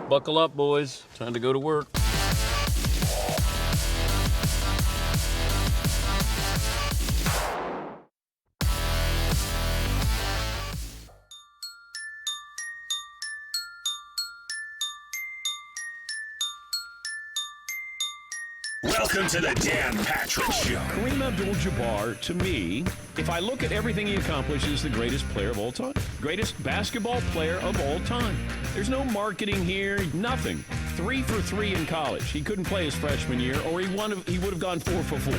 Buckle up, boys. Time to go to work. Welcome to the Dan Patrick Show. Kareem Abdul-Jabbar, to me, if I look at everything he accomplished, is the greatest player of all time. Greatest basketball player of all time. There's no marketing here, nothing. 3 for 3 in college. He couldn't play his freshman year, or he would have gone 4 for 4.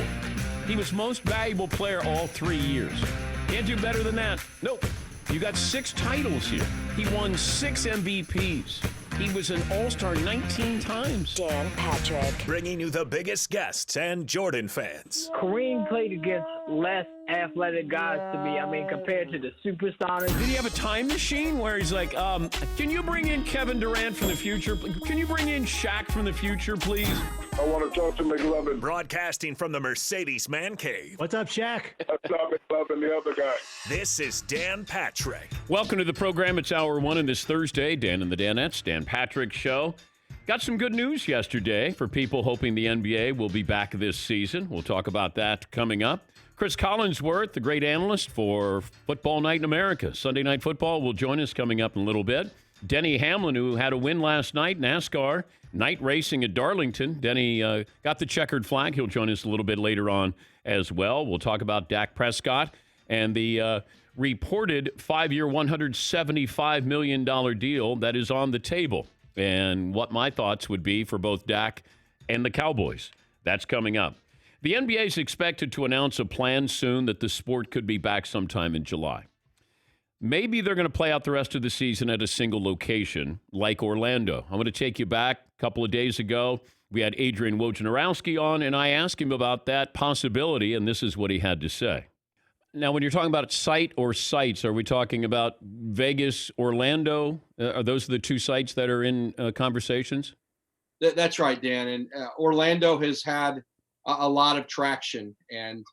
He was most valuable player all 3 years. Can't do better than that. Nope. You got 6 titles here. He won 6 MVPs. He was an all-star 19 times. Dan Patrick. Bringing you the biggest guests and Jordan fans. Kareem played against less athletic guys to me. I mean, compared to the superstars. Did he have a time machine where he's like, can you bring in Kevin Durant from the future? Can you bring in Shaq from the future, please? I want to talk to McLovin. Broadcasting from the Mercedes Man Cave. What's up, Shaq? That's not McLovin, the other guy. This is Dan Patrick. Welcome to the program. It's hour 1 on this Thursday. Dan and the Danettes, Dan Patrick Show. Got some good news yesterday for people hoping the NBA will be back this season. We'll talk about that coming up. Chris Collinsworth, the great analyst for Football Night in America, Sunday Night Football, will join us coming up in a little bit. Denny Hamlin, who had a win last night, NASCAR, night racing at Darlington. Denny got the checkered flag. He'll join us a little bit later on as well. We'll talk about Dak Prescott and the reported 5-year, $175 million deal that is on the table, and what my thoughts would be for both Dak and the Cowboys. That's coming up. The NBA is expected to announce a plan soon that the sport could be back sometime in July. Maybe they're going to play out the rest of the season at a single location, like Orlando. I'm going to take you back a couple of days ago. We had Adrian Wojnarowski on, and I asked him about that possibility, and this is what he had to say. Now, when you're talking about site or sites, are we talking about Vegas, Orlando? Are those the two sites that are in conversations? That's right, Dan. And Orlando has had a lot of traction. And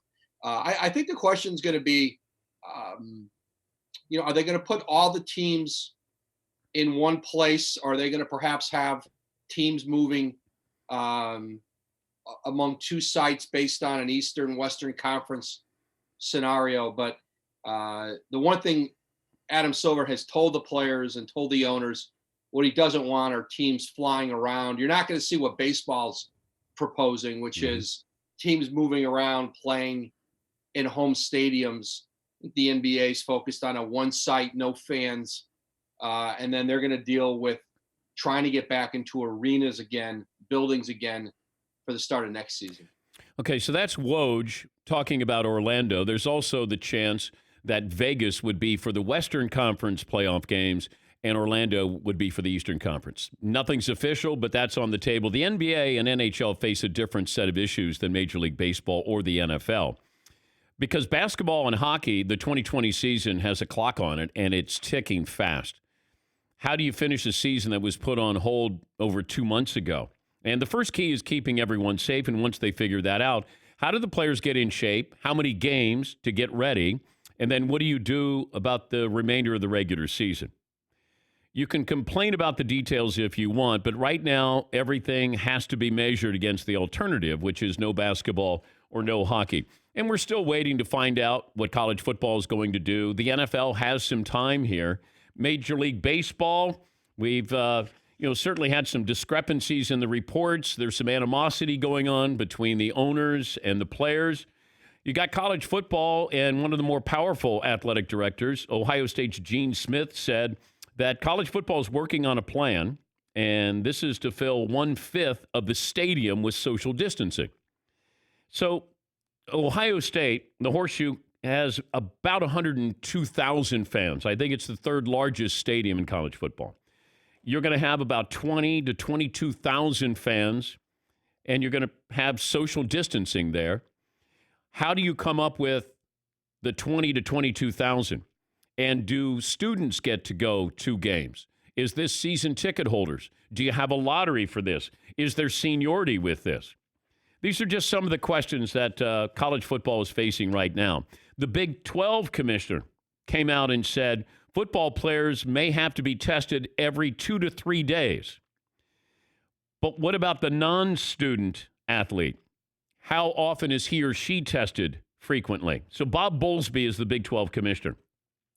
I think the question is going to be, are they going to put all the teams in one place? Or are they going to perhaps have teams moving among 2 sites based on an Eastern Western Conference scenario? But the one thing Adam Silver has told the players and told the owners, what he doesn't want are teams flying around. You're not going to see what baseball's proposing, which is teams moving around playing in home stadiums. The NBA is focused on a one site, no fans, and then they're going to deal with trying to get back into arenas again, buildings again for the start of next season. Okay, so that's Woj talking about Orlando. There's also the chance that Vegas would be for the Western Conference playoff games and Orlando would be for the Eastern Conference. Nothing's official, but that's on the table. The NBA and NHL face a different set of issues than Major League Baseball or the NFL. Because basketball and hockey, the 2020 season has a clock on it, and it's ticking fast. How do you finish a season that was put on hold over 2 months ago? And the first key is keeping everyone safe, and once they figure that out, how do the players get in shape? How many games to get ready? And then what do you do about the remainder of the regular season? You can complain about the details if you want, but right now everything has to be measured against the alternative, which is no basketball or no hockey. And we're still waiting to find out what college football is going to do. The NFL has some time here. Major League Baseball, we've certainly had some discrepancies in the reports. There's some animosity going on between the owners and the players. You got college football, and one of the more powerful athletic directors, Ohio State's Gene Smith, said that college football is working on a plan, and this is to fill 1/5 of the stadium with social distancing. So Ohio State, the Horseshoe, has about 102,000 fans. I think it's the 3rd largest stadium in college football. You're going to have about 20 to 22,000 fans, and you're going to have social distancing there. How do you come up with the 20 to 22,000? And do students get to go to games? Is this season ticket holders? Do you have a lottery for this? Is there seniority with this? These are just some of the questions that college football is facing right now. The Big 12 commissioner came out and said football players may have to be tested every 2 to 3 days. But what about the non-student athlete? How often is he or she tested frequently? So Bob Bowlesby is the Big 12 commissioner,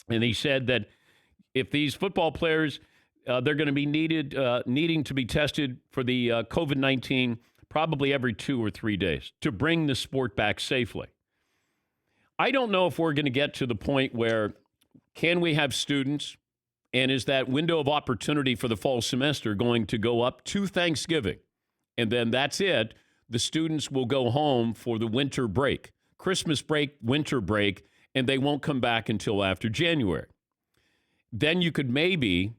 and he said that if these football players, they're going to be needing to be tested for the COVID-19 probably every 2 or 3 days to bring the sport back safely. I don't know if we're going to get to the point where can we have students, and is that window of opportunity for the fall semester going to go up to Thanksgiving? And then that's it. The students will go home for the winter break, Christmas break, winter break, and they won't come back until after January. Then you could maybe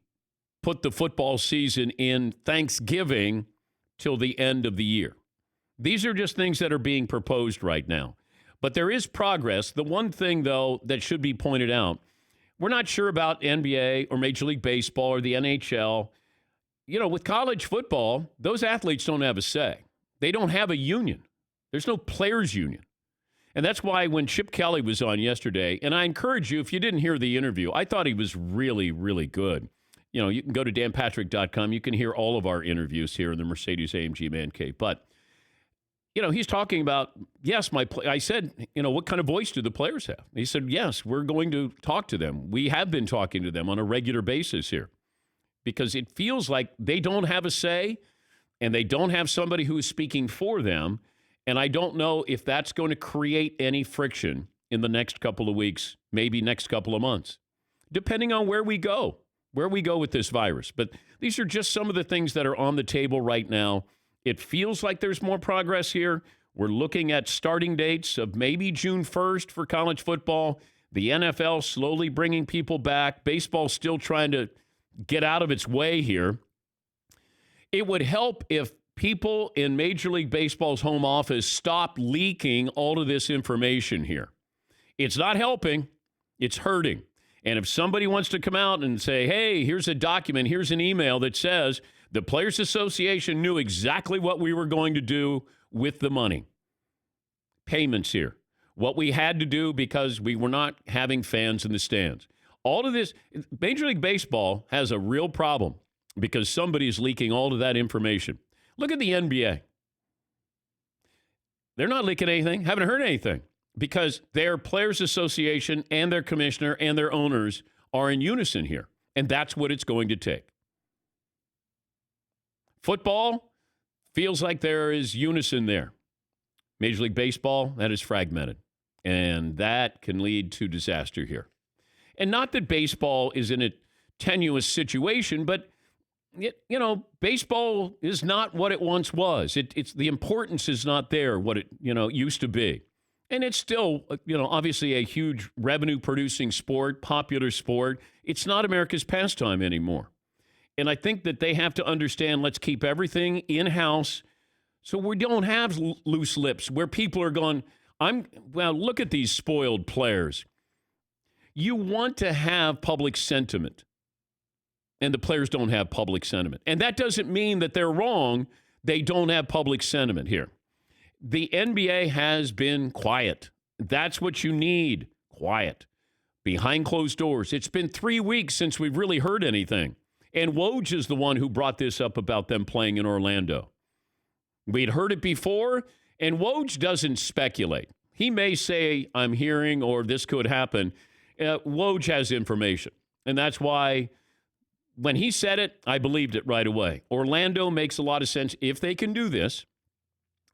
put the football season in Thanksgiving till the end of the year. These are just things that are being proposed right now. But there is progress. The one thing, though, that should be pointed out, we're not sure about NBA or Major League Baseball or the NHL. You know, with college football, those athletes don't have a say. They don't have a union. There's no players' union. And that's why when Chip Kelly was on yesterday, and I encourage you, if you didn't hear the interview, I thought he was really, really good. You know, you can go to danpatrick.com. You can hear all of our interviews here in the Mercedes-AMG Man Cave. But, you know, he's talking about, yes, I said, you know, what kind of voice do the players have? He said, yes, we're going to talk to them. We have been talking to them on a regular basis here because it feels like they don't have a say and they don't have somebody who is speaking for them. And I don't know if that's going to create any friction in the next couple of weeks, maybe next couple of months, depending on where we go with this virus. But these are just some of the things that are on the table right now. It feels like there's more progress here. We're looking at starting dates of maybe June 1st for college football. The NFL slowly bringing people back. Baseball still trying to get out of its way here. It would help if people in Major League Baseball's home office stop leaking all of this information here. It's not helping. It's hurting. And if somebody wants to come out and say, hey, here's a document, here's an email that says the Players Association knew exactly what we were going to do with the money. Payments here. What we had to do because we were not having fans in the stands. All of this, Major League Baseball has a real problem because somebody is leaking all of that information. Look at the NBA. They're not leaking anything, haven't heard anything, because their Players Association and their commissioner and their owners are in unison here, and that's what it's going to take. Football feels like there is unison there. Major League Baseball, that is fragmented, and that can lead to disaster here. And not that baseball is in a tenuous situation, but baseball is not what it once was. It's the importance is not there what it used to be. And it's still, obviously a huge revenue-producing sport, popular sport. It's not America's pastime anymore. And I think that they have to understand, let's keep everything in-house so we don't have loose lips where people are going, look at these spoiled players. You want to have public sentiment, and the players don't have public sentiment. And that doesn't mean that they're wrong. They don't have public sentiment here. The NBA has been quiet. That's what you need, quiet, behind closed doors. It's been 3 weeks since we've really heard anything. And Woj is the one who brought this up about them playing in Orlando. We'd heard it before, and Woj doesn't speculate. He may say, I'm hearing, or this could happen. Woj has information, and that's why when he said it, I believed it right away. Orlando makes a lot of sense if they can do this.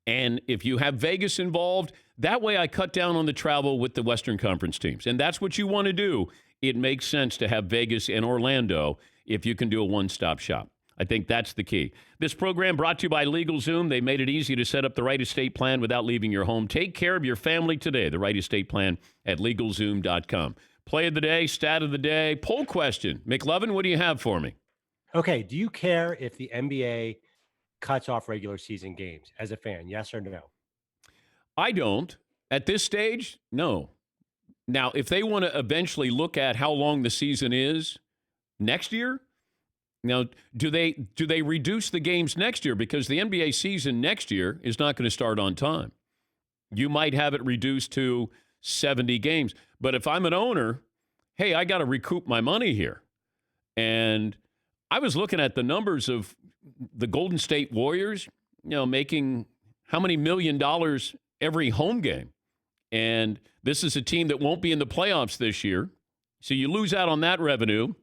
And if you have Vegas involved, that way I cut down on the travel with the Western Conference teams. And that's what you want to do. It makes sense to have Vegas and Orlando if you can do a one-stop shop. I think that's the key. This program brought to you by LegalZoom. They made it easy to set up the right estate plan without leaving your home. Take care of your family today. The right estate plan at LegalZoom.com. Play of the day, stat of the day, poll question. McLovin, what do you have for me? Okay, do you care if the NBA cuts off regular season games as a fan? Yes or no? I don't. At this stage, no. Now, if they want to eventually look at how long the season is next year, now, do they reduce the games next year? Because the NBA season next year is not going to start on time. You might have it reduced to 70 games. But if I'm an owner, hey, I got to recoup my money here. And I was looking at the numbers of the Golden State Warriors, making how many $1 million every home game. And this is a team that won't be in the playoffs this year. So you lose out on that revenue,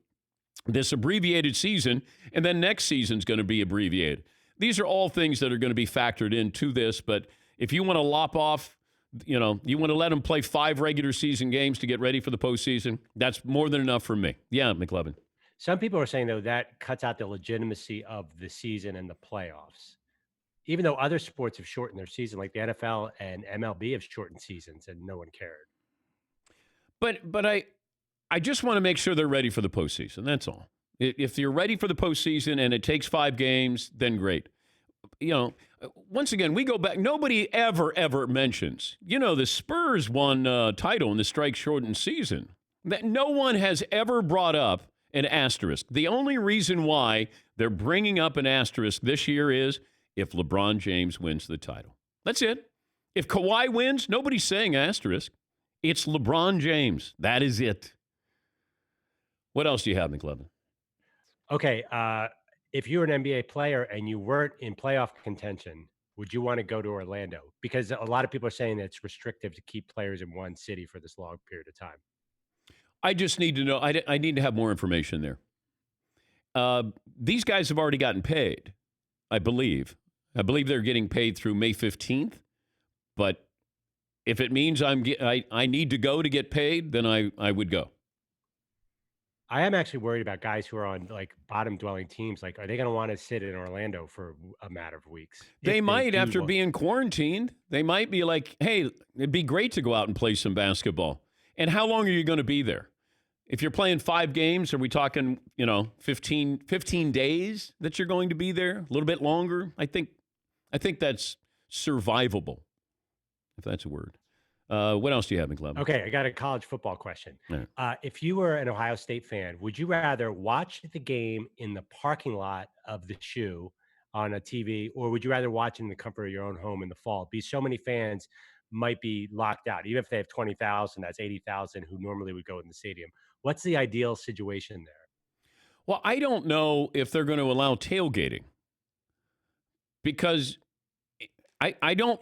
this abbreviated season, and then next season's going to be abbreviated. These are all things that are going to be factored into this. But if you want to lop off, you want to let them play 5 regular season games to get ready for the postseason, that's more than enough for me. Yeah, McLevin. Some people are saying, though, that cuts out the legitimacy of the season and the playoffs. Even though other sports have shortened their season, like the NFL and MLB have shortened seasons, and no one cared. But I just want to make sure they're ready for the postseason. That's all. If you're ready for the postseason and it takes 5 games, then great. Once again, we go back. Nobody ever mentions, the Spurs won title in the strike-shortened season. That no one has ever brought up an asterisk. The only reason why they're bringing up an asterisk this year is if LeBron James wins the title. That's it. If Kawhi wins, nobody's saying asterisk. It's LeBron James. That is it. What else do you have, McLevin? Okay. If you're an NBA player and you weren't in playoff contention, would you want to go to Orlando? Because a lot of people are saying that it's restrictive to keep players in one city for this long period of time. I just need to know. I need to have more information there. These guys have already gotten paid, I believe. I believe they're getting paid through May 15th. But if it means I need to go to get paid, then I would go. I am actually worried about guys who are on like bottom dwelling teams. Like, are they going to want to sit in Orlando for a matter of weeks? They might after being quarantined. They might be like, hey, it'd be great to go out and play some basketball. And how long are you going to be there? If you're playing 5 games, are we talking, 15 days that you're going to be there? A little bit longer? I think that's survivable, if that's a word. What else do you have, McLevin? Okay, I got a college football question. Right. If you were an Ohio State fan, would you rather watch the game in the parking lot of the shoe on a TV, or would you rather watch in the comfort of your own home in the fall? Because so many fans might be locked out. Even if they have 20,000, that's 80,000 who normally would go in the stadium. What's the ideal situation there? Well, I don't know if they're going to allow tailgating because I don't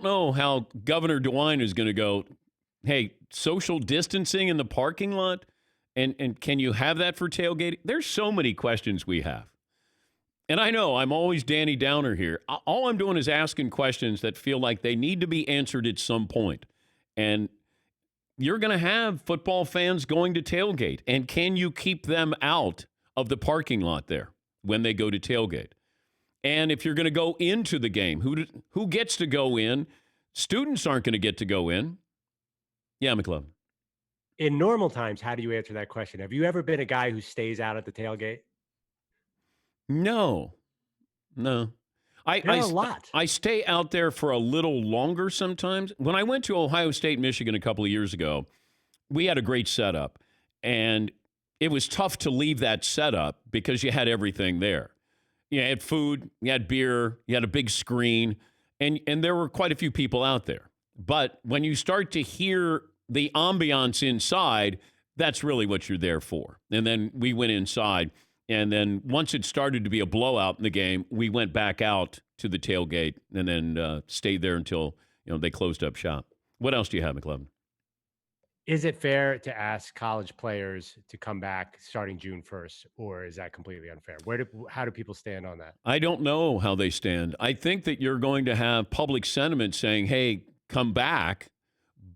know how Governor DeWine is going to go, hey, social distancing in the parking lot, and can you have that for tailgating? There's so many questions we have. And I know I'm always Danny Downer here. All I'm doing is asking questions that feel like they need to be answered at some point. And you're going to have football fans going to tailgate. And can you keep them out of the parking lot there when they go to tailgate? And if you're going to go into the game, who gets to go in? Students aren't going to get to go in. Yeah, McLevin. In normal times, how do you answer that question? Have you ever been a guy who stays out at the tailgate? No. I stay out there for a little longer sometimes. When I went to Ohio State, Michigan a couple of years ago, we had a great setup. And it was tough to leave that setup because you had everything there. You had food, you had beer, you had a big screen, and there were quite a few people out there. But when you start to hear the ambiance inside, that's really what you're there for. And then we went inside. And then once it started to be a blowout in the game, we went back out to the tailgate and then stayed there until they closed up shop. What else do you have, McLevin? Is it fair to ask college players to come back starting June 1st, or is that completely unfair? How do people stand on that? I don't know how they stand. I think that you're going to have public sentiment saying, hey, come back,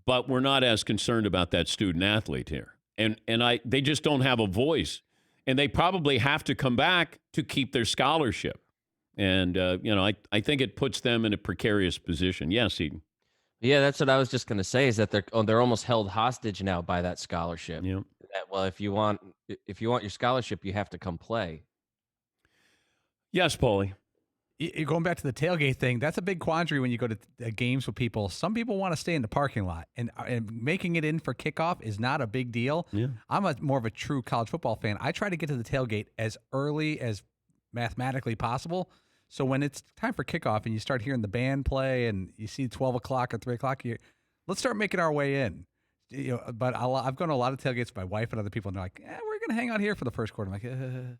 but we're not as concerned about that student athlete here. And they just don't have a voice. And they probably have to come back to keep their scholarship. And, I think it puts them in a precarious position. Yes, Eden. Yeah, that's what I was just going to say, is that they're almost held hostage now by that scholarship. Yeah. Well, if you want your scholarship, you have to come play. Yes, Paulie. Going back to the tailgate thing, that's a big quandary when you go to games with people. Some people want to stay in the parking lot, and making it in for kickoff is not a big deal. Yeah. I'm more of a true college football fan. I try to get to the tailgate as early as mathematically possible. So when it's time for kickoff and you start hearing the band play and you see 12 o'clock or 3 o'clock, let's start making our way in. But I've gone to a lot of tailgates with my wife and other people, and they're like, we're going to hang out here for the first quarter. I'm like,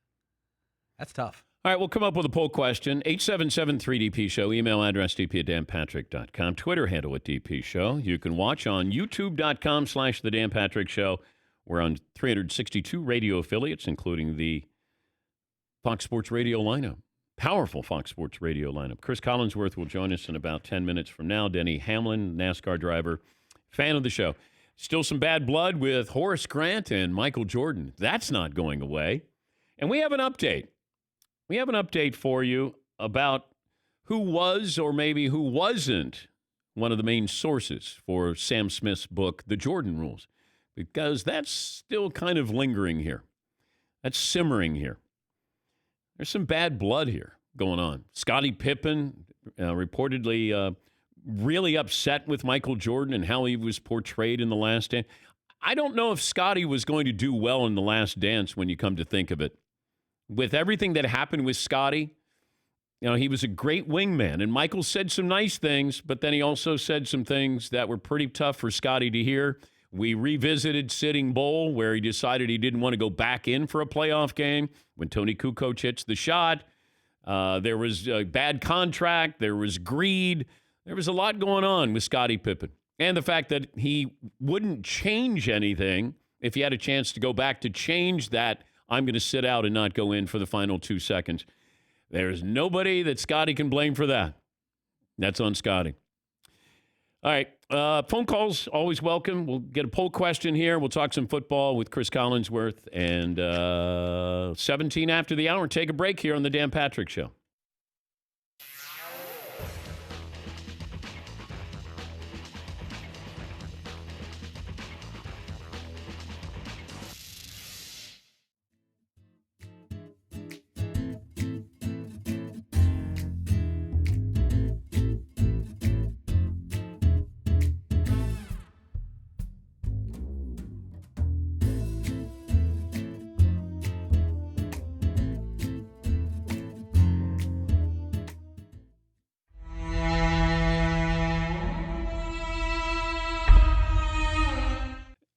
That's tough. All right, we'll come up with a poll question. 877-3DP Show. Email address dp@danpatrick.com. Twitter handle at DP Show. You can watch on youtube.com/The Dan Patrick Show. We're on 362 radio affiliates, including the Fox Sports Radio lineup. Powerful Fox Sports Radio lineup. Chris Collinsworth will join us in about 10 minutes from now. Denny Hamlin, NASCAR driver, fan of the show. Still some bad blood with Horace Grant and Michael Jordan. That's not going away. And we have an update. We have an update for you about who was or maybe who wasn't one of the main sources for Sam Smith's book, The Jordan Rules, because that's still kind of lingering here. That's simmering here. There's some bad blood here going on. Scottie Pippen reportedly really upset with Michael Jordan and how he was portrayed in The Last Dance. I don't know if Scottie was going to do well in The Last Dance when you come to think of it. With everything that happened with Scottie, he was a great wingman. And Michael said some nice things, but then he also said some things that were pretty tough for Scottie to hear. We revisited Sitting Bull, where he decided he didn't want to go back in for a playoff game when Tony Kukoc hits the shot. There was a bad contract. There was greed. There was a lot going on with Scottie Pippen. And the fact that he wouldn't change anything if he had a chance to go back to change that. I'm going to sit out and not go in for the final 2 seconds. There's nobody that Scottie can blame for that. That's on Scottie. All right. Phone calls, always welcome. We'll get a poll question here. We'll talk some football with Chris Collinsworth. And 17 after the hour, take a break here on The Dan Patrick Show.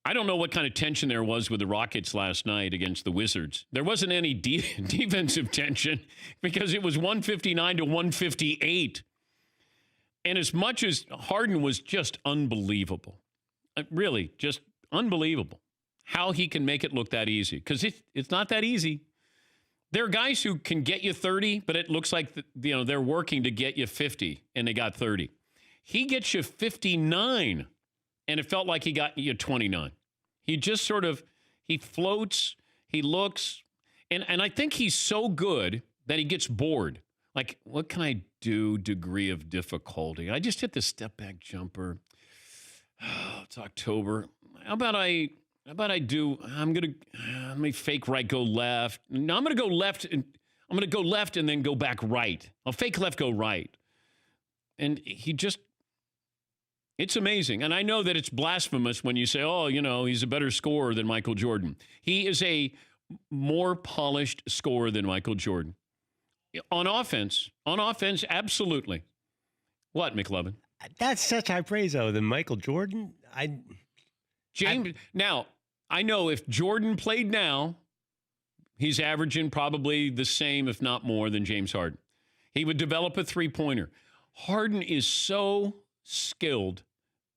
I don't know what kind of tension there was with the Rockets last night against the Wizards. There wasn't any defensive tension because it was 159 to 158. And as much as Harden was just unbelievable, really just unbelievable, how he can make it look that easy. Because it's not that easy. There are guys who can get you 30, but it looks like they're working to get you 50, and they got 30. He gets you 59, and it felt like he got you 29. He just he floats, he looks, and I think he's so good that he gets bored. Like, what can I do? Degree of difficulty. I just hit the step back jumper. Oh, it's October. How about I do? Let me fake right, go left. No, I'm gonna go left, and I'm gonna go left and then go back right. I'll fake left, go right. And it's amazing. And I know that it's blasphemous when you say, oh, he's a better scorer than Michael Jordan. He is a more polished scorer than Michael Jordan. On offense, absolutely. What, McLovin? That's such high praise, though, than Michael Jordan. Now, I know if Jordan played now, he's averaging probably the same, if not more, than James Harden. He would develop a three-pointer. Harden is so skilled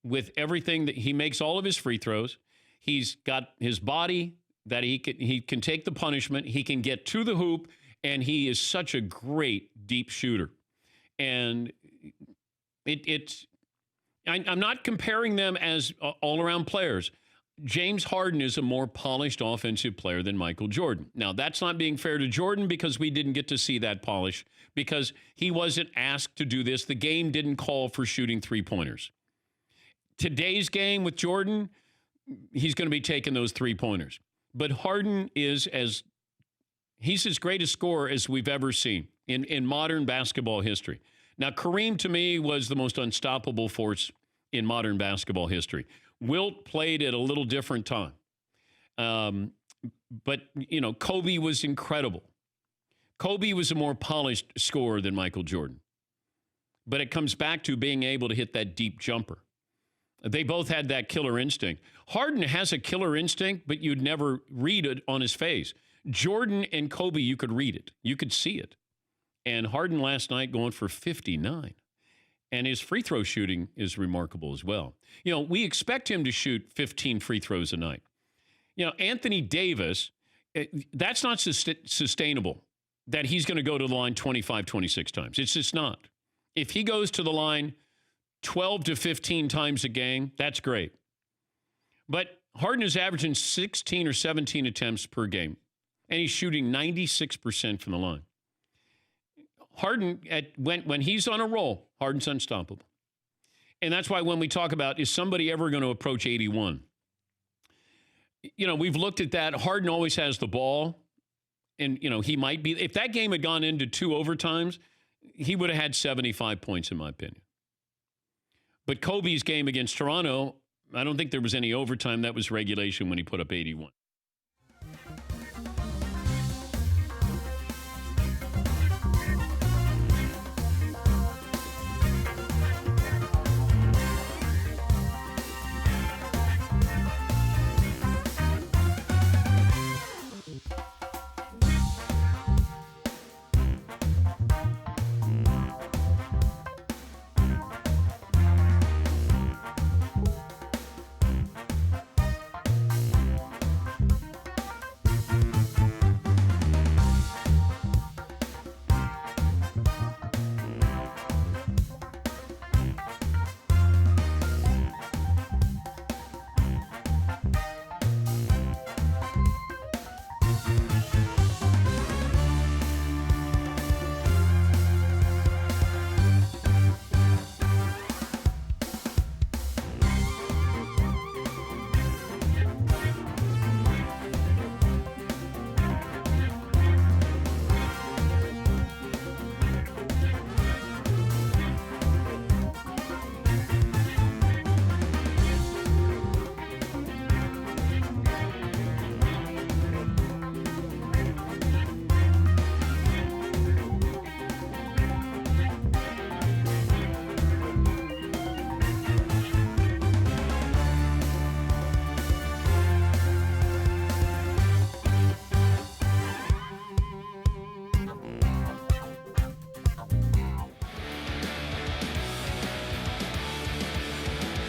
with everything that he makes all of his free throws. He's got his body that he can take the punishment. He can get to the hoop, and he is such a great deep shooter. And I'm not comparing them as all-around players. James Harden is a more polished offensive player than Michael Jordan. Now, that's not being fair to Jordan because we didn't get to see that polish because he wasn't asked to do this. The game didn't call for shooting three-pointers. Today's game with Jordan, he's going to be taking those three-pointers. But Harden he's as great a scorer as we've ever seen in modern basketball history. Now, Kareem, to me, was the most unstoppable force in modern basketball history. Wilt played at a little different time. But, Kobe was incredible. Kobe was a more polished scorer than Michael Jordan. But it comes back to being able to hit that deep jumper. They both had that killer instinct. Harden has a killer instinct, but you'd never read it on his face Jordan and Kobe, you could read it. You could see it. And Harden last night going for 59. And his free throw shooting is remarkable as well. You know, we expect him to shoot 15 free throws a night. You know, Anthony Davis, that's not sustainable, that he's going to go to the line 25, 26 times. It's just not. If he goes to the line 12 to 15 times a game, that's great. But Harden is averaging 16 or 17 attempts per game, and he's shooting 96% from the line. Harden, when he's on a roll, Harden's unstoppable. And that's why when we talk about, is somebody ever going to approach 81? You know, we've looked at that. Harden always has the ball. And, you know, he might be, if that game had gone into 2 overtimes, he would have had 75 points, in my opinion. But Kobe's game against Toronto, I don't think there was any overtime. That was regulation when he put up 81.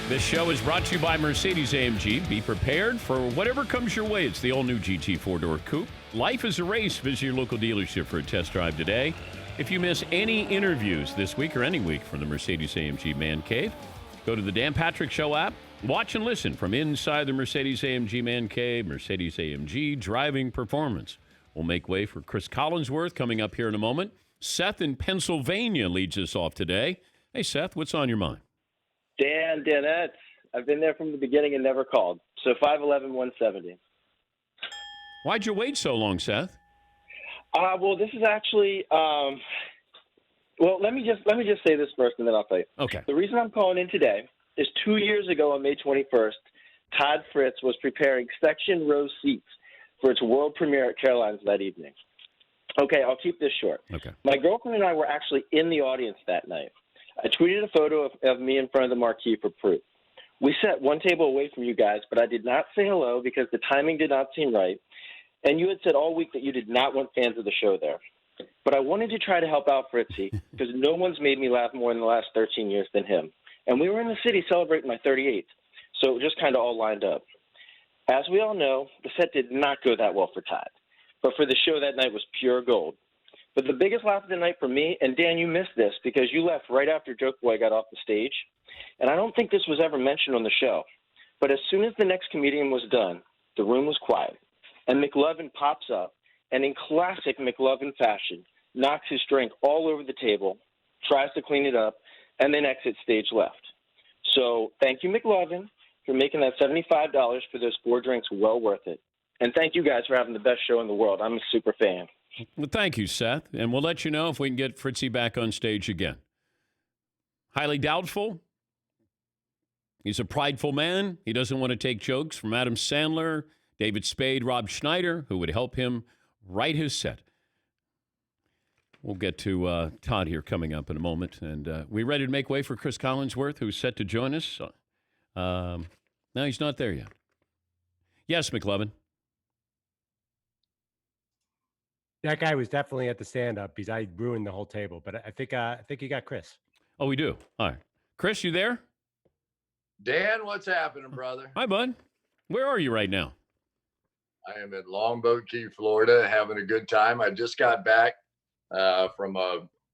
This show is brought to you by Mercedes-AMG. Be prepared for whatever comes your way. It's the all-new GT 4-door coupe. Life is a race. Visit your local dealership for a test drive today. If you miss any interviews this week or any week from the Mercedes-AMG Man Cave, go to the Dan Patrick Show app. Watch and listen from inside the Mercedes-AMG Man Cave. Mercedes-AMG driving performance. We'll make way for Chris Collinsworth coming up here in a moment. Seth in Pennsylvania leads us off today. Hey, Seth, what's on your mind? Danette. I've been there from the beginning and never called. So 5'11", 170. Why'd you wait so long, Seth? Well, this is actually. Well, let me just say this first, and then I'll tell you. Okay. The reason I'm calling in today is 2 years ago on May 21st, Todd Fritz was preparing section row seats for its world premiere at Caroline's that evening. Okay, I'll keep this short. Okay. My girlfriend and I were actually in the audience that night. I tweeted a photo of me in front of the marquee for proof. We sat one table away from you guys, but I did not say hello because the timing did not seem right. And you had said all week that you did not want fans of the show there. But I wanted to try to help out Fritzy because no one's made me laugh more in the last 13 years than him. And we were in the city celebrating my 38th, so it just kind of all lined up. As we all know, the set did not go that well for Todd. But for the show that night was pure gold. But the biggest laugh of the night for me, and Dan, you missed this because you left right after Joke Boy got off the stage. And I don't think this was ever mentioned on the show. But as soon as the next comedian was done, the room was quiet. And McLovin pops up and in classic McLovin fashion, knocks his drink all over the table, tries to clean it up, and then exits stage left. So thank you, McLovin, for making that $75 for those 4 drinks well worth it. And thank you guys for having the best show in the world. I'm a super fan. Well, thank you, Seth. And we'll let you know if we can get Fritzy back on stage again. Highly doubtful. He's a prideful man. He doesn't want to take jokes from Adam Sandler, David Spade, Rob Schneider, who would help him write his set. We'll get to Todd here coming up in a moment. And we ready to make way for Chris Collinsworth, who's set to join us. No, he's not there yet. Yes, McLovin. That guy was definitely at the stand-up because I ruined the whole table. But I think you got Chris. Oh, we do. All right. Chris, you there? Dan, what's happening, brother? Hi, bud. Where are you right now? I am in Longboat Key, Florida, having a good time. I just got back from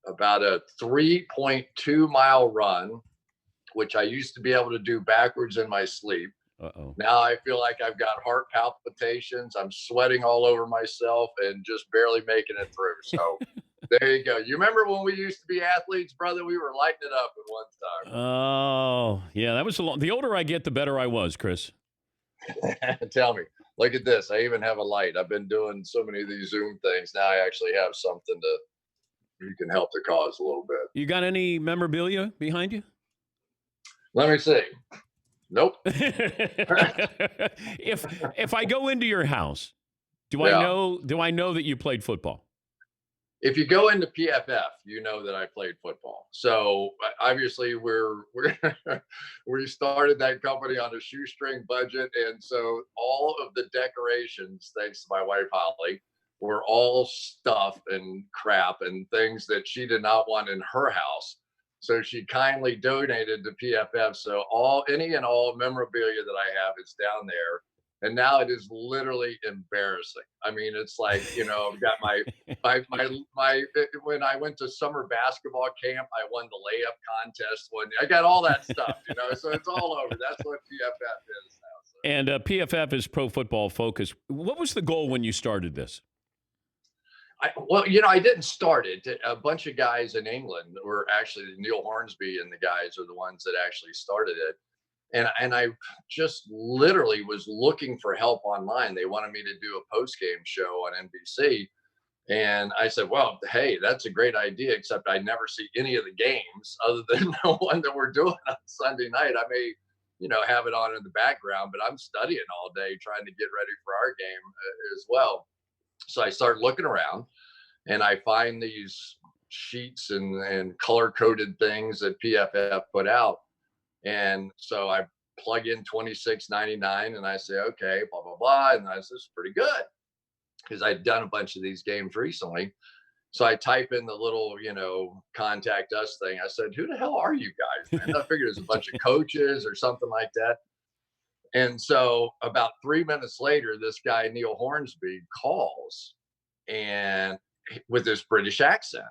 about a 3.2 mile run, which I used to be able to do backwards in my sleep. Uh-oh. Now I feel like I've got heart palpitations. I'm sweating all over myself and just barely making it through. So there you go. You remember when we used to be athletes, brother? We were lighting it up at one time. Oh, yeah. That was the older I get, the better I was, Chris. Tell me. Look at this. I even have a light. I've been doing so many of these Zoom things. Now I actually have something you can help the cause a little bit. You got any memorabilia behind you? Let me see. Nope. If I go into your house, do I know that you played football? If you go into PFF, you know that I played football. So obviously we started that company on a shoestring budget, and so all of the decorations, thanks to my wife Holly, were all stuff and crap and things that she did not want in her house. So she kindly donated to PFF. So any and all memorabilia that I have is down there. And now it is literally embarrassing. I mean, it's like, I've got my when I went to summer basketball camp, I won the layup contest one. I got all that stuff, so it's all over. That's what PFF is now. So. And PFF is Pro Football Focus. What was the goal when you started this? I didn't start it. A bunch of guys in England were actually Neil Hornsby and the guys are the ones that actually started it. And I just literally was looking for help online. They wanted me to do a post-game show on NBC. And I said, well, hey, that's a great idea, except I never see any of the games other than the one that we're doing on Sunday night. I may, have it on in the background, but I'm studying all day trying to get ready for our game as well. So I start looking around and I find these sheets and color-coded things that PFF put out. And so I plug in $26.99 and I say, okay, blah, blah, blah. And I said, this is pretty good because I'd done a bunch of these games recently. So I type in the little, contact us thing. I said, who the hell are you guys, man? I figured it was a bunch of coaches or something like that. And so about 3 minutes later, this guy, Neil Hornsby, calls and with this British accent.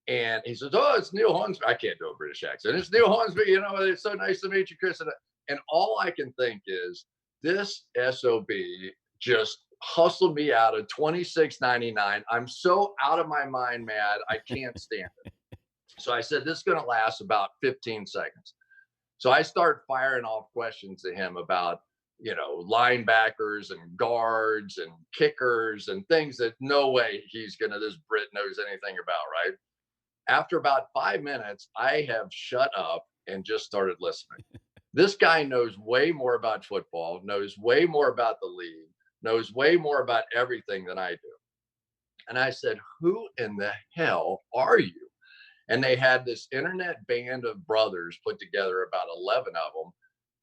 And he says, oh, it's Neil Hornsby. I can't do a British accent. It's Neil Hornsby. It's so nice to meet you, Chris. And all I can think is this SOB just hustled me out of $26.99. I'm so out of my mind mad. I can't stand it. So I said, this is going to last about 15 seconds. So I start firing off questions to him about, linebackers and guards and kickers and things that no way this Brit knows anything about, right? After about 5 minutes, I have shut up and just started listening. This guy knows way more about football, knows way more about the league, knows way more about everything than I do. And I said, who in the hell are you? And they had this internet band of brothers put together, about 11 of them,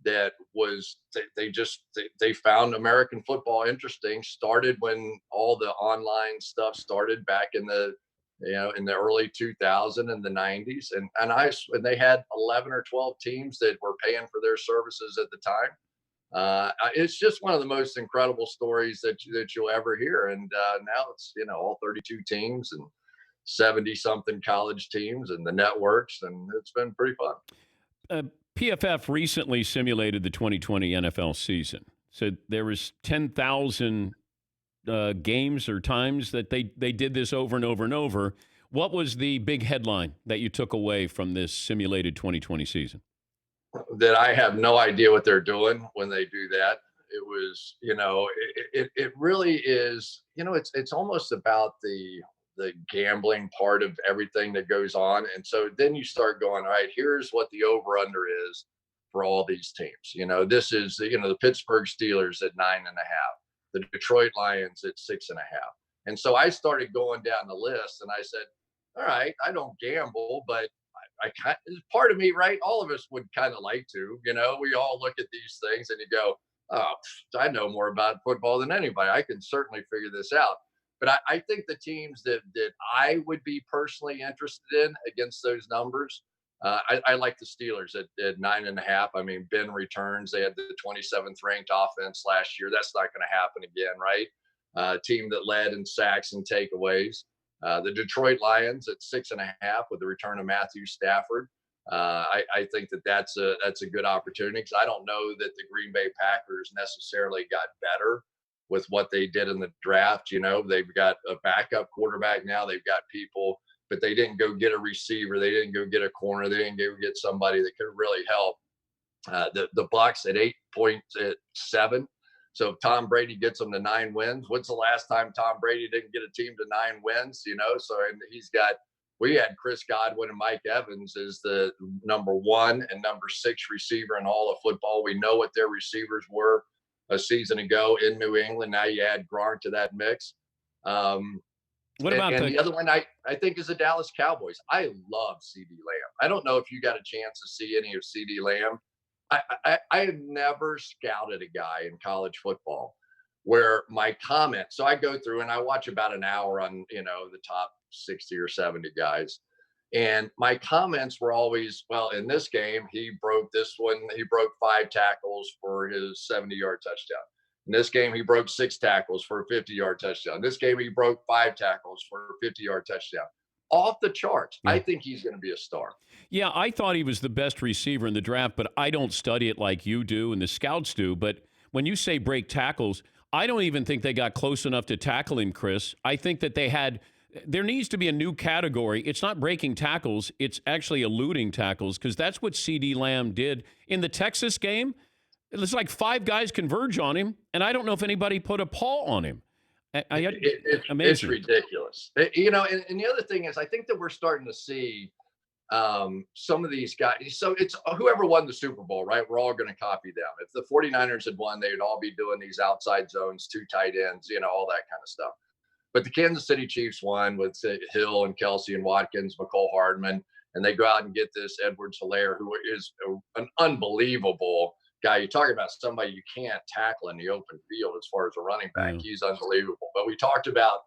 that was, they found American football interesting, started when all the online stuff started back in the early 2000s and the 90s. And they had 11 or 12 teams that were paying for their services at the time. It's just one of the most incredible stories that you'll ever hear. And now it's, all 32 teams and 70 something college teams and the networks. And it's been pretty fun. PFF recently simulated the 2020 NFL season. So there was 10,000 games or times that they did this over and over and over. What was the big headline that you took away from this simulated 2020 season? That I have no idea what they're doing when they do that. It was, it really is, it's almost about the gambling part of everything that goes on. And so then you start going, all right, here's what the over under is for all these teams. This is, the Pittsburgh Steelers at 9.5. The Detroit Lions at 6.5. And so I started going down the list and I said, all right, I don't gamble, but I part of me, right? All of us would kind of like to, we all look at these things and you go, oh, I know more about football than anybody. I can certainly figure this out. But I think the teams that I would be personally interested in against those numbers, I like the Steelers at 9.5. I mean, Ben returns. They had the 27th ranked offense last year. That's not going to happen again, right? Team that led in sacks and takeaways. The Detroit Lions at 6.5 with the return of Matthew Stafford. I think that's a good opportunity because I don't know that the Green Bay Packers necessarily got better with what they did in the draft. You know, they've got a backup quarterback now. They've got people, but they didn't go get a receiver. They didn't go get a corner. They didn't go get somebody that could really help. The Bucks at 8.7. So if Tom Brady gets them to 9 wins, when's the last time Tom Brady didn't get a team to 9 wins? You know, so and we had Chris Godwin and Mike Evans as the number 1 and number 6 receiver in all of football. We know what their receivers were a season ago in New England. Now you add Gronk to that mix. What about the other one I think is the Dallas Cowboys. I love CD Lamb. I don't know if you got a chance to see any of CD Lamb. I have never scouted a guy in college football where my comment, so I go through and I watch about an hour on, you know, the top 60 or 70 guys. And my comments were always, well, in this game, he broke 5 tackles for his 70-yard touchdown. In this game, he broke 6 tackles for a 50-yard touchdown. In this game, he broke 5 tackles for a 50-yard touchdown. Off the charts. Yeah. I think he's going to be a star. Yeah, I thought he was the best receiver in the draft, but I don't study it like you do and the scouts do. But when you say break tackles, I don't even think they got close enough to tackle him, Chris. I think that there needs to be a new category. It's not breaking tackles. It's actually eluding tackles because that's what CD Lamb did in the Texas game. It was like 5 guys converge on him, and I don't know if anybody put a paw on him. It's ridiculous. You know, and the other thing is I think that we're starting to see some of these guys. So it's whoever won the Super Bowl, right? We're all going to copy them. If the 49ers had won, they'd all be doing these outside zones, 2 tight ends, you know, all that kind of stuff. But the Kansas City Chiefs won with Hill and Kelsey and Watkins, McCole Hardman, and they go out and get this Edwards-Helaire, who is an unbelievable guy. You're talking about somebody you can't tackle in the open field as far as a running back. Yeah. He's unbelievable. But we talked about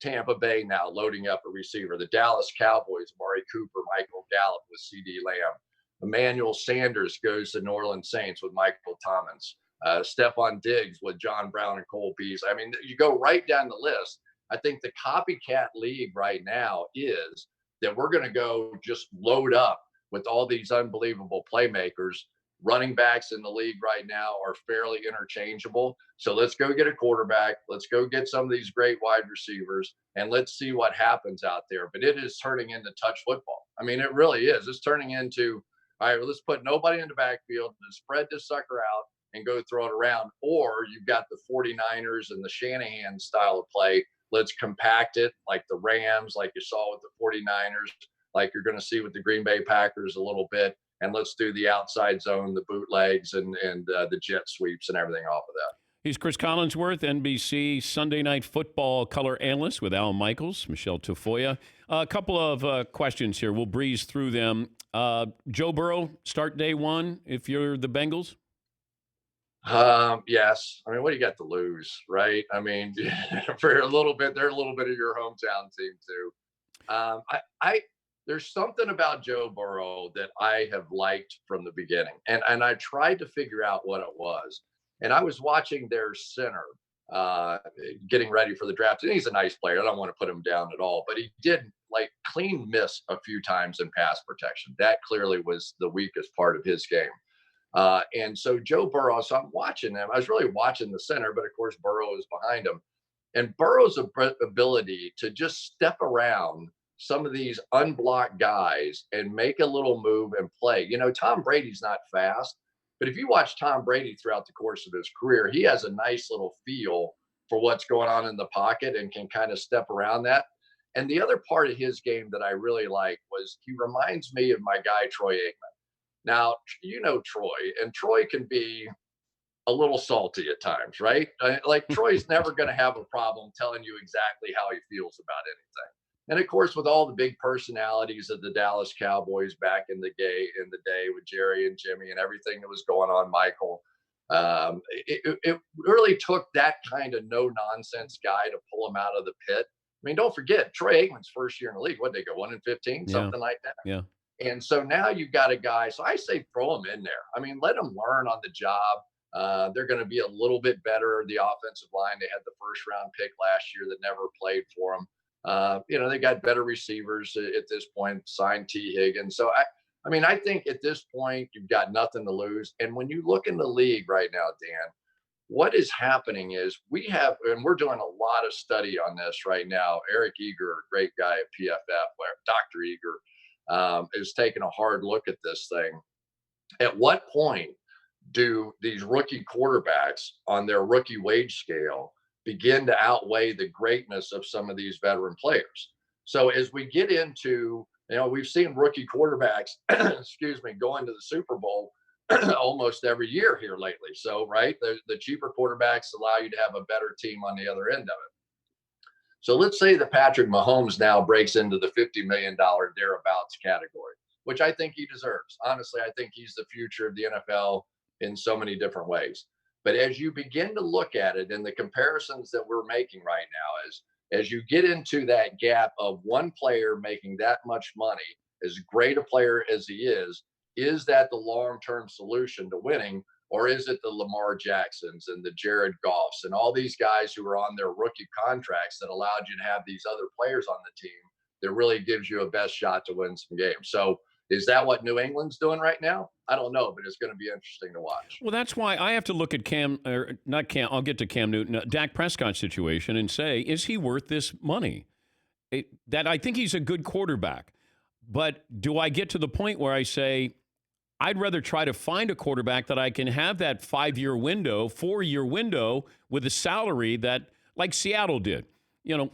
Tampa Bay now loading up a receiver. The Dallas Cowboys, Amari Cooper, Michael Gallup with CD Lamb. Emmanuel Sanders goes to New Orleans Saints with Michael Thomas. Stephon Diggs with John Brown and Cole Beasley. I mean, you go right down the list. I think the copycat league right now is that we're going to go just load up with all these unbelievable playmakers. Running backs in the league right now are fairly interchangeable. So let's go get a quarterback. Let's go get some of these great wide receivers, and let's see what happens out there. But it is turning into touch football. I mean, it really is. It's turning into, all right, well, let's put nobody in the backfield and spread this sucker out and go throw it around. Or you've got the 49ers and the Shanahan style of play. Let's compact it like the Rams, like you saw with the 49ers, like you're going to see with the Green Bay Packers a little bit. And let's do the outside zone, the bootlegs, and the jet sweeps and everything off of that. He's Chris Collinsworth, NBC Sunday Night Football color analyst with Al Michaels, Michelle Tafoya. A couple of questions here. We'll breeze through them. Joe Burrow, start day 1 if you're the Bengals? Yes. I mean, what do you got to lose, right? I mean, for a little bit, they're a little bit of your hometown team too. There's something about Joe Burrow that I have liked from the beginning. And I tried to figure out what it was. And I was watching their center getting ready for the draft. And he's a nice player. I don't want to put him down at all. But he did clean miss a few times in pass protection. That clearly was the weakest part of his game. And so Joe Burrow, so I'm watching him. I was really watching the center, but of course Burrow is behind him. And Burrow's ability to just step around some of these unblocked guys and make a little move and play. You know, Tom Brady's not fast, but if you watch Tom Brady throughout the course of his career, he has a nice little feel for what's going on in the pocket and can kind of step around that. And the other part of his game that I really like was he reminds me of my guy, Troy Aikman. Now, you know Troy, and Troy can be a little salty at times, right? Like Troy's never going to have a problem telling you exactly how he feels about anything. And of course, with all the big personalities of the Dallas Cowboys back in the day with Jerry and Jimmy and everything that was going on, Michael, It really took that kind of no nonsense guy to pull him out of the pit. I mean, don't forget Troy Aikman's first year in the league. What they go 1-15, something like that. Yeah. And so now you've got a guy. So I say throw him in there. I mean, let him learn on the job. They're going to be a little bit better. The offensive line, they had the first round pick last year that never played for them. They got better receivers at this point, signed T. Higgins. So I mean, I think at this point, you've got nothing to lose. And when you look in the league right now, Dan, what is happening is we have, and we're doing a lot of study on this right now. Eric Eager, great guy at PFF, where Dr. Eager is taking a hard look at this thing. At what point do these rookie quarterbacks on their rookie wage scale begin to outweigh the greatness of some of these veteran players? So as we get into, we've seen rookie quarterbacks, going to the Super Bowl almost every year here lately. So, right, the cheaper quarterbacks allow you to have a better team on the other end of it. So let's say that Patrick Mahomes now breaks into the $50 million thereabouts category, which I think he deserves. Honestly, I think he's the future of the NFL in so many different ways. But as you begin to look at it, and the comparisons that we're making right now is, as you get into that gap of one player making that much money, as great a player as he is that the long-term solution to winning? Or is it the Lamar Jacksons and the Jared Goffs and all these guys who are on their rookie contracts that allowed you to have these other players on the team that really gives you a best shot to win some games? So is that what New England's doing right now? I don't know, but it's going to be interesting to watch. Well, that's why I have to look at I'll get to Cam Newton, Dak Prescott situation and say, is he worth this money? That I think he's a good quarterback. But do I get to the point where I say, I'd rather try to find a quarterback that I can have that 5-year window, 4-year window with a salary that, like Seattle did.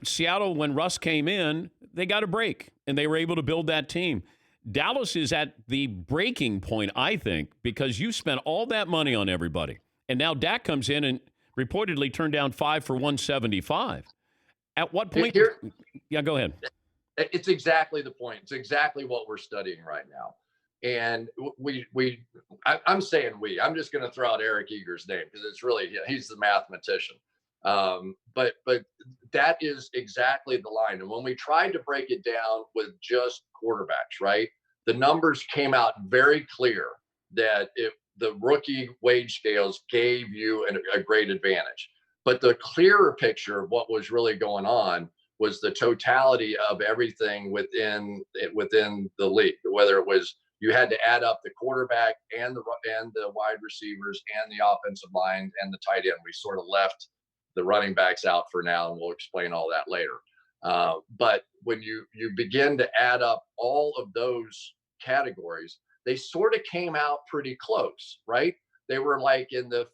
Seattle, when Russ came in, they got a break and they were able to build that team. Dallas is at the breaking point, I think, because you spent all that money on everybody. And now Dak comes in and reportedly turned down 5 for $175. At what point? Yeah, go ahead. It's exactly the point. It's exactly what we're studying right now. And I'm saying I'm just going to throw out Eric Eager's name because it's really, he's the mathematician. But that is exactly the line. And when we tried to break it down with just quarterbacks, right, the numbers came out very clear that if the rookie wage scales gave you a great advantage. But the clearer picture of what was really going on was the totality of everything within the league, whether it was you had to add up the quarterback and the wide receivers and the offensive line and the tight end. We sort of left the running backs out for now, and we'll explain all that later. But when you begin to add up all of those categories, they sort of came out pretty close, right? They were like in the,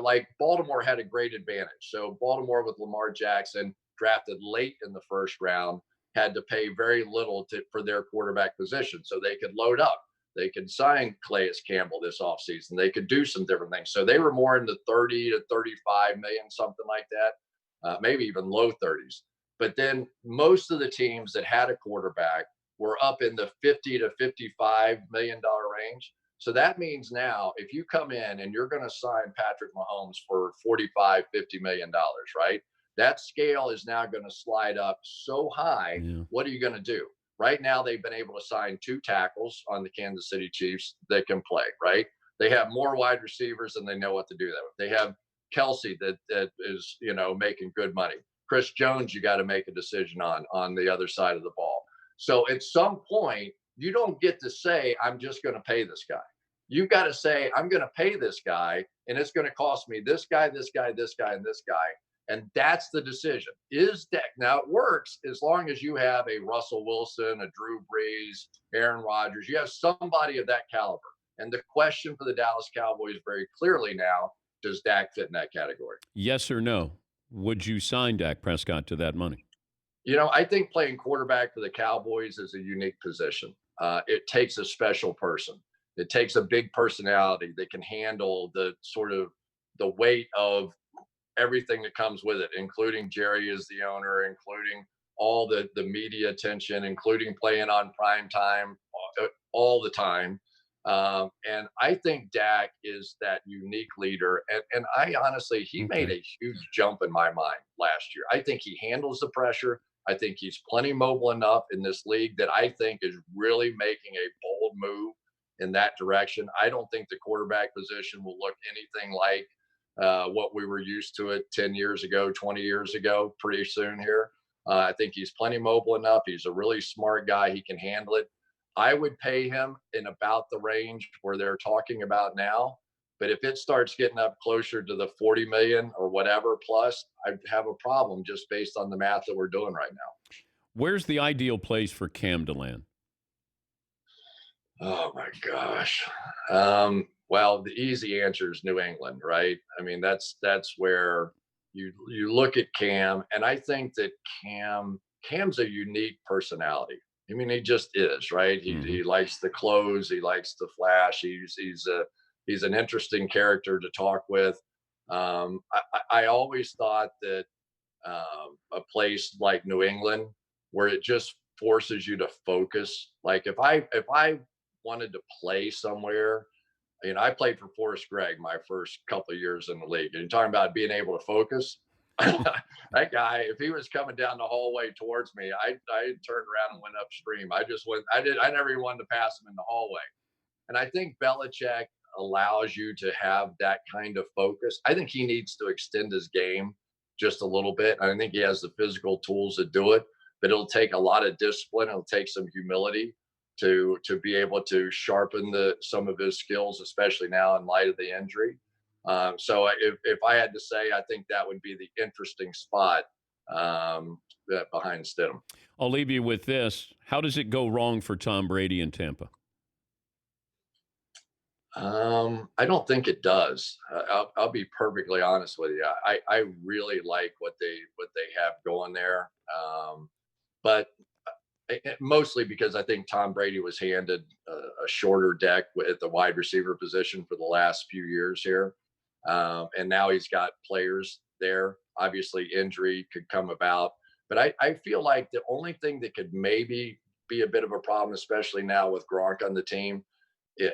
like Baltimore had a great advantage. So Baltimore with Lamar Jackson, drafted late in the first round, had to pay very little for their quarterback position. So they could load up. They could sign Calais Campbell this offseason. They could do some different things. So they were more in the 30 to 35 million, something like that, maybe even low 30s. But then most of the teams that had a quarterback were up in the 50 to $55 million range. So that means now if you come in and you're going to sign Patrick Mahomes for $45, $50 million, right? That scale is now going to slide up so high. Yeah. What are you going to do? Right now, they've been able to sign 2 tackles on the Kansas City Chiefs that can play, right? They have more wide receivers and they know what to do that with. They have Kelsey that is, making good money. Chris Jones, you got to make a decision on the other side of the ball. So at some point, you don't get to say, I'm just going to pay this guy. You've got to say, I'm going to pay this guy, and it's going to cost me this guy, this guy, this guy, and this guy. And that's the decision. Now it works as long as you have a Russell Wilson, a Drew Brees, Aaron Rodgers. You have somebody of that caliber. And the question for the Dallas Cowboys very clearly now, does Dak fit in that category? Yes or no? Would you sign Dak Prescott to that money? I think playing quarterback for the Cowboys is a unique position. It takes a special person. It takes a big personality that can handle the sort of the weight of everything that comes with it, including Jerry as the owner, including all the media attention, including playing on prime time all the time. And I think Dak is that unique leader. And I honestly, he made a huge jump in my mind last year. I think he handles the pressure. I think he's plenty mobile enough in this league that I think is really making a bold move in that direction. I don't think the quarterback position will look anything like what we were used to it 10 years ago, 20 years ago, pretty soon here. I think he's plenty mobile enough. He's a really smart guy. He can handle it. I would pay him in about the range where they're talking about now. But if it starts getting up closer to the 40 million or whatever plus, I'd have a problem just based on the math that we're doing right now. Where's the ideal place for Cam to land? Oh my gosh. Well, the easy answer is New England, right? I mean, that's where you look at Cam, and I think that Cam's a unique personality. I mean, he just is, right? He likes the clothes, he likes the flash. He's an interesting character to talk with. I always thought that a place like New England, where it just forces you to focus. Like if I wanted to play somewhere, I played for Forrest Gregg my first couple of years in the league. And you're talking about being able to focus. That guy, if he was coming down the hallway towards me, I turned around and went upstream. I never even wanted to pass him in the hallway. And I think Belichick allows you to have that kind of focus. I think he needs to extend his game just a little bit. I think he has the physical tools to do it, but it'll take a lot of discipline. It'll take some humility to be able to sharpen some of his skills, especially now in light of the injury. So if I had to say, I think that would be the interesting spot behind Stidham. I'll leave you with this. How does it go wrong for Tom Brady in Tampa? I don't think it does. I'll be perfectly honest with you. I really like what they have going there. But mostly because I think Tom Brady was handed a shorter deck at the wide receiver position for the last few years here. And now he's got players there. Obviously, injury could come about. But I feel like the only thing that could maybe be a bit of a problem, especially now with Gronk on the team,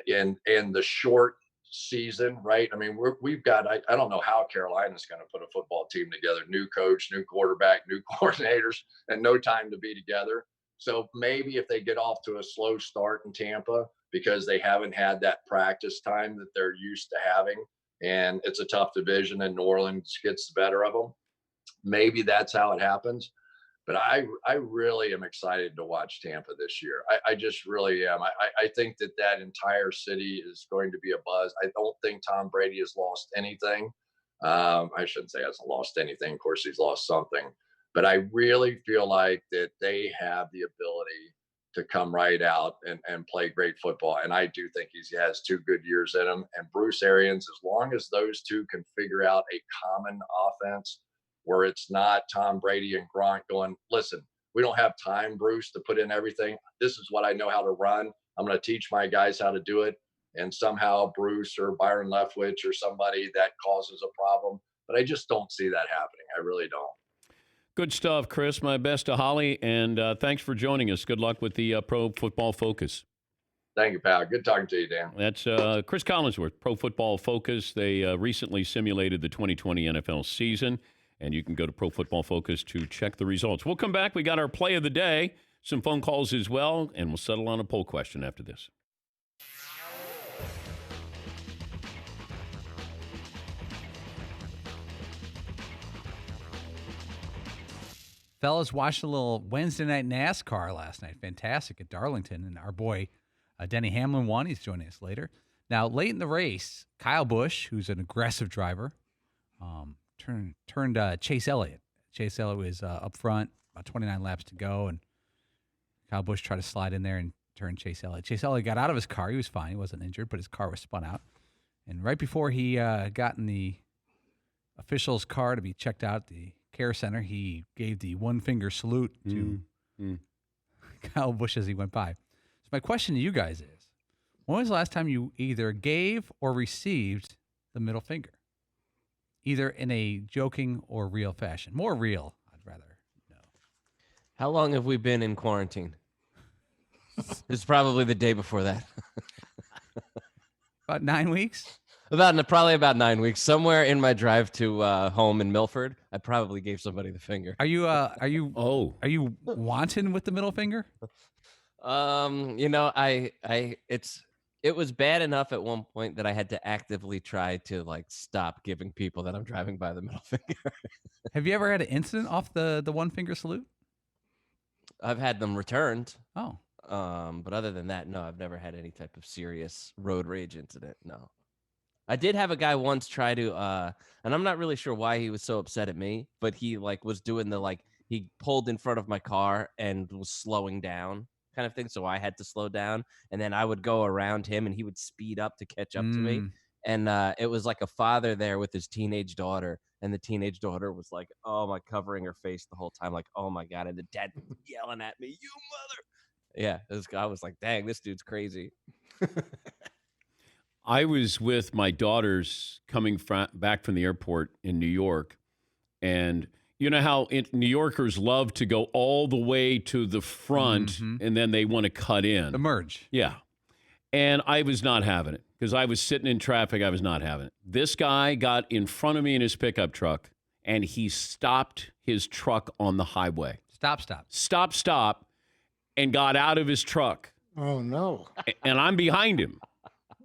and the short season, right? I mean, we've got, I don't know how Carolina's going to put a football team together, new coach, new quarterback, new coordinators, and no time to be together. So maybe if they get off to a slow start in Tampa because they haven't had that practice time that they're used to having, and it's a tough division and New Orleans gets the better of them, maybe that's how it happens. But I really am excited to watch Tampa this year. I just really am. I think that entire city is going to be a buzz. I don't think Tom Brady has lost anything. I shouldn't say hasn't lost anything. Of course, he's lost something. But I really feel like that they have the ability to come right out and play great football. And I do think he has 2 good years in him. And Bruce Arians, as long as those two can figure out a common offense, where it's not Tom Brady and Gronk going, listen, we don't have time, Bruce, to put in everything. This is what I know how to run. I'm going to teach my guys how to do it. And somehow Bruce or Byron Leftwich or somebody that causes a problem. But I just don't see that happening. I really don't. Good stuff, Chris. My best to Holly, and thanks for joining us. Good luck with the Pro Football Focus. Thank you, pal. Good talking to you, Dan. That's Chris Collinsworth, Pro Football Focus. They recently simulated the 2020 NFL season. And you can go to Pro Football Focus to check the results. We'll come back. We got our play of the day, some phone calls as well, and we'll settle on a poll question after this. Fellas, watched a little Wednesday night NASCAR last night. Fantastic at Darlington. And our boy Denny Hamlin won. He's joining us later. Now, late in the race, Kyle Busch, who's an aggressive driver, turned Chase Elliott. Chase Elliott was up front, about 29 laps to go, and Kyle Busch tried to slide in there and turn Chase Elliott. Chase Elliott got out of his car. He was fine. He wasn't injured, but his car was spun out. And right before he got in the official's car to be checked out at the care center, he gave the one-finger salute to Kyle Busch as he went by. So my question to you guys is, when was the last time you either gave or received the middle finger? Either in a joking or real fashion. More real, I'd rather know. How long have we been in quarantine? It's probably the day before that. About 9 weeks? Probably about 9 weeks. Somewhere in my drive to home in Milford, I probably gave somebody the finger. Are you wanton with the middle finger? It was bad enough at one point that I had to actively try to like stop giving people that I'm driving by the middle finger. Have you ever had an incident off the one finger salute? I've had them returned. Oh. But other than that, no, I've never had any type of serious road rage incident. No. I did have a guy once try to, and I'm not really sure why he was so upset at me, but he was doing he pulled in front of my car and was slowing down kind of thing. So I had to slow down, and then I would go around him and he would speed up to catch up to me. And it was like a father there with his teenage daughter, and the teenage daughter was like, oh my, covering her face the whole time. Like, oh my God. And the dad yelling at me, you mother. Yeah. I was like, dang, this dude's crazy. I was with my daughters coming back from the airport in New York, and you know how New Yorkers love to go all the way to the front, and then they want to cut in. The merge. Yeah. And I was not having it because I was sitting in traffic. I was not having it. This guy got in front of me in his pickup truck, and he stopped his truck on the highway. Stop, and got out of his truck. Oh, no. And I'm behind him.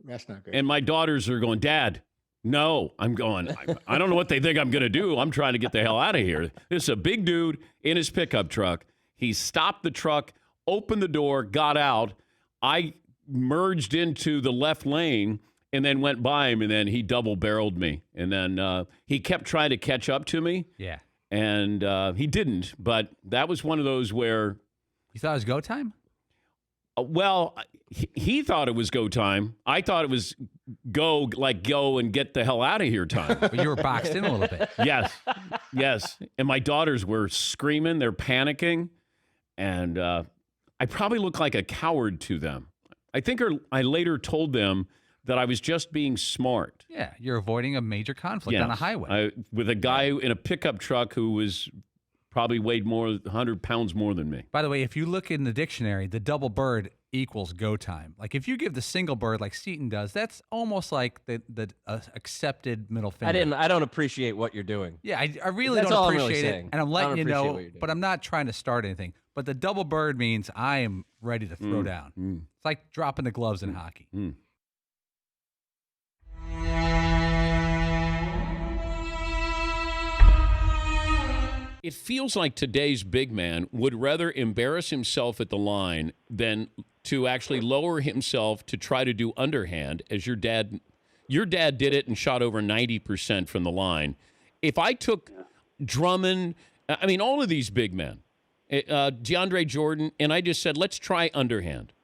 That's not good. And my daughters are going, Dad, no. I'm going, I don't know what they think I'm going to do. I'm trying to get the hell out of here. This is a big dude in his pickup truck. He stopped the truck, opened the door, got out. I merged into the left lane and then went by him, and then he double-barreled me. And then he kept trying to catch up to me. Yeah. And he didn't, but that was one of those where... You thought it was go time? Well, he thought it was go time. I thought it was go and get the hell out of here time. But you were boxed in a little bit. Yes. And my daughters were screaming. They're panicking. And I probably look like a coward to them. I think I later told them that I was just being smart. Yeah, you're avoiding a major conflict on a highway. With a guy in a pickup truck who was... probably weighed 100 pounds more than me. By the way, if you look in the dictionary, the double bird equals go time. Like if you give the single bird like Seton does, that's almost like the accepted middle finger. I don't appreciate what you're doing. Yeah, I really don't appreciate it. And I'm letting you know, but I'm not trying to start anything. But the double bird means I am ready to throw down. It's like dropping the gloves in hockey. It feels like today's big man would rather embarrass himself at the line than to actually lower himself to try to do underhand, as your dad did it and shot over 90% from the line. If I took Drummond, I mean, all of these big men, DeAndre Jordan, and I just said, let's try underhand.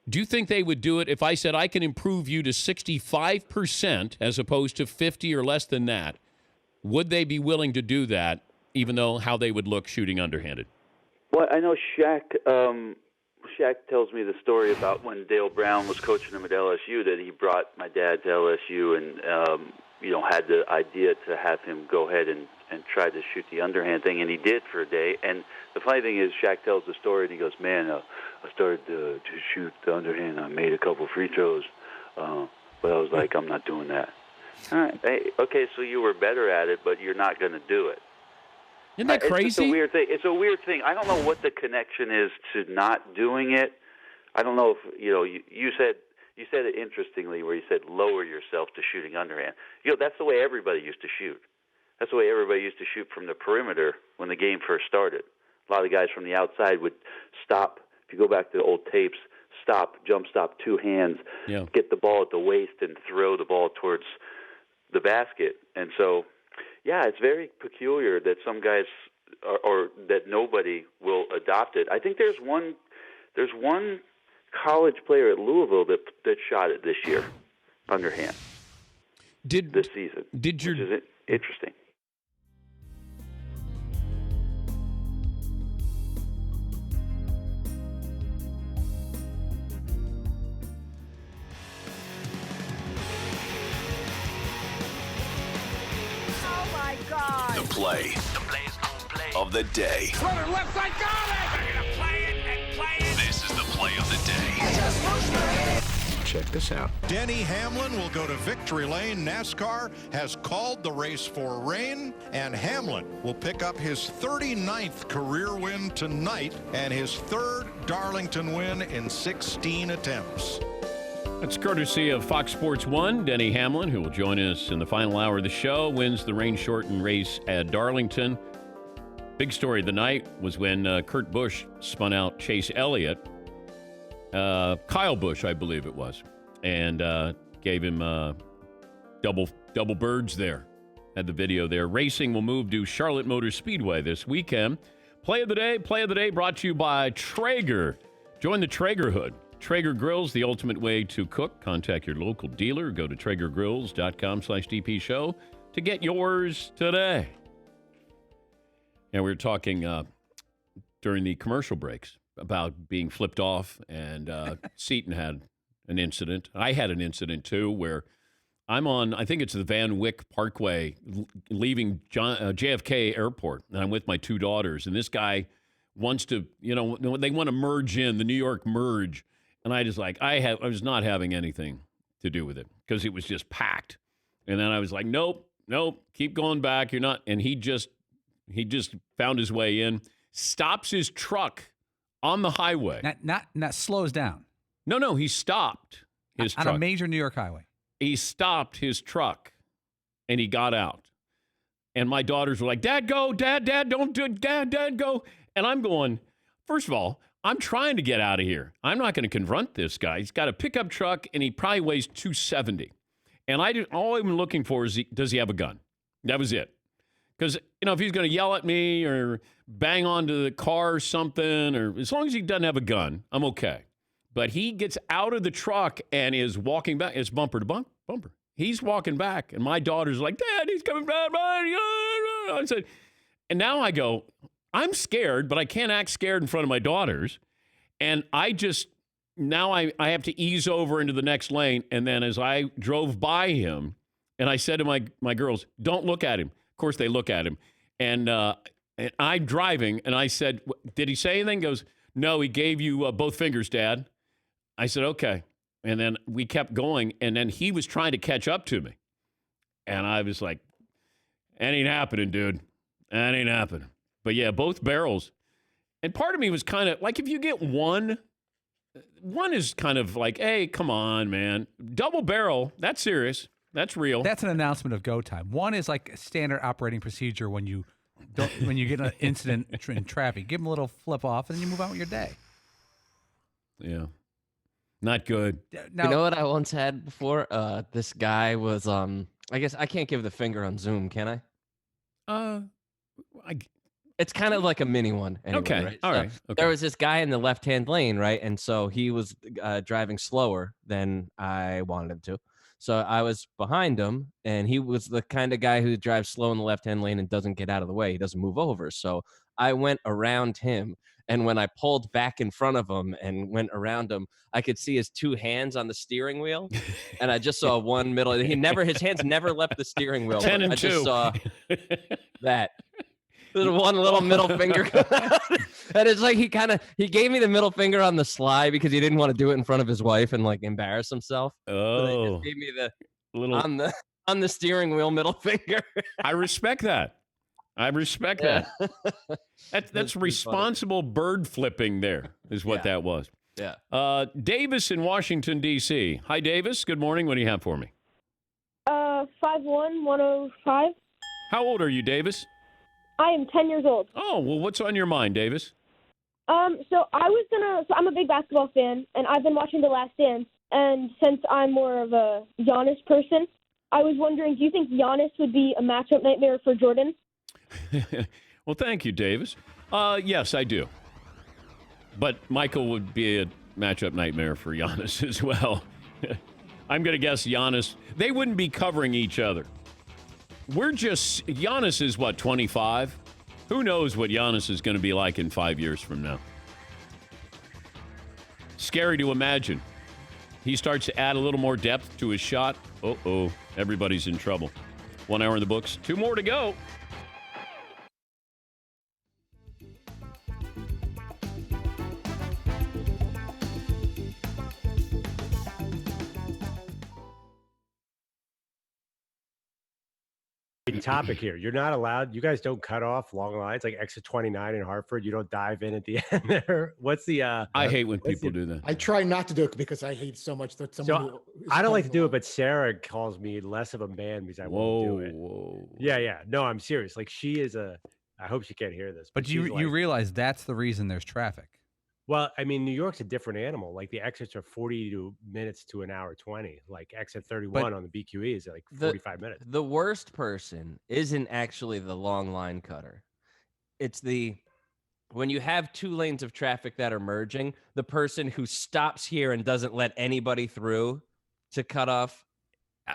Do you think they would do it if I said I can improve you to 65% as opposed to 50 or less than that? Would they be willing to do that? Even though how they would look shooting underhanded. Well, I know Shaq tells me the story about when Dale Brown was coaching him at LSU, that he brought my dad to LSU and, had the idea to have him go ahead and try to shoot the underhand thing, and he did for a day. And the funny thing is, Shaq tells the story, and he goes, man, I started to shoot the underhand. I made a couple free throws, but I was like, I'm not doing that. All right. Hey, okay, so you were better at it, but you're not going to do it. Isn't that crazy? It's a weird thing. It's a weird thing. I don't know what the connection is to not doing it. I don't know if you said it interestingly, where you said lower yourself to shooting underhand. That's the way everybody used to shoot. That's the way everybody used to shoot from the perimeter when the game first started. A lot of guys from the outside would stop. If you go back to the old tapes, jump stop, two hands, get the ball at the waist and throw the ball towards the basket. And so. Yeah, it's very peculiar that some guys or that nobody will adopt it. I think there's one college player at Louisville that shot it this year, underhand. This season? Which is interesting. The play of the day. Runner left side, got it! Ready to play it and play it. This is the play of the day. Check this out. Denny Hamlin will go to victory lane. NASCAR has called the race for rain, and Hamlin will pick up his 39th career win tonight and his third Darlington win in 16 attempts. That's courtesy of Fox Sports 1. Denny Hamlin, who will join us in the final hour of the show, wins the rain-shortened race at Darlington. Big story of the night was when Kurt Busch spun out Chase Elliott. Kyle Busch, I believe it was, and gave him double birds there. Had the video there. Racing will move to Charlotte Motor Speedway this weekend. Play of the day brought to you by Traeger. Join the Traegerhood. Traeger Grills, the ultimate way to cook. Contact your local dealer. Go to TraegerGrills.com/DP show to get yours today. And we were talking during the commercial breaks about being flipped off, and Seton had an incident. I had an incident, too, where I'm on, I think it's the Van Wyck Parkway, leaving JFK Airport, and I'm with my two daughters, and this guy wants to, they want to merge in, the New York merge, and I just I was not having anything to do with it, because it was just packed. And then I was like, nope, keep going back, you're not, and he just found his way in, stops his truck on the highway. Not slows down. No, he stopped his truck. On a major New York highway. He stopped his truck, and he got out. And my daughters were like, Dad, go. Dad, don't do it. Dad, go. And I'm going, first of all, I'm trying to get out of here. I'm not going to confront this guy. He's got a pickup truck, and he probably weighs 270. And all I'm looking for is, does he have a gun? That was it. Because, if he's going to yell at me or bang onto the car or something, or as long as he doesn't have a gun, I'm okay. But he gets out of the truck and is walking back. It's bumper to bumper. He's walking back, and my daughter's like, Dad, he's coming back. I said, and now I go, I'm scared, but I can't act scared in front of my daughters. And now I have to ease over into the next lane. And then as I drove by him, and I said to my girls, don't look at him. Of course, they look at him. And I'm driving, and I said, did he say anything? He goes, no, he gave you both fingers, Dad. I said, okay. And then we kept going, and then he was trying to catch up to me. And I was like, that ain't happening, dude. That ain't happening. But, yeah, both barrels. And part of me was kind of, like, if you get one is kind of like, hey, come on, man. Double barrel, that's serious. That's real. That's an announcement of go time. One is like a standard operating procedure when you get an incident in traffic. Give them a little flip off, and then you move on with your day. Yeah. Not good. Now, you know what I once had before? This guy was, I guess I can't give the finger on Zoom, can I? It's kind of like a mini one. Anyway, okay. Right? All so right. Okay. There was this guy in the left-hand lane, right? And so he was driving slower than I wanted him to. So I was behind him, and he was the kind of guy who drives slow in the left-hand lane and doesn't get out of the way. He doesn't move over. So I went around him, and when I pulled back in front of him and went around him, I could see his two hands on the steering wheel, and I just saw one middle. His hands never left the steering wheel. 10 and I 2. just saw that. There's one little middle finger. And it's like he gave me the middle finger on the sly because he didn't want to do it in front of his wife and like embarrass himself. Oh. So he just gave me the little on the steering wheel middle finger. I respect that. That. That's responsible bird flipping there is what that was. Yeah. Davis in Washington, D.C. Hi, Davis. Good morning. What do you have for me? 5'1", 105. How old are you, Davis? I am 10 years old. Oh, well, what's on your mind, Davis? So I'm a big basketball fan, and I've been watching The Last Dance, and since I'm more of a Yannis person, I was wondering, do you think Yannis would be a matchup nightmare for Jordan? Well, thank you, Davis. Yes, I do. But Michael would be a matchup nightmare for Yannis as well. I'm going to guess Yannis. They wouldn't be covering each other. Giannis is what, 25? Who knows what Giannis is going to be like in 5 years from now? Scary to imagine. He starts to add a little more depth to his shot. Uh-oh, everybody's in trouble. 1 hour in the books. 2 more to go. interesting topic here. You're not allowed. You guys don't cut off long lines like exit 29 in Hartford. You don't dive in at the end there. What's the? I hate when people do that. I try not to do it because I hate so much that someone. So I don't like to do it, but Sarah calls me less of a man because I won't do it. Whoa. Yeah. No, I'm serious. Like she is a. I hope she can't hear this. But you realize that's the reason there's traffic. Well, I mean, New York's a different animal. Like the exits are 40 minutes to an hour 20. Like exit 31 on the BQE is like 45 minutes. The worst person isn't actually the long line cutter. It's when you have two lanes of traffic that are merging, the person who stops here and doesn't let anybody through to cut off.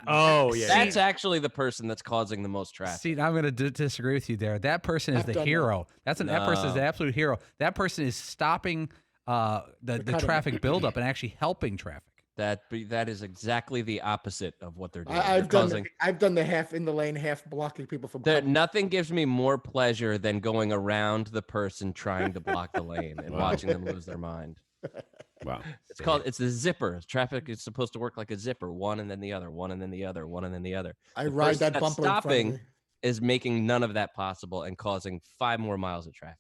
Oh, yeah. That's actually the person that's causing the most traffic. See, I'm going to disagree with you there. That person is the hero. That person is the absolute hero. That person is stopping the traffic buildup and actually helping traffic. That is exactly the opposite of what they're doing. I've done the half in the lane, half blocking people from. Nothing gives me more pleasure than going around the person trying to block the lane and watching them lose their mind. Wow. It's the zipper. Traffic is supposed to work like a zipper, one and then the other, one and then the other, one and then the other. I ride that bumper. Stopping is making none of that possible and causing 5 more miles of traffic.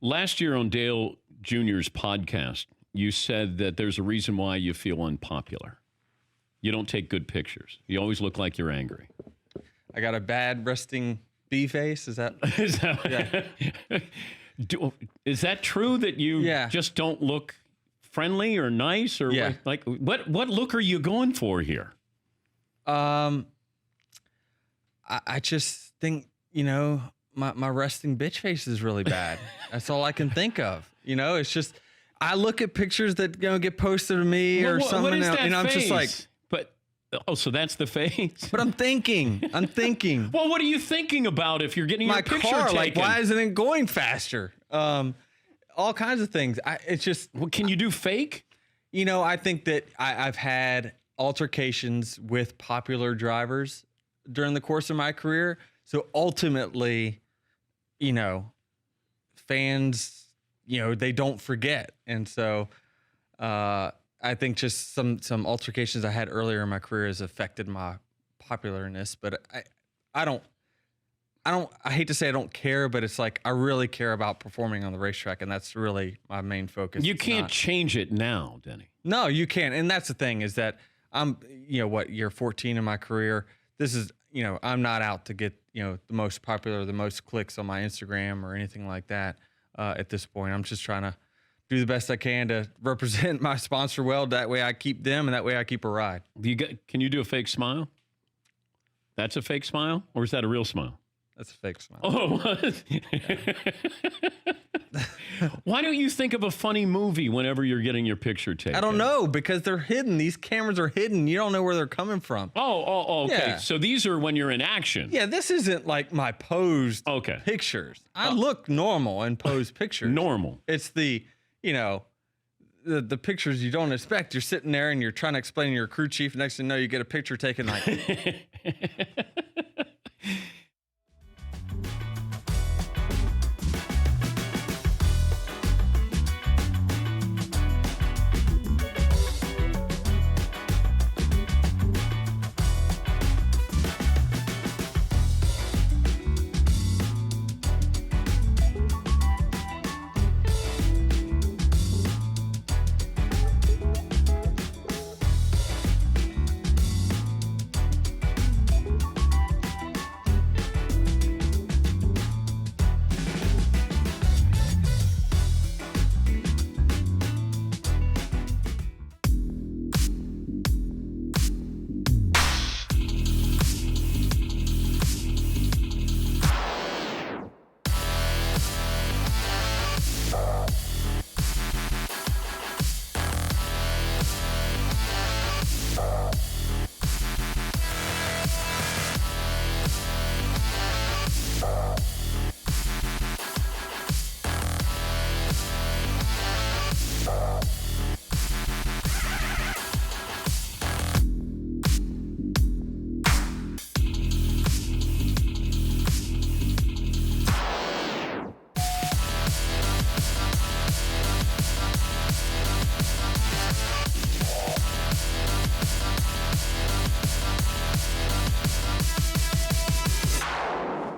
Last year on Dale Jr.'s podcast, you said that there's a reason why you feel unpopular. You don't take good pictures. You always look like you're angry. I got a bad resting B face. Is that yeah. Is that true that you just don't look friendly or nice or like what look are you going for here? I just think, my resting bitch face is really bad. That's all I can think of. It's just I look at pictures that get posted to me or something. What is that I'm just like, so that's the face. But I'm thinking. Well, what are you thinking about if you're getting my your picture car? taken? Like, why isn't it going faster? All kinds of things. It's just. Well, can you do fake? I think that I've had altercations with popular drivers during the course of my career. So ultimately, fans, they don't forget. And so I think just some altercations I had earlier in my career has affected my popularness. But I hate to say I don't care, but it's like I really care about performing on the racetrack, and that's really my main focus. You can't change it now, Denny. No, you can't. And that's the thing is that I'm, year 14 in my career. This is, I'm not out to get, the most popular, the most clicks on my Instagram or anything like that at this point. I'm just trying to do the best I can to represent my sponsor well. That way I keep them, and that way I keep a ride. Can you do a fake smile? That's a fake smile? Or is that a real smile? That's a fake smile. Oh, what? Why don't you think of a funny movie whenever you're getting your picture taken? I don't know, because they're hidden. These cameras are hidden. You don't know where they're coming from. Oh, okay. Yeah. So these are when you're in action. Yeah, this isn't like my posed pictures. I look normal in posed pictures. Normal. It's the pictures you don't expect. You're sitting there and you're trying to explain to your crew chief. Next thing you know, you get a picture taken like...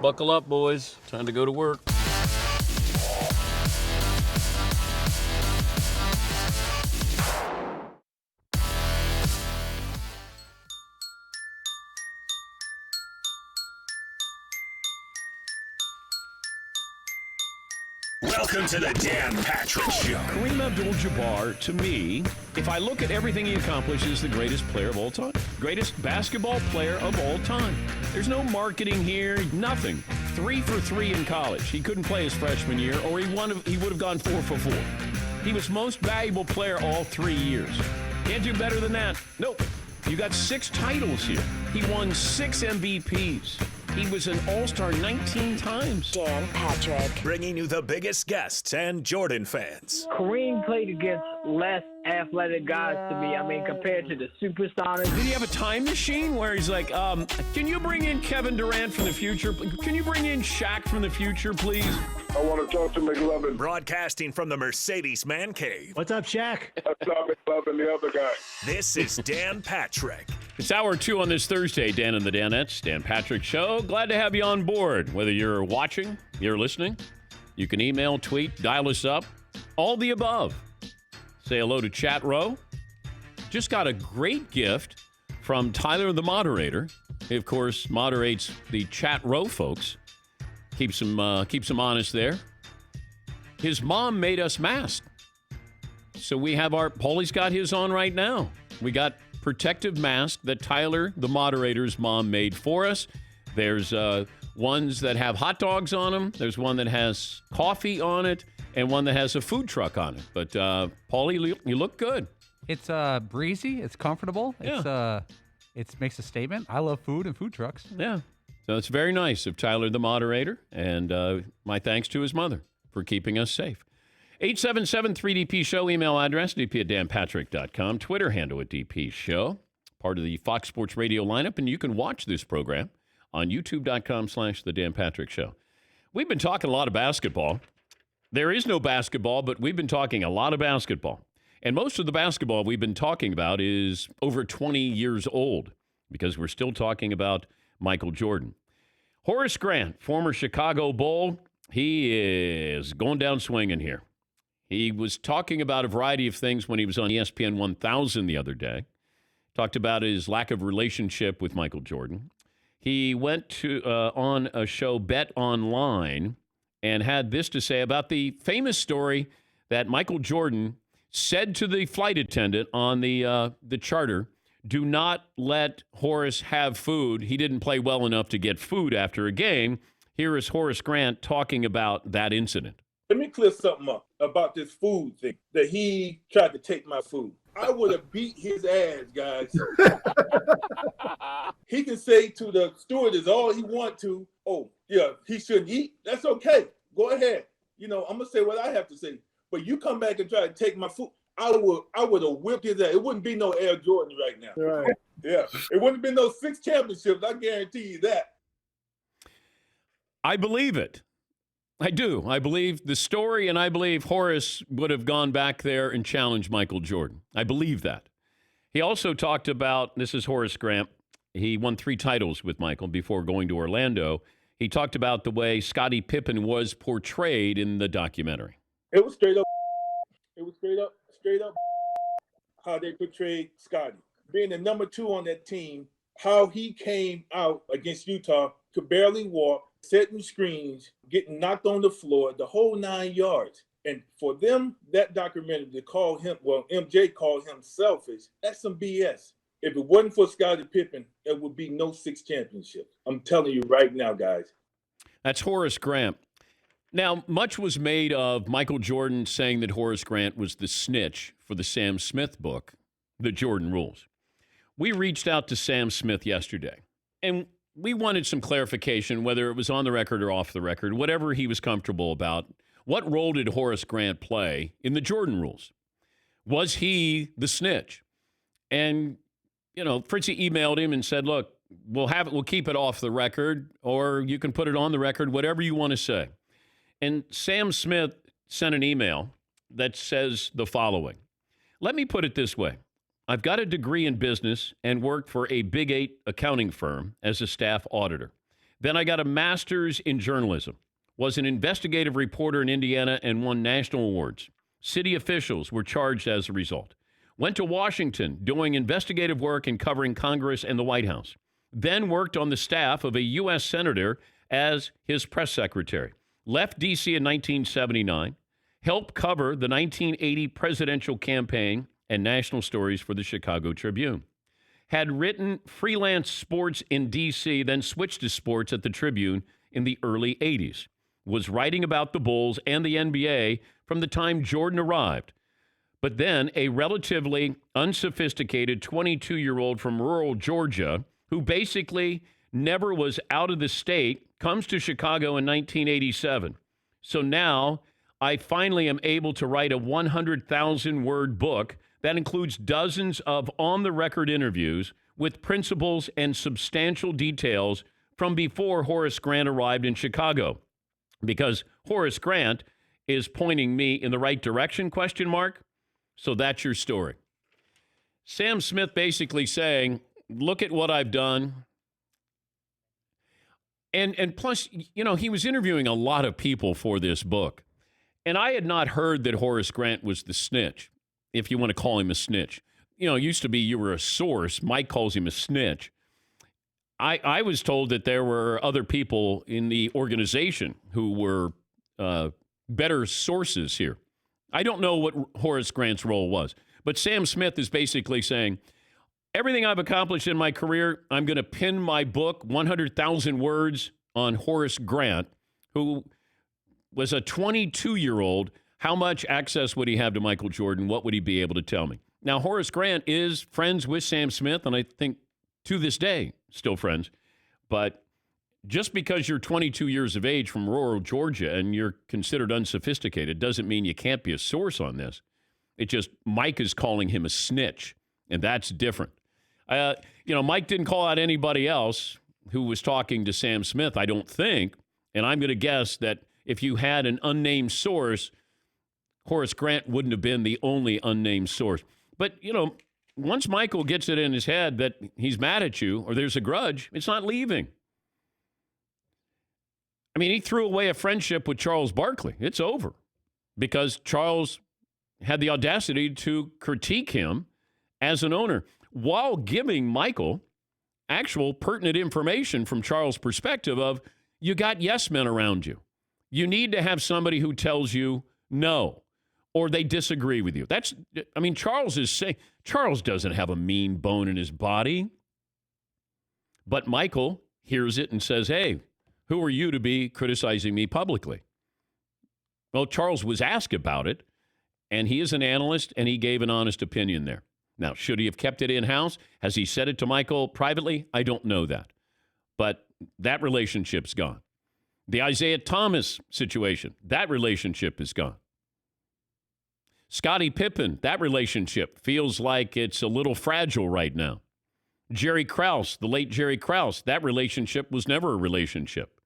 Buckle up, boys. Time to go to work. Welcome to the Dan Patrick Show. Kareem Abdul-Jabbar, to me, if I look at everything he accomplished, is the greatest player of all time. Greatest basketball player of all time. There's no marketing here, nothing. 3 for 3 in college. He couldn't play his freshman year, or he would have gone 4 for 4. He was most valuable player all 3 years. Can't do better than that. Nope. You got 6 titles here. He won 6 MVPs. He was an all-star 19 times. Dan Patrick. Bringing you the biggest guests and Jordan fans. Kareem played against less athletic guys to me. I mean, compared to the superstars. Did he have a time machine where he's like, can you bring in Kevin Durant from the future? Can you bring in Shaq from the future, please? I want to talk to McLovin. Broadcasting from the Mercedes Man Cave. What's up, Shaq? That's not McLovin, the other guy. This is Dan Patrick. It's hour 2 on this Thursday, Dan and the Danettes, Dan Patrick Show. Glad to have you on board. Whether you're watching, you're listening, you can email, tweet, dial us up, all the above. Say hello to Chat Row. Just got a great gift from Tyler, the moderator. He, of course, moderates the Chat Row folks. Keeps them honest there. His mom made us masks. So we have Paulie's got his on right now. We got protective mask that Tyler, the moderator's mom, made for us. There's ones that have hot dogs on them. There's one that has coffee on it, and one that has a food truck on it. But Paulie, you look good. It's breezy. It's comfortable. Yeah. It makes a statement. I love food and food trucks. Yeah. So it's very nice of Tyler, the moderator, and my thanks to his mother for keeping us safe. 877-3DP Show, email address, dp@danpatrick.com, Twitter handle at DP Show, part of the Fox Sports Radio lineup, and you can watch this program on youtube.com/The Dan Patrick Show. We've been talking a lot of basketball. There is no basketball, but we've been talking a lot of basketball. And most of the basketball we've been talking about is over 20 years old because we're still talking about Michael Jordan. Horace Grant, former Chicago Bull, he is going down swinging here. He was talking about a variety of things when he was on ESPN 1000 the other day. Talked about his lack of relationship with Michael Jordan. He went to on a show, Bet Online, and had this to say about the famous story that Michael Jordan said to the flight attendant on the charter, do not let Horace have food. He didn't play well enough to get food after a game. Here is Horace Grant talking about that incident. Let me clear something up about this food thing, that he tried to take my food. I would have beat his ass, guys. He can say to the stewardess all he wants to, oh, yeah, he shouldn't eat. That's okay. Go ahead. You know, I'm going to say what I have to say. But you come back and try to take my food, I would have whipped his ass. It wouldn't be no Air Jordan right now. Right. Yeah. It wouldn't have been no 6 championships. I guarantee you that. I believe it. I do. I believe the story, and I believe Horace would have gone back there and challenged Michael Jordan. I believe that. He also talked about, this is Horace Grant, he won 3 titles with Michael before going to Orlando. He talked about the way Scottie Pippen was portrayed in the documentary. It was straight up. It was straight up how they portrayed Scottie. Being the number 2 on that team, how he came out against Utah, could barely walk, setting screens, getting knocked on the floor, the whole 9 yards. And for them, that documentary, to call him, well, MJ called him selfish, that's some BS. If it wasn't for Scottie Pippen, there would be no 6 championships. I'm telling you right now, guys. That's Horace Grant. Now, much was made of Michael Jordan saying that Horace Grant was the snitch for the Sam Smith book, The Jordan Rules. We reached out to Sam Smith yesterday, and we wanted some clarification, whether it was on the record or off the record, whatever he was comfortable about. What role did Horace Grant play in the Jordan Rules? Was he the snitch? And, you know, Fritzy emailed him and said, look, we'll keep it off the record, or you can put it on the record, whatever you want to say. And Sam Smith sent an email that says the following. Let me put it this way. I've got a degree in business and worked for a Big 8 accounting firm as a staff auditor. Then I got a master's in journalism, was an investigative reporter in Indiana, and won national awards. City officials were charged as a result. Went to Washington doing investigative work and covering Congress and the White House. Then worked on the staff of a U.S. senator as his press secretary. Left D.C. in 1979. Helped cover the 1980 presidential campaign and national stories for the Chicago Tribune. Had written freelance sports in D.C., then switched to sports at the Tribune in the early 80s. Was writing about the Bulls and the NBA from the time Jordan arrived. But then a relatively unsophisticated 22-year-old from rural Georgia who basically never was out of the state comes to Chicago in 1987. So now I finally am able to write a 100,000-word book that includes dozens of on-the-record interviews with principals and substantial details from before Horace Grant arrived in Chicago. Because Horace Grant is pointing me in the right direction, ? So that's your story. Sam Smith basically saying, look at what I've done. And plus, you know, he was interviewing a lot of people for this book. And I had not heard that Horace Grant was the snitch, if you want to call him a snitch. You know, it used to be you were a source. Mike calls him a snitch. I was told that there were other people in the organization who were better sources here. I don't know what Horace Grant's role was, but Sam Smith is basically saying, everything I've accomplished in my career, I'm going to pin my book, 100,000 words, on Horace Grant, who was a 22-year-old. How much access would he have to Michael Jordan? What would he be able to tell me? Now, Horace Grant is friends with Sam Smith, and I think to this day, still friends. But just because you're 22 years of age from rural Georgia and you're considered unsophisticated doesn't mean you can't be a source on this. It just, Mike is calling him a snitch, and that's different. Mike didn't call out anybody else who was talking to Sam Smith, I don't think. And I'm going to guess that if you had an unnamed source, Horace Grant wouldn't have been the only unnamed source. But, you know, once Michael gets it in his head that he's mad at you or there's a grudge, it's not leaving. I mean, he threw away a friendship with Charles Barkley. It's over because Charles had the audacity to critique him as an owner while giving Michael actual pertinent information from Charles' perspective of, you got yes men around you. You need to have somebody who tells you no, or they disagree with you. Charles is saying, Charles doesn't have a mean bone in his body. But Michael hears it and says, hey, who are you to be criticizing me publicly? Well, Charles was asked about it, and he is an analyst, and he gave an honest opinion there. Now, should he have kept it in-house? Has he said it to Michael privately? I don't know that. But that relationship's gone. The Isaiah Thomas situation, that relationship is gone. Scottie Pippen, that relationship feels like it's a little fragile right now. Jerry Krause, the late Jerry Krause, that relationship was never a relationship.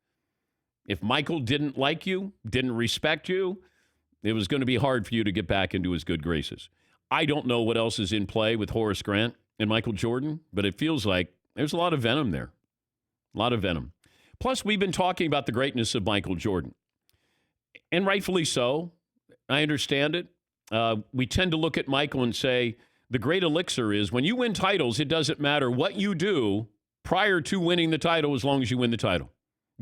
If Michael didn't like you, didn't respect you, it was going to be hard for you to get back into his good graces. I don't know what else is in play with Horace Grant and Michael Jordan, but it feels like there's a lot of venom there. A lot of venom. Plus, we've been talking about the greatness of Michael Jordan. And rightfully so. I understand it. We tend to look at Michael and say, the great elixir is when you win titles, it doesn't matter what you do prior to winning the title as long as you win the title.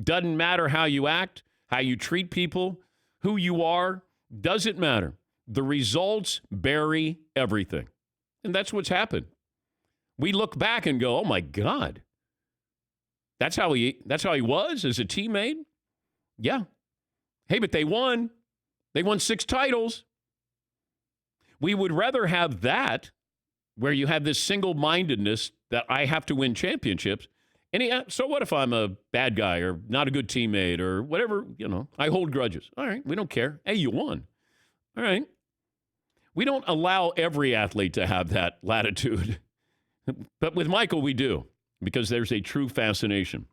Doesn't matter how you act, how you treat people, who you are, doesn't matter. The results bury everything. And that's what's happened. We look back and go, oh my God. That's how he was as a teammate? Yeah. Hey, but they won. They won 6 titles. We would rather have that, where you have this single-mindedness that I have to win championships. And so what if I'm a bad guy or not a good teammate or whatever, I hold grudges. All right, we don't care. Hey, you won. All right. We don't allow every athlete to have that latitude. But with Michael, we do, because there's a true fascination.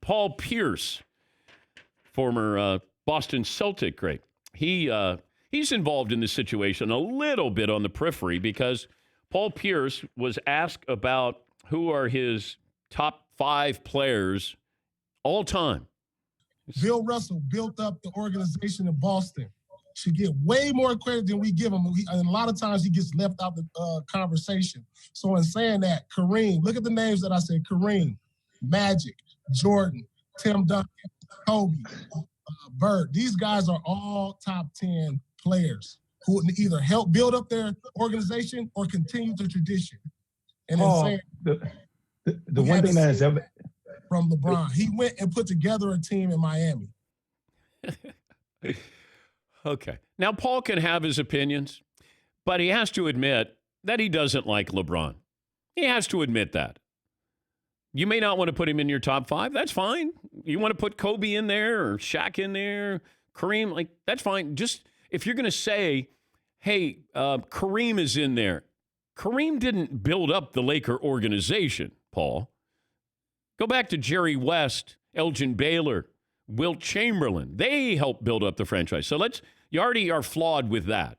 Paul Pierce, former Boston Celtic great, he's involved in this situation a little bit on the periphery because Paul Pierce was asked about who are his top 5 players all time. Bill Russell built up the organization in Boston. Should get way more credit than we give him. And a lot of times he gets left out the conversation. So in saying that, Kareem, look at the names that I said: Kareem, Magic, Jordan, Tim Duncan, Kobe, Bird. These guys are all top 10 players who either help build up their organization or continue the tradition. And in saying the one thing that has ever from LeBron, he went and put together a team in Miami. Okay. Now, Paul can have his opinions, but he has to admit that he doesn't like LeBron. He has to admit that. You may not want to put him in your top 5. That's fine. You want to put Kobe in there or Shaq in there, Kareem, like, that's fine. Just if you're going to say, hey, Kareem is in there. Kareem didn't build up the Laker organization, Paul. Go back to Jerry West, Elgin Baylor, Wilt Chamberlain. They helped build up the franchise. So you already are flawed with that.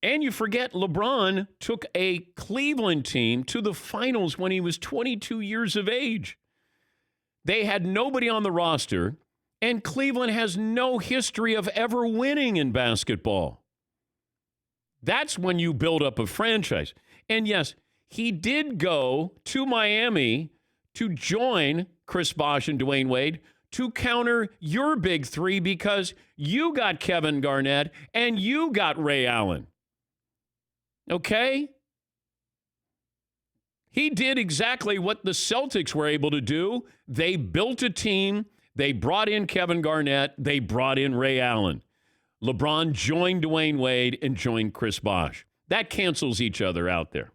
And you forget LeBron took a Cleveland team to the finals when he was 22 years of age. They had nobody on the roster, and Cleveland has no history of ever winning in basketball. That's when you build up a franchise. And yes, he did go to Miami to join Chris Bosh and Dwayne Wade to counter your big three because you got Kevin Garnett and you got Ray Allen. Okay? He did exactly what the Celtics were able to do. They built a team. They brought in Kevin Garnett. They brought in Ray Allen. LeBron joined Dwayne Wade and joined Chris Bosh. That cancels each other out there.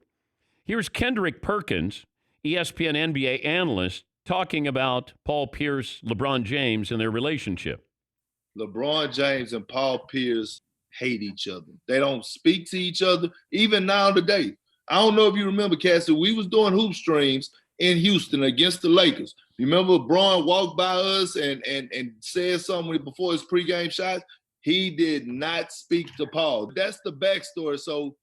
Here's Kendrick Perkins, ESPN NBA analyst, talking about Paul Pierce, LeBron James, and their relationship. LeBron James and Paul Pierce hate each other. They don't speak to each other, even now today. I don't know if you remember, Cassie, we was doing hoop streams in Houston against the Lakers. Remember LeBron walked by us and said something before his pregame shots? He did not speak to Paul. That's the backstory. So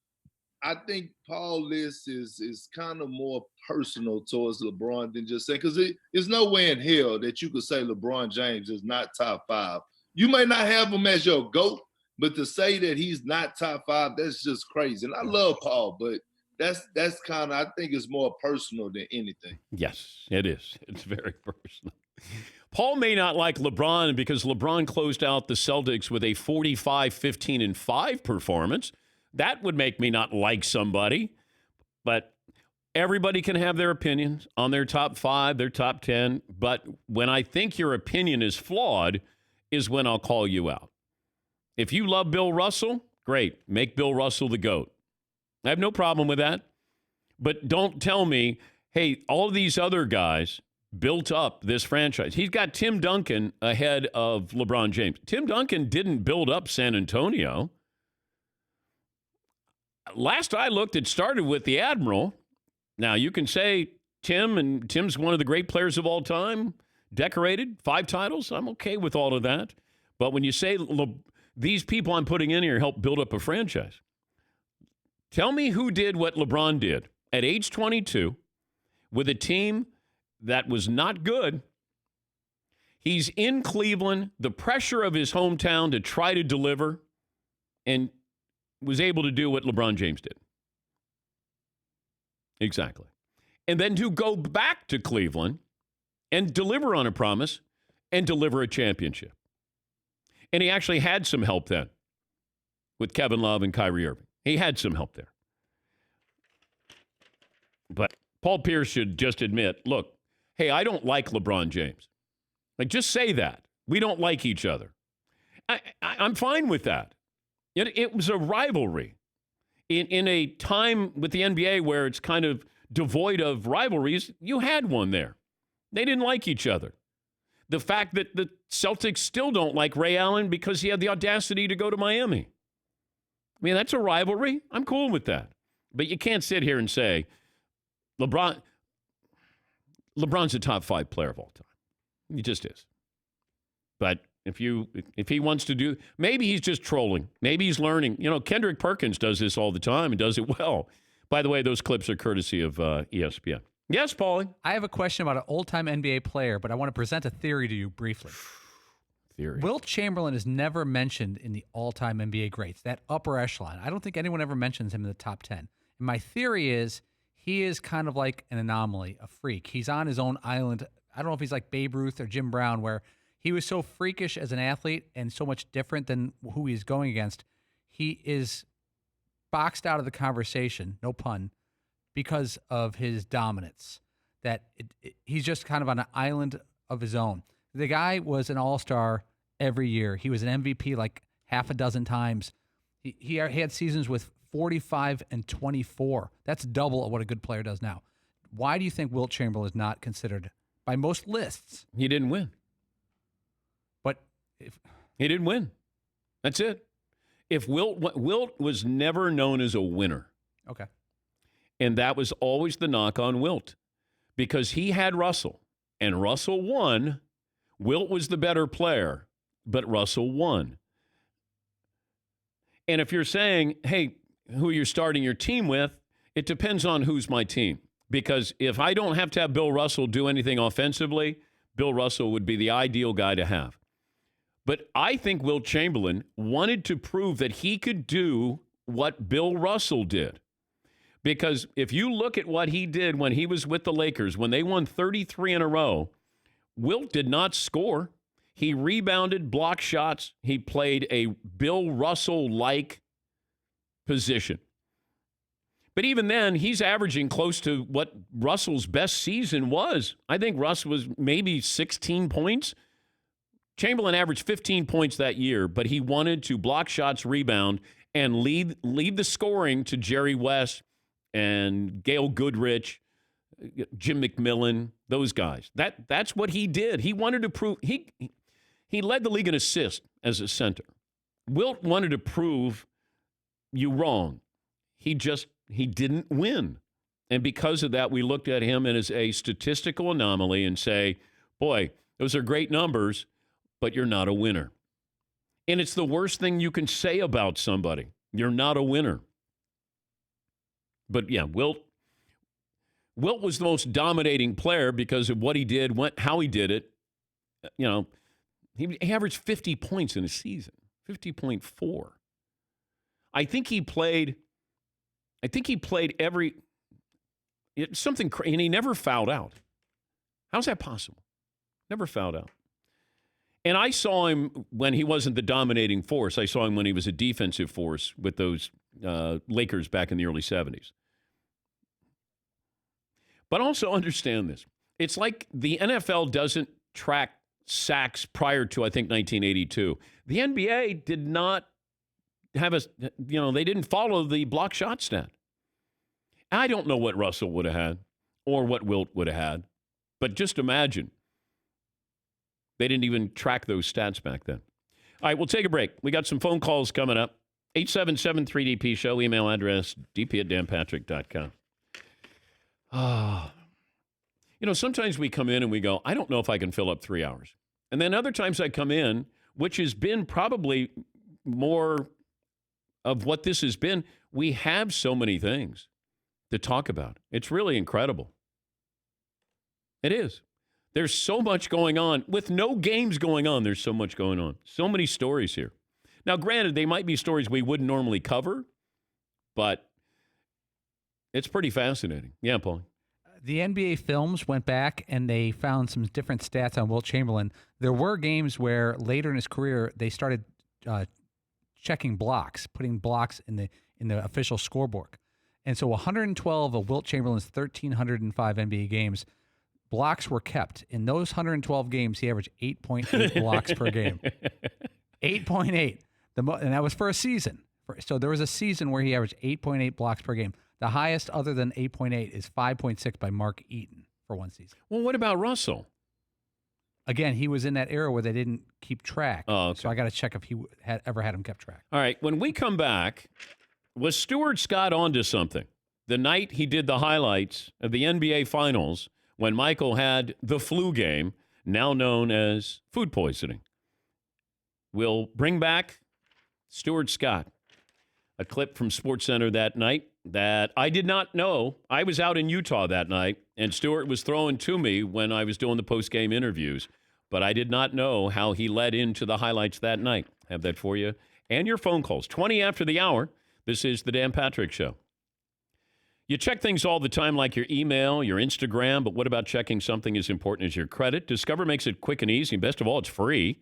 I think Paul list is kind of more personal towards LeBron than just saying, because there's no way in hell that you could say LeBron James is not top 5. You may not have him as your GOAT, but to say that he's not top 5, that's just crazy. And I love Paul, but that's kind of, I think it's more personal than anything. Yes, it is. It's very personal. Paul may not like LeBron because LeBron closed out the Celtics with a 45-15-5 performance. That would make me not like somebody. But everybody can have their opinions on their top 5, their top 10. But when I think your opinion is flawed is when I'll call you out. If you love Bill Russell, great. Make Bill Russell the GOAT. I have no problem with that. But don't tell me, hey, all of these other guys built up this franchise. He's got Tim Duncan ahead of LeBron James. Tim Duncan didn't build up San Antonio. Last I looked, it started with the Admiral. Now, you can say Tim's one of the great players of all time, decorated, 5 titles. I'm okay with all of that. But when you say these people I'm putting in here helped build up a franchise, tell me who did what LeBron did at age 22 with a team that was not good. He's in Cleveland, the pressure of his hometown to try to deliver, and was able to do what LeBron James did. Exactly. And then to go back to Cleveland and deliver on a promise and deliver a championship. And he actually had some help then with Kevin Love and Kyrie Irving. He had some help there. But Paul Pierce should just admit, look, hey, I don't like LeBron James. Like, just say that. We don't like each other. I'm fine with that. It was a rivalry. In a time with the NBA where it's kind of devoid of rivalries, you had one there. They didn't like each other. The fact that the Celtics still don't like Ray Allen because he had the audacity to go to Miami. I mean, that's a rivalry. I'm cool with that. But you can't sit here and say, LeBron's a top 5 player of all time. He just is. But if he wants to do, maybe he's just trolling. Maybe he's learning. You know, Kendrick Perkins does this all the time and does it well. By the way, those clips are courtesy of ESPN. Yes, Paulie. I have a question about an old-time NBA player, but I want to present a theory to you briefly. Theory. Wilt Chamberlain is never mentioned in the all-time NBA greats, that upper echelon. I don't think anyone ever mentions him in the top 10. And my theory is he is kind of like an anomaly, a freak. He's on his own island. I don't know if he's like Babe Ruth or Jim Brown, where he was so freakish as an athlete and so much different than who he's going against. He is boxed out of the conversation, no pun, because of his dominance, that he's just kind of on an island of his own. The guy was an all-star every year. He was an MVP like half a dozen times. He had seasons with 45 and 24. That's double of what a good player does now. Why do you think Wilt Chamberlain is not considered by most lists? He didn't win. But he didn't win. That's it. If Wilt was never known as a winner. Okay. And that was always the knock on Wilt, because he had Russell, and Russell won. Wilt was the better player, but Russell won. And if you're saying, hey, who you're starting your team with, it depends on who's my team. Because if I don't have to have Bill Russell do anything offensively, Bill Russell would be the ideal guy to have. But I think Wilt Chamberlain wanted to prove that he could do what Bill Russell did. Because if you look at what he did when he was with the Lakers, when they won 33 in a row, Wilt did not score. He rebounded, blocked shots. He played a Bill Russell-like position. But even then, he's averaging close to what Russell's best season was. I think Russ was maybe 16 points. Chamberlain averaged 15 points that year, but he wanted to block shots, rebound, and lead the scoring to Jerry West and Gail Goodrich, Jim McMillan, those guys. That's what he did. He wanted to prove he led the league in assists as a center. Wilt wanted to prove you wrong. He didn't win. And because of that, we looked at him as a statistical anomaly and say, boy, those are great numbers, but you're not a winner. And it's the worst thing you can say about somebody. You're not a winner. But yeah, Wilt was the most dominating player because of what he did, how he did it. You know, he averaged 50 points in a season, 50.4. I think he played something, and he never fouled out. How's that possible? Never fouled out. And I saw him when he wasn't the dominating force. I saw him when he was a defensive force with those Lakers back in the early 70s. But also understand this. It's like the NFL doesn't track sacks prior to, I think, 1982. The NBA did not have they didn't follow the block shot stat. I don't know what Russell would have had or what Wilt would have had, but just imagine. They didn't even track those stats back then. All right, we'll take a break. We got some phone calls coming up. 877-3DP show, email address dp@danpatrick.com. Sometimes we come in and we go, I don't know if I can fill up 3 hours. And then other times I come in, which has been probably more of what this has been, we have so many things to talk about. It's really incredible. It is. There's so much going on. With no games going on, there's so much going on. So many stories here. Now, granted, they might be stories we wouldn't normally cover, but it's pretty fascinating. Yeah, Paul. The NBA films went back and they found some different stats on Wilt Chamberlain. There were games where later in his career they started checking blocks, putting blocks in the official scorebook. And so 112 of Wilt Chamberlain's 1,305 NBA games, blocks were kept. In those 112 games, he averaged 8.8 blocks per game. 8.8. And that was for a season. So there was a season where he averaged 8.8 blocks per game. The highest other than 8.8 is 5.6 by Mark Eaton for one season. Well, what about Russell? Again, he was in that era where they didn't keep track. Oh, okay. So I got to check if he ever had him kept track. All right, when we come back, was Stuart Scott onto something? The night he did the highlights of the NBA Finals when Michael had the flu game, now known as food poisoning. We'll bring back Stuart Scott. a clip from SportsCenter that night that I did not know. I was out in Utah that night, and Stuart was throwing to me when I was doing the post-game interviews, but I did not know how he led into the highlights that night. Have that for you. And your phone calls. 20 after the hour. This is the Dan Patrick Show. You check things all the time like your email, your Instagram, but what about checking something as important as your credit? Discover makes it quick and easy. Best of all, it's free.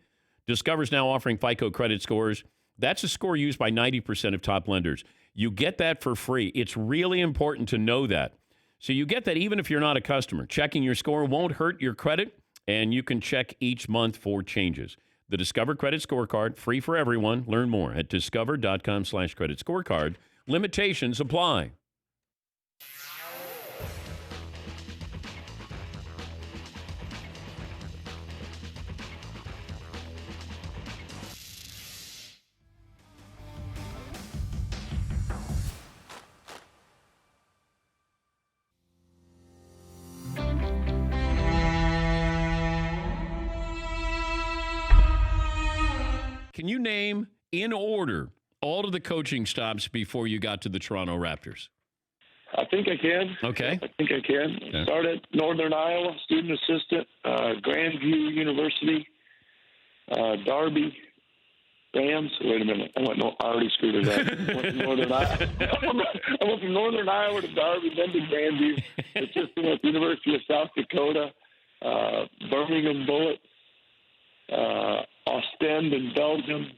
Discover's now offering FICO credit scores. That's a score used by 90% of top lenders. You get that for free. It's really important to know that. So you get that even if you're not a customer. Checking your score won't hurt your credit, and you can check each month for changes. The Discover Credit Scorecard, free for everyone. Learn more at discover.com/credit scorecard. Limitations apply. Can you name, in order, all of the coaching stops before you got to the Toronto Raptors? I think I can. Okay. I think I can. Okay. Started Northern Iowa, student assistant, Grandview University, Darby, Rams. Wait a minute. I already screwed it up. I went from Northern Iowa. I went from Northern Iowa to Darby, then to Grandview. Assistant at the University of South Dakota, Birmingham Bullets, Ostend in Belgium,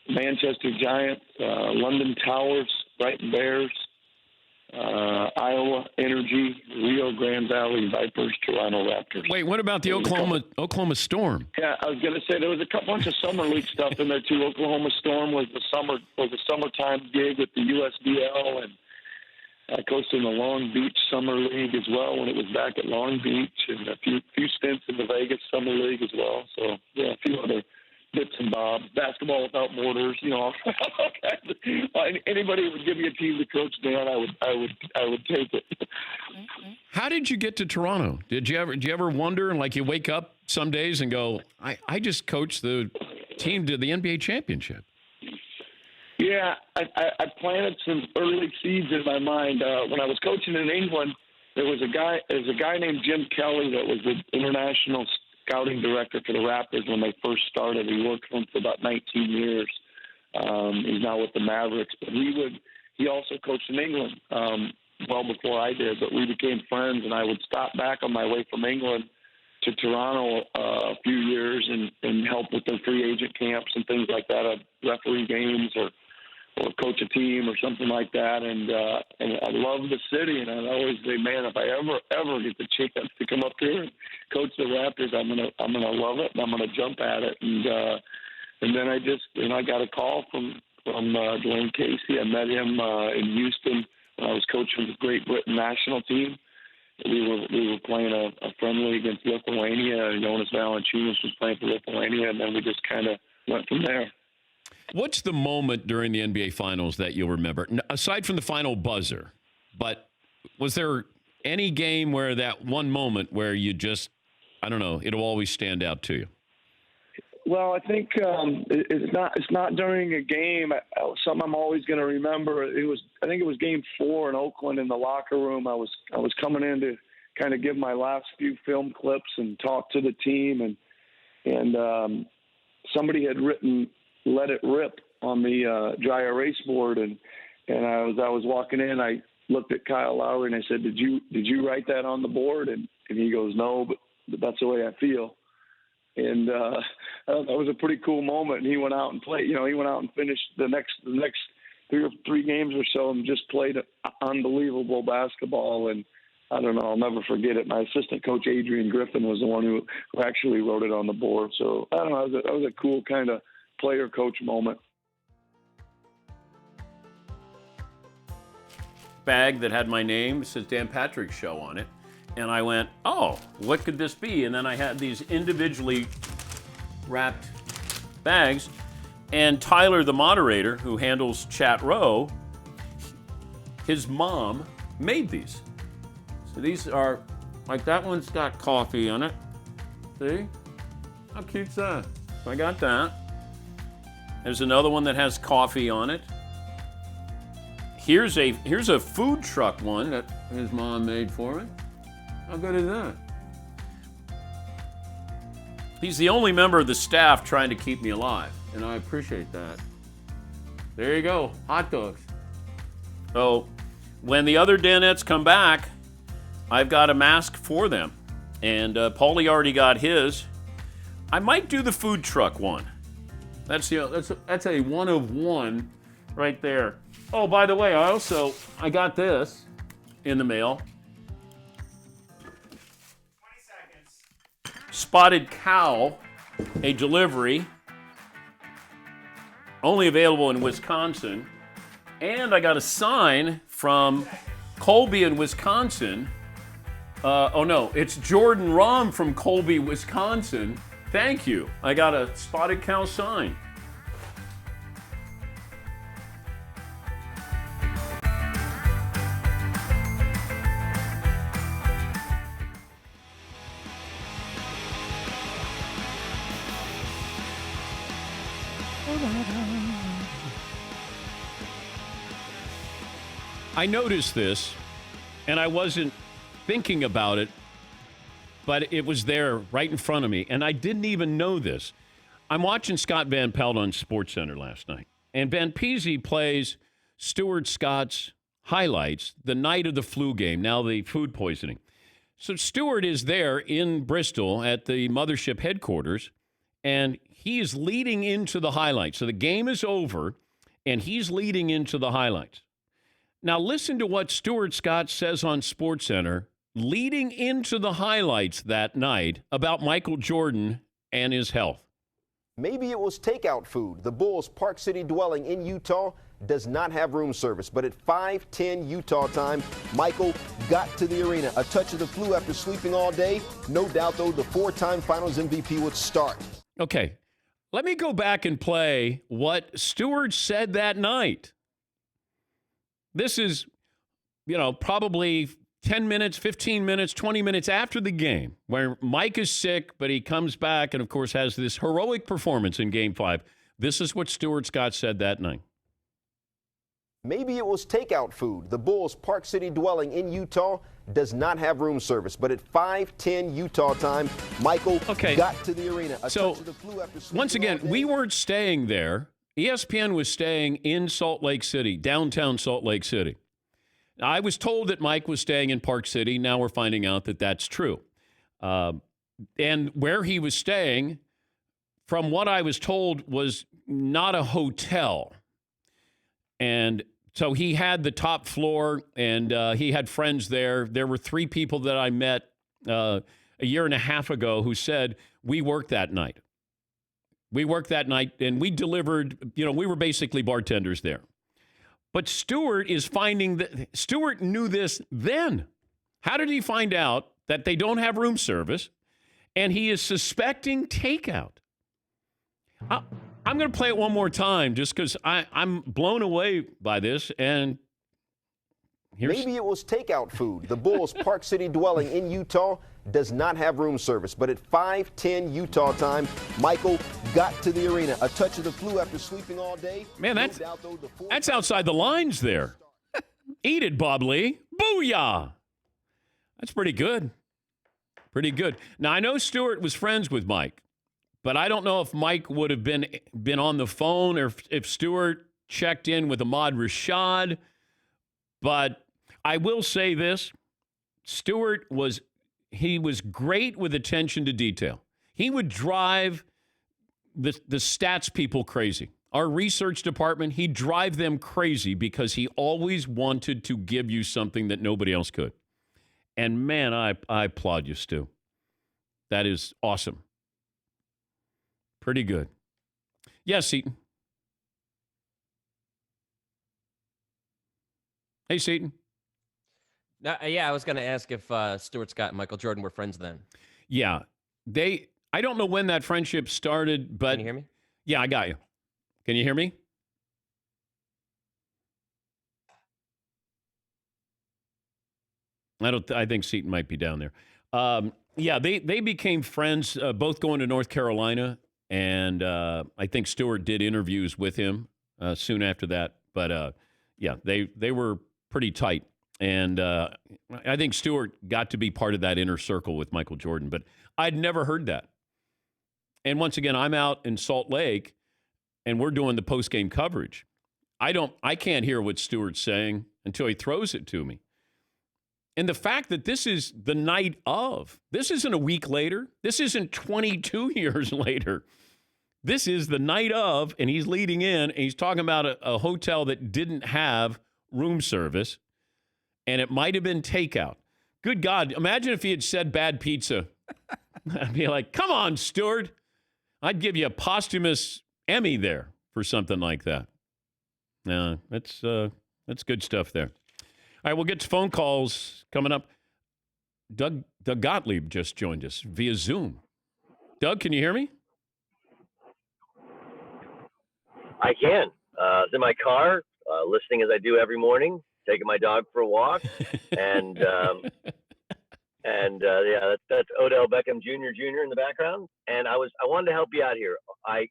Manchester Giants, London Towers, Brighton Bears, Iowa Energy, Rio Grande Valley Vipers, Toronto Raptors. Wait, what about the Oklahoma Storm? Yeah, I was going to say there was a bunch of summer league stuff in there too. Oklahoma Storm was a summertime gig at the USBL, and I coached in the Long Beach Summer League as well when it was back at Long Beach, and a few stints in the Vegas Summer League as well. So yeah, a few other bits and bobs. Basketball without borders, anybody who would give me a team to coach, Dan, I would take it. How did you get to Toronto? Did you ever wonder, like you wake up some days and go, I just coached the team to the NBA championship? Yeah, I planted some early seeds in my mind. When I was coaching in England, there was a guy named Jim Kelly that was the international scouting director for the Raptors when they first started. He worked for them for about 19 years. He's now with the Mavericks, but he also coached in England well before I did. But we became friends, and I would stop back on my way from England to Toronto a few years and help with their free agent camps and things like that. I'd referee games or coach a team or something like that. And I love the city, and I'd always say, man, if I ever get the chance to come up here and coach the Raptors, I'm gonna love it, and I'm gonna jump at it. And then I got a call from Dwayne Casey. I met him in Houston when I was coaching the Great Britain national team. We were playing a friendly against Lithuania. Jonas Valanciunas was playing for Lithuania, and then we just kind of went from there. What's the moment during the NBA Finals that you'll remember, aside from the final buzzer? But was there any game where that one moment where you just, I don't know, it'll always stand out to you? Well, I think it's not during a game. Something I'm always going to remember. I think it was Game 4 in Oakland in the locker room. I was coming in to kind of give my last few film clips and talk to the team, and somebody had written "Let It Rip" on the dry erase board, and as I was walking in, I looked at Kyle Lowry and I said, "Did you write that on the board?" And he goes, "No, but that's the way I feel." And that was a pretty cool moment. And he went out and played. He went out and finished the next three games or so, and just played unbelievable basketball. And I don't know, I'll never forget it. My assistant coach Adrian Griffin was the one who actually wrote it on the board. So I don't know, that was a cool kind of player coach moment. Bag that had my name, it says Dan Patrick Show on it. And I went, oh, what could this be? And then I had these individually wrapped bags. And Tyler, the moderator, who handles Chat Row, his mom made these. So these are, like that one's got coffee on it. See? How cute's that? I got that. There's another one that has coffee on it. Here's a food truck one that his mom made for me. How good is that? He's the only member of the staff trying to keep me alive, and I appreciate that. There you go, hot dogs. So when the other Danettes come back, I've got a mask for them. And Paulie already got his. I might do the food truck one. That's a one of one right there. Oh, by the way, I got this in the mail. 20 seconds. Spotted Cow, a delivery. Only available in Wisconsin. And I got a sign from Colby in Wisconsin. It's Jordan Rahm from Colby, Wisconsin. Thank you. I got a Spotted Cow sign. I noticed this, and I wasn't thinking about it, but it was there right in front of me, and I didn't even know this. I'm watching Scott Van Pelt on SportsCenter last night, and Van Peasy plays Stuart Scott's highlights the night of the flu game, now the food poisoning. So Stuart is there in Bristol at the mothership headquarters, and he is leading into the highlights. So the game is over, and he's leading into the highlights. Now listen to what Stuart Scott says on SportsCenter leading into the highlights that night about Michael Jordan and his health. Maybe it was takeout food. The Bulls' Park City dwelling in Utah does not have room service, but at 5:10 Utah time, Michael got to the arena. A touch of the flu after sleeping all day. No doubt, though, the four-time Finals MVP would start. Okay, let me go back and play what Stuart said that night. This is, probably 10 minutes, 15 minutes, 20 minutes after the game, where Mike is sick, but he comes back and, of course, has this heroic performance in Game 5. This is what Stuart Scott said that night. Maybe it was takeout food. The Bulls' Park City dwelling in Utah does not have room service, but at 5:10 Utah time, Michael got to the arena. A touch of the flu after sleeping Once again, all day. we weren't staying there. ESPN was staying in Salt Lake City, downtown Salt Lake City. Now, I was told that Mike was staying in Park City. Now we're finding out that that's true. And where he was staying, from what I was told, was not a hotel. And so he had the top floor, and he had friends there. There were 3 people that I met a year and a half ago who said, we worked that night. We worked that night, and we delivered, we were basically bartenders there. But Stuart is finding that Stuart knew this then. How did he find out that they don't have room service? And he is suspecting takeout. I'm going to play it one more time just because I'm blown away by this. And maybe it was takeout food. The Bulls' Park City dwelling in Utah does not have room service, but at 5:10 Utah time, Michael got to the arena. A touch of the flu after sleeping all day. Man, that's outside the lines there. Eat it, Bob Lee. Booyah! That's pretty good. Pretty good. Now, I know Stuart was friends with Mike, but I don't know if Mike would have been on the phone or if Stuart checked in with Ahmad Rashad. But I will say this. Stuart was great with attention to detail. He would drive the stats people crazy. Our research department, he'd drive them crazy because he always wanted to give you something that nobody else could. And man, I applaud you, Stu. That is awesome. Pretty good. Yes, Seton. Hey, Seton. I was going to ask if Stuart Scott and Michael Jordan were friends then. Yeah. I don't know when that friendship started, but... Can you hear me? Yeah, I got you. Can you hear me? I think Seton might be down there. They became friends, both going to North Carolina, and I think Stuart did interviews with him soon after that. But yeah, they were pretty tight. And I think Stuart got to be part of that inner circle with Michael Jordan, but I'd never heard that. And once again, I'm out in Salt Lake, and we're doing the post-game coverage. I can't hear what Stuart's saying until he throws it to me. And the fact that this is the night of, this isn't a week later. This isn't 22 years later. This is the night of, and he's leading in, and he's talking about a hotel that didn't have room service, and it might have been takeout. Good God, imagine if he had said bad pizza. I'd be like, come on, Stuart. I'd give you a posthumous Emmy there for something like that. No, that's good stuff there. All right, we'll get to phone calls coming up. Doug Gottlieb just joined us via Zoom. Doug, can you hear me? I can. In my car, listening as I do every morning, taking my dog for a walk, and yeah, that's Odell Beckham Jr. in the background. And I wanted to help you out here. I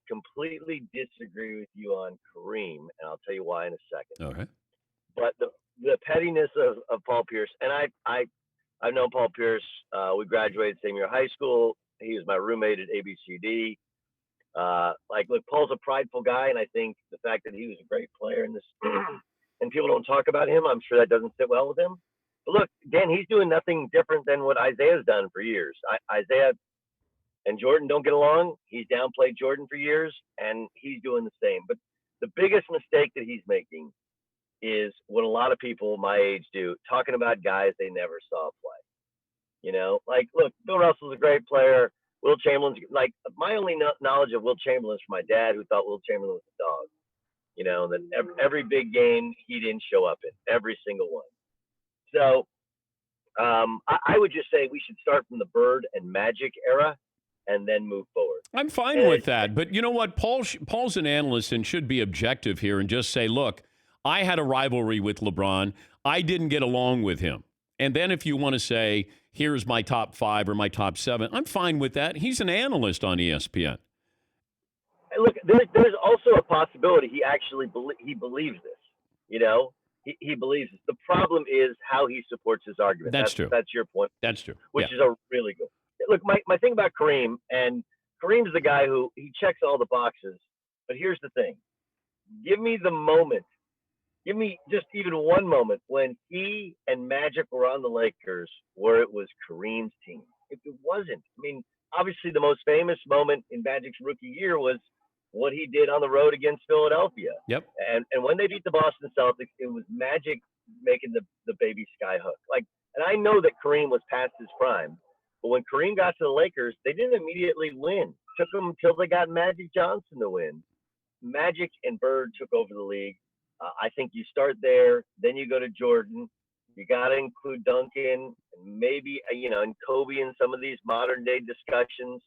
completely disagree with you on Kareem, and I'll tell you why in a second. All right. But the pettiness of Paul Pierce, and I've known Paul Pierce. We graduated same year of high school. He was my roommate at ABCD. Look, Paul's a prideful guy, and I think the fact that he was a great player in this, and people don't talk about him, I'm sure that doesn't sit well with him. But look, Dan, he's doing nothing different than what Isaiah's done for years. Isaiah and Jordan don't get along. He's downplayed Jordan for years, and he's doing the same. But the biggest mistake that he's making is what a lot of people my age do, talking about guys they never saw play. You know, like, look, Bill Russell's a great player. Wilt Chamberlain's, like, my only knowledge of Wilt Chamberlain is from my dad, who thought Wilt Chamberlain was a dog. You know, that every big game he didn't show up in, every single one. So I would just say we should start from the Bird and Magic era and then move forward. I'm fine with that. But you know what? Paul's an analyst and should be objective here and just say, look, I had a rivalry with LeBron. I didn't get along with him. And then if you want to say, here's my top 5 or my top 7, I'm fine with that. He's an analyst on ESPN. Look, there's also a possibility he actually believes this. You know, he believes this. The problem is how he supports his argument. That's true. That's your point. That's true. Which is a really good. Look, my thing about Kareem, and Kareem's the guy who he checks all the boxes. But here's the thing: give me the moment. Give me just even one moment when he and Magic were on the Lakers where it was Kareem's team. It wasn't. I mean, obviously the most famous moment in Magic's rookie year was what he did on the road against Philadelphia. Yep. And when they beat the Boston Celtics, it was Magic making the baby sky hook. Like, and I know that Kareem was past his prime, but when Kareem got to the Lakers, they didn't immediately win. It took them until they got Magic Johnson to win. Magic and Bird took over the league. I think you start there, then you go to Jordan. You got to include Duncan, and maybe, and Kobe in some of these modern day discussions.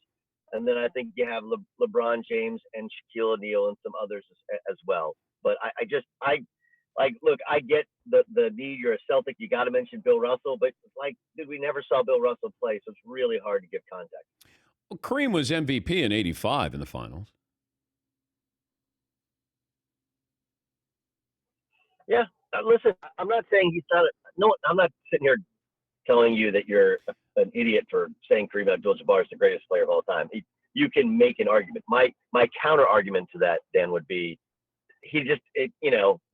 And then I think you have LeBron James and Shaquille O'Neal and some others as well. But I look, I get the need. You're a Celtic. You got to mention Bill Russell. But, dude, we never saw Bill Russell play, so it's really hard to give context. Well, Kareem was MVP in '85 in the finals. Yeah. Listen, I'm not saying he's not. No, I'm not sitting here telling you that you're an idiot for saying Kareem Abdul-Jabbar is the greatest player of all time. You can make an argument. My counter argument to that, Dan, would be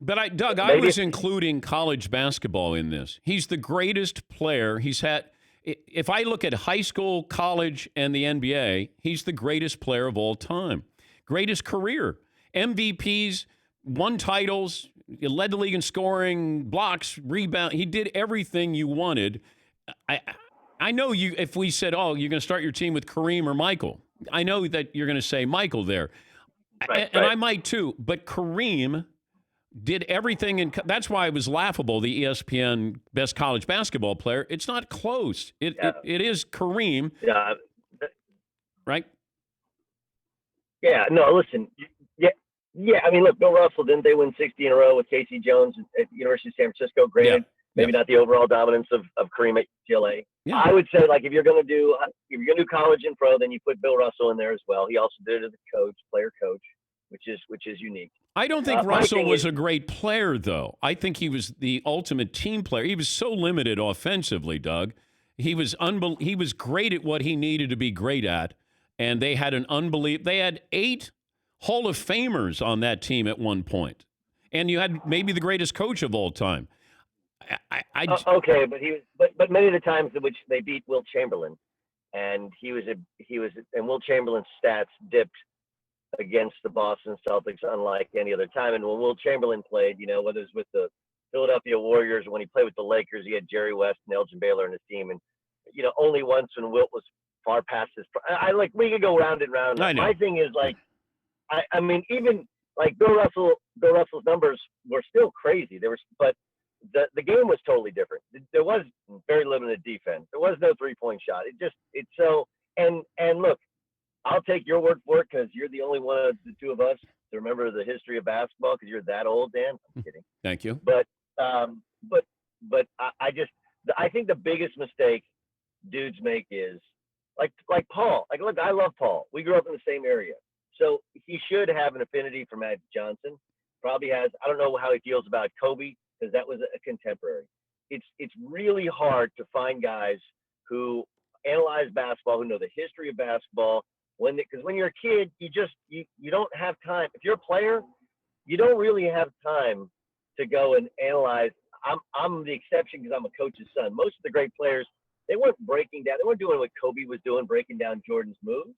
But Doug, I was including college basketball in this. He's the greatest player he's had. If I look at high school, college, and the NBA, he's the greatest player of all time. Greatest career. MVPs, won titles, led the league in scoring, blocks, rebound. He did everything you wanted. I know you. If we said, "Oh, you're going to start your team with Kareem or Michael," I know that you're going to say Michael there, and I might too. But Kareem did everything, and that's why it was laughable. The ESPN best college basketball player. It's not close. It is Kareem. Yeah. Right. Yeah. No. Listen. Yeah, I mean, look, Bill Russell, didn't they win 60 in a row with Casey Jones at the University of San Francisco? Granted, maybe not the overall dominance of Kareem at UCLA. Yeah. I would say, if you're going to do college and pro, then you put Bill Russell in there as well. He also did it as a player coach. which is unique. I don't think My Russell thing was is- a great player, though. I think he was the ultimate team player. He was so limited offensively, Doug. He was he was great at what he needed to be great at, and they had They had 8 Hall of Famers on that team at one point, and you had maybe the greatest coach of all time. Okay, but many of the times in which they beat Wilt Chamberlain, and and Wilt Chamberlain's stats dipped against the Boston Celtics unlike any other time. And when Wilt Chamberlain played, whether it was with the Philadelphia Warriors or when he played with the Lakers, he had Jerry West and Elgin Baylor in his team. And, only once when Wilt was far past his we could go round and round. I know. My thing is I mean, even Bill Russell's numbers were still crazy. But the game was totally different. There was very limited defense. There was no 3-point shot. And look, I'll take your word for it because you're the only one of the two of us to remember the history of basketball because you're that old, Dan. I'm kidding. Thank you. But I think the biggest mistake dudes make is like Paul. Look, I love Paul. We grew up in the same area, so he should have an affinity for Magic Johnson. Probably has. I don't know how he feels about Kobe because that was a contemporary. It's really hard to find guys who analyze basketball, who know the history of basketball. Because when you're a kid, you don't have time. If you're a player, you don't really have time to go and analyze. I'm the exception because I'm a coach's son. Most of the great players, they weren't breaking down. They weren't doing what Kobe was doing, breaking down Jordan's moves.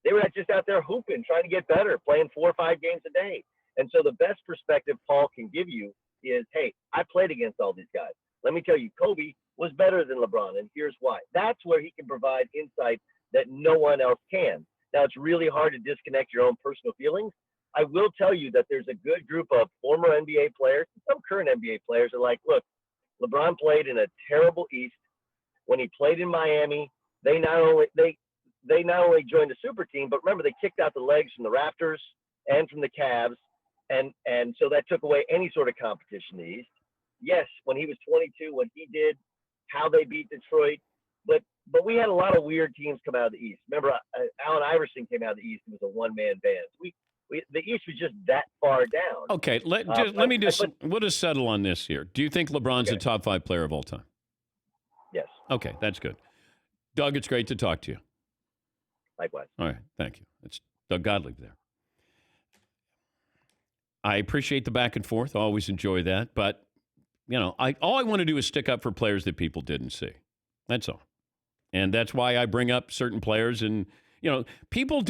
They were just out there hooping, trying to get better, playing 4 or 5 games a day. And so the best perspective Paul can give you is, hey, I played against all these guys. Let me tell you, Kobe was better than LeBron, and here's why. That's where he can provide insight that no one else can. Now, it's really hard to disconnect your own personal feelings. I will tell you that there's a good group of former NBA players, some current NBA players are like, look, LeBron played in a terrible East. When he played in Miami, they not only joined the super team, but remember they kicked out the legs from the Raptors and from the Cavs, and so that took away any sort of competition in the East. Yes, when he was 22, what he did, how they beat Detroit, but we had a lot of weird teams come out of the East. Remember, Allen Iverson came out of the East and was a one-man band. The East was just that far down. Okay, we'll just settle on this here. Do you think LeBron's a top 5 player of all time? Yes. Okay, that's good. Doug, it's great to talk to you. Likewise. All right, thank you. It's Doug Gottlieb there. I appreciate the back and forth. I always enjoy that. But, all I want to do is stick up for players that people didn't see. That's all. And that's why I bring up certain players. And, people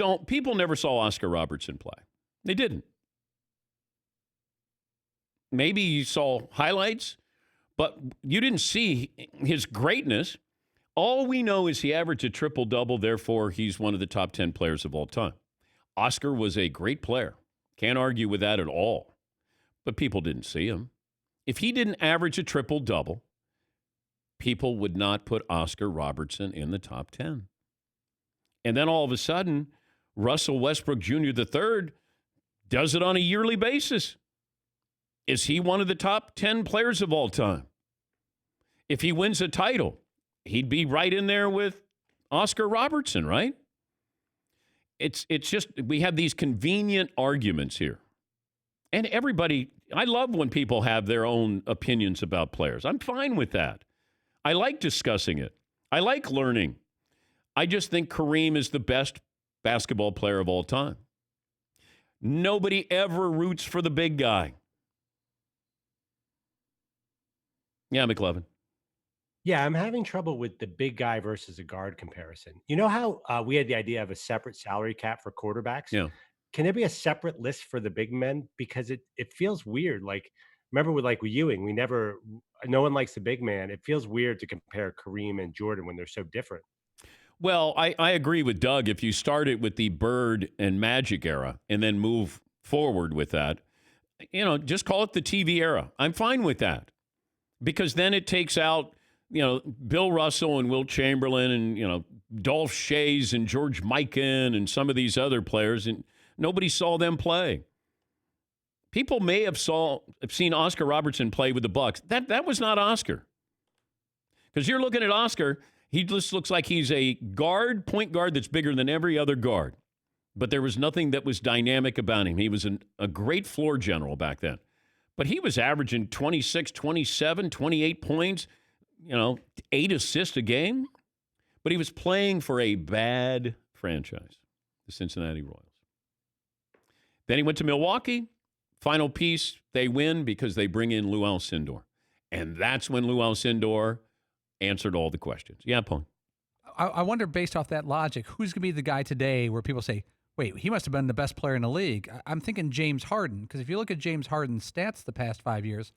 never saw Oscar Robertson play. They didn't. Maybe you saw highlights, but you didn't see his greatness. All we know is he averaged a triple-double, therefore he's one of the top 10 players of all time. Oscar was a great player. Can't argue with that at all. But people didn't see him. If he didn't average a triple-double, people would not put Oscar Robertson in the top 10. And then all of a sudden, Russell Westbrook Jr. III does it on a yearly basis. Is he one of the top 10 players of all time? If he wins a title, he'd be right in there with Oscar Robertson, right? It's just, we have these convenient arguments here. And everybody, I love when people have their own opinions about players. I'm fine with that. I like discussing it. I like learning. I just think Kareem is the best basketball player of all time. Nobody ever roots for the big guy. Yeah, McLevin. Yeah, I'm having trouble with the big guy versus a guard comparison. You know how we had the idea of a separate salary cap for quarterbacks? Yeah. Can there be a separate list for the big men? Because it feels weird. Like, remember with Ewing, no one likes the big man. It feels weird to compare Kareem and Jordan when they're so different. Well, I agree with Doug. If you start it with the Bird and Magic era and then move forward with that, just call it the TV era. I'm fine with that. Because then it takes out, Bill Russell and Wilt Chamberlain and, Dolph Schayes and George Mikan and some of these other players, and nobody saw them play. People may have seen Oscar Robertson play with the Bucks. That was not Oscar. Because you're looking at Oscar, he just looks like he's a point guard that's bigger than every other guard. but there was nothing that was dynamic about him. He was a great floor general back then. But he was averaging 26, 27, 28 points, 8 assists a game. But he was playing for a bad franchise, the Cincinnati Royals. Then he went to Milwaukee. Final piece, they win because they bring in Lou Alcindor. And that's when Lou Alcindor answered all the questions. Yeah, Pong. I wonder, based off that logic, who's going to be the guy today where people say, wait, he must have been the best player in the league? I'm thinking James Harden, because if you look at James Harden's stats the past 5 years,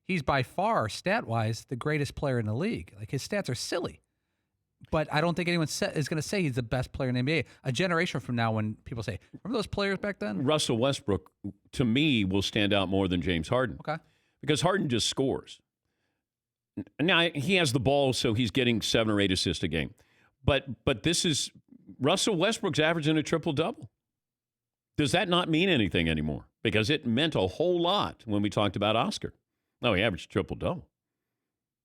he's by far, stat-wise, the greatest player in the league. Like, his stats are silly. But I don't think anyone is going to say he's the best player in the NBA. A generation from now, when people say, remember those players back then? Russell Westbrook, to me, will stand out more than James Harden. Okay. Because Harden just scores. Now, he has the ball, so he's getting 7 or 8 assists a game. But this is Russell Westbrook's averaging a triple-double. Does that not mean anything anymore? Because it meant a whole lot when we talked about Oscar. No, he averaged triple-double.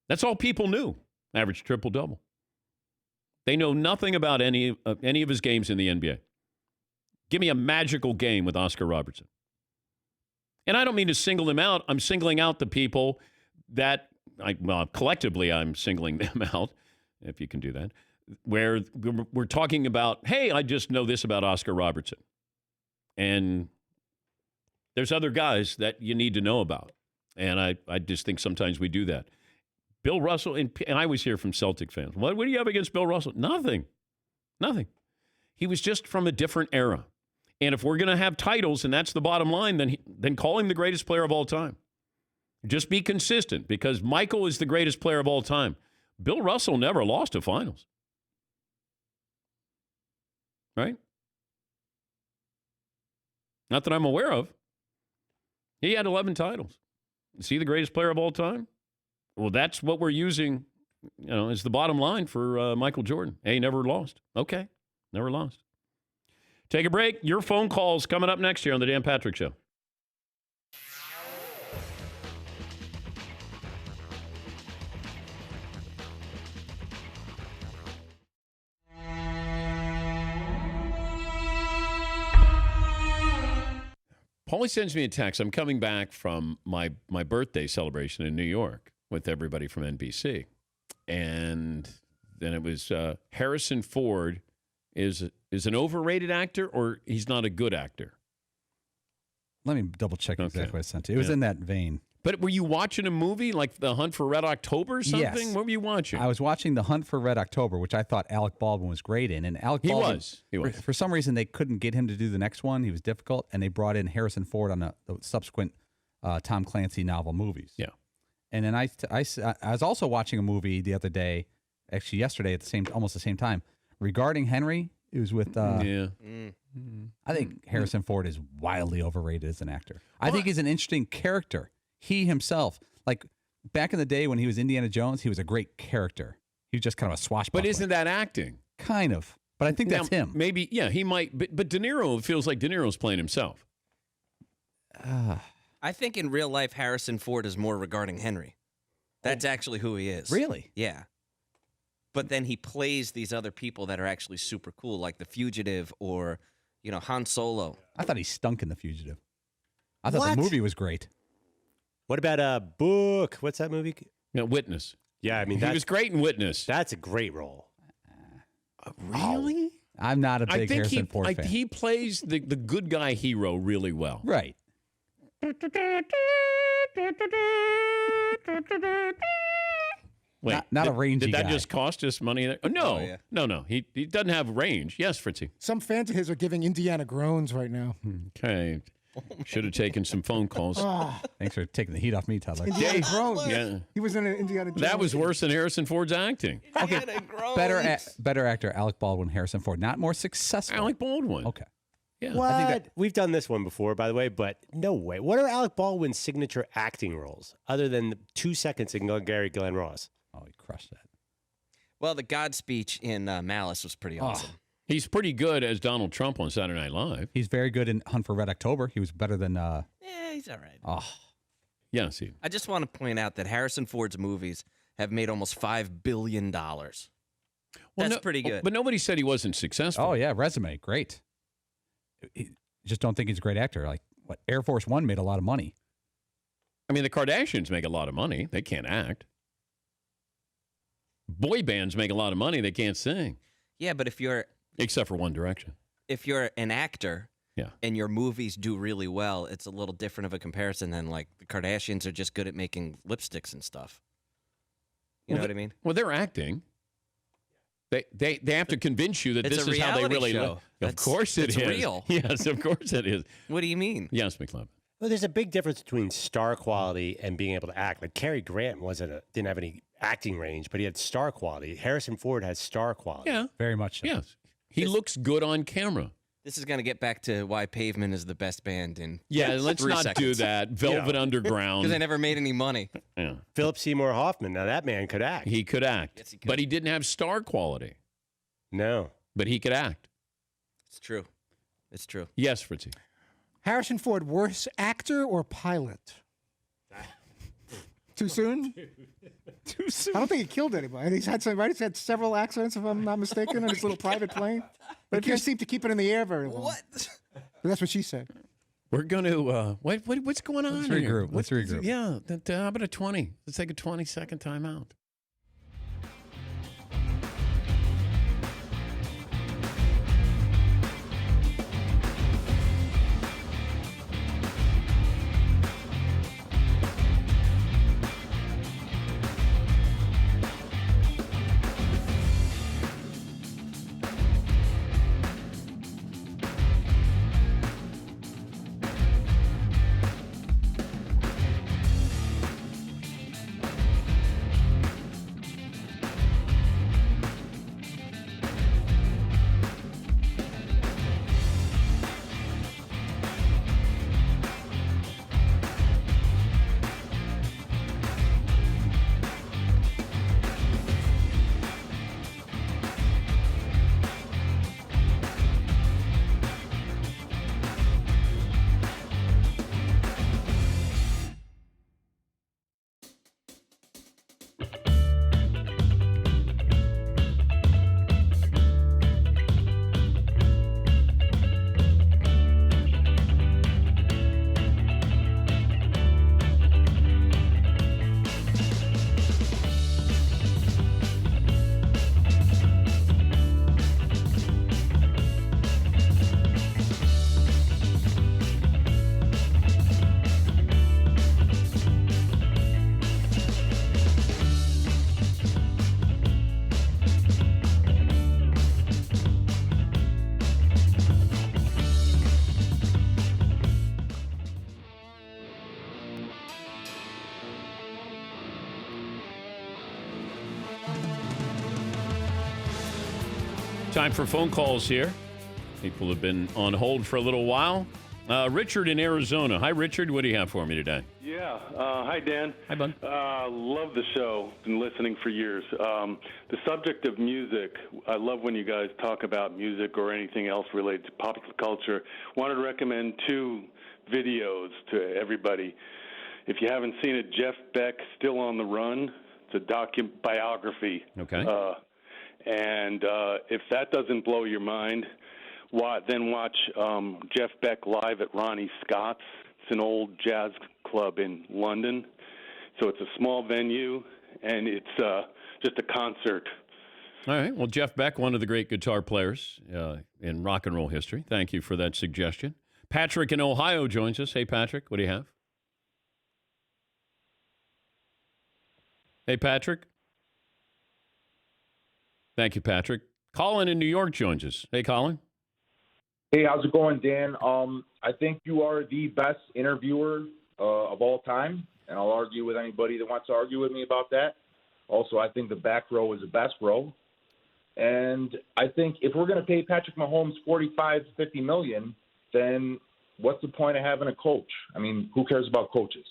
That's all people knew, averaged triple-double. They know nothing about any of his games in the NBA. Give me a magical game with Oscar Robertson. And I don't mean to single them out. I'm singling out the people that, collectively I'm singling them out, if you can do that, where we're talking about, hey, I just know this about Oscar Robertson. And there's other guys that you need to know about. And I just think sometimes we do that. Bill Russell, and I always hear from Celtic fans, what do you have against Bill Russell? Nothing. He was just from a different era. And if we're going to have titles, and that's the bottom line, then call him the greatest player of all time. Just be consistent, because Michael is the greatest player of all time. Bill Russell never lost a finals. Right? Not that I'm aware of. He had 11 titles. Is he the greatest player of all time? Well, that's what we're using, as the bottom line for Michael Jordan. Hey, never lost. Okay, never lost. Take a break. Your phone calls coming up next year on the Dan Patrick Show. Paulie sends me a text. I'm coming back from my birthday celebration in New York with everybody from NBC. And then it was Harrison Ford is an overrated actor, or he's not a good actor? Let me double check exactly what I sent you. It was in that vein. But were you watching a movie like The Hunt for Red October or something? Yes. What were you watching? I was watching The Hunt for Red October, which I thought Alec Baldwin was great in. And Alec Baldwin, He was. For some reason, they couldn't get him to do the next one. He was difficult, and they brought in Harrison Ford on the subsequent Tom Clancy novel movies. Yeah. And then I was also watching a movie the other day, actually yesterday at almost the same time, regarding Henry. It was with I think Harrison Ford is wildly overrated as an actor. I think he's an interesting character. He himself, like back in the day when he was Indiana Jones, he was a great character. He was just kind of a swashbuckler. But isn't that acting? Kind of. But I think that's him. Maybe, yeah, he might. But De Niro, it feels like De Niro's playing himself. I think in real life, Harrison Ford is more regarding Henry. That's actually who he is. Really? Yeah. But then he plays these other people that are actually super cool, like The Fugitive or, Han Solo. I thought he stunk in The Fugitive. I thought the movie was great. What about Book? What's that movie? Witness. Yeah, I mean, he was great in Witness. That's a great role. Really? I'm not a big Harrison Ford fan. He plays the good guy hero really well. Right. Wait, not a rangy Did that guy. just cost us money? Oh, no. Oh, yeah. No. He doesn't have range. Yes, Fritzy. Some fans of his are giving Indiana groans right now. Okay. Should have taken some phone calls. Thanks for taking the heat off me, Toddler. Indiana groans. Yeah. He was in an Indiana Jones. That was worse than Harrison Ford's acting. Okay. Better actor, Alec Baldwin, Harrison Ford. Not more successful. Alec Baldwin. Okay. Yeah. What? I think We've done this one before, by the way, but no way. What are Alec Baldwin's signature acting roles other than the 2 seconds in Gary Glenn Ross? Oh, he crushed that. Well, the God speech in Malice was pretty awesome. He's pretty good as Donald Trump on Saturday Night Live. He's very good in Hunt for Red October. He was better than. Yeah, he's all right. Oh, yeah. See, I just want to point out that Harrison Ford's movies have made almost $5 billion. That's pretty good. But nobody said he wasn't successful. Oh yeah, resume great. just don't think he's a great actor. Like, what, Air Force One made a lot of money. I mean, the Kardashians make a lot of money. They can't act. Boy bands make a lot of money. They can't sing. Yeah, but except for One Direction. If you're an actor, yeah, and your movies do really well, it's a little different of a comparison than like the Kardashians are just good at making lipsticks and stuff. You know what I mean? Well, they're acting. They have to convince you that It's this a is how they reality really show. live. Of course it is. It's real. Yes, of course it is. What do you mean? Yes, McLeod. Well, there's a big difference between star quality and being able to act. Like Cary Grant didn't have any acting range, but he had star quality. Harrison Ford has star quality. Yeah, very much so. Yes, he looks good on camera. This is going to get back to why Pavement is the best band in Let's 3 not seconds. do that. Velvet Underground. Because they never made any money. Yeah. Philip Seymour Hoffman. Now that man could act. He could act, Yes, he could. but he didn't have star quality. No, but he could act. It's true. It's true. Yes, Fritzy. Harrison Ford, worse actor or pilot? Too soon? Too soon. I don't think he killed anybody. He's had had several accidents, if I'm not mistaken, on his little private plane. But he can't seem to keep it in the air very long. What? That's what she said. We're going to, what's going on Let's here? regroup. Let's regroup. Yeah, how about a 20? Let's take a 20-second timeout. Time for phone calls here. People have been on hold for a little while. Richard in Arizona. Hi, Richard. What do you have for me today? Yeah. Hi, Dan. Hi, bud. Love the show. Been listening for years. The subject of music, I love when you guys talk about music or anything else related to popular culture. Wanted to recommend 2 videos to everybody. If you haven't seen it, Jeff Beck, Still on the Run. It's a biography. Okay. And if that doesn't blow your mind, then watch Jeff Beck live at Ronnie Scott's. It's an old jazz club in London. So it's a small venue, and it's just a concert. All right. Well, Jeff Beck, one of the great guitar players in rock and roll history. Thank you for that suggestion. Patrick in Ohio joins us. Hey, Patrick, what do you have? Hey, Patrick. Thank you, Patrick. Colin in New York joins us. Hey, Colin. Hey, how's it going, Dan? I think you are the best interviewer of all time, and I'll argue with anybody that wants to argue with me about that. Also, I think the back row is the best row. And I think if we're going to pay Patrick Mahomes $45 to $50 million, then what's the point of having a coach? I mean, who cares about coaches?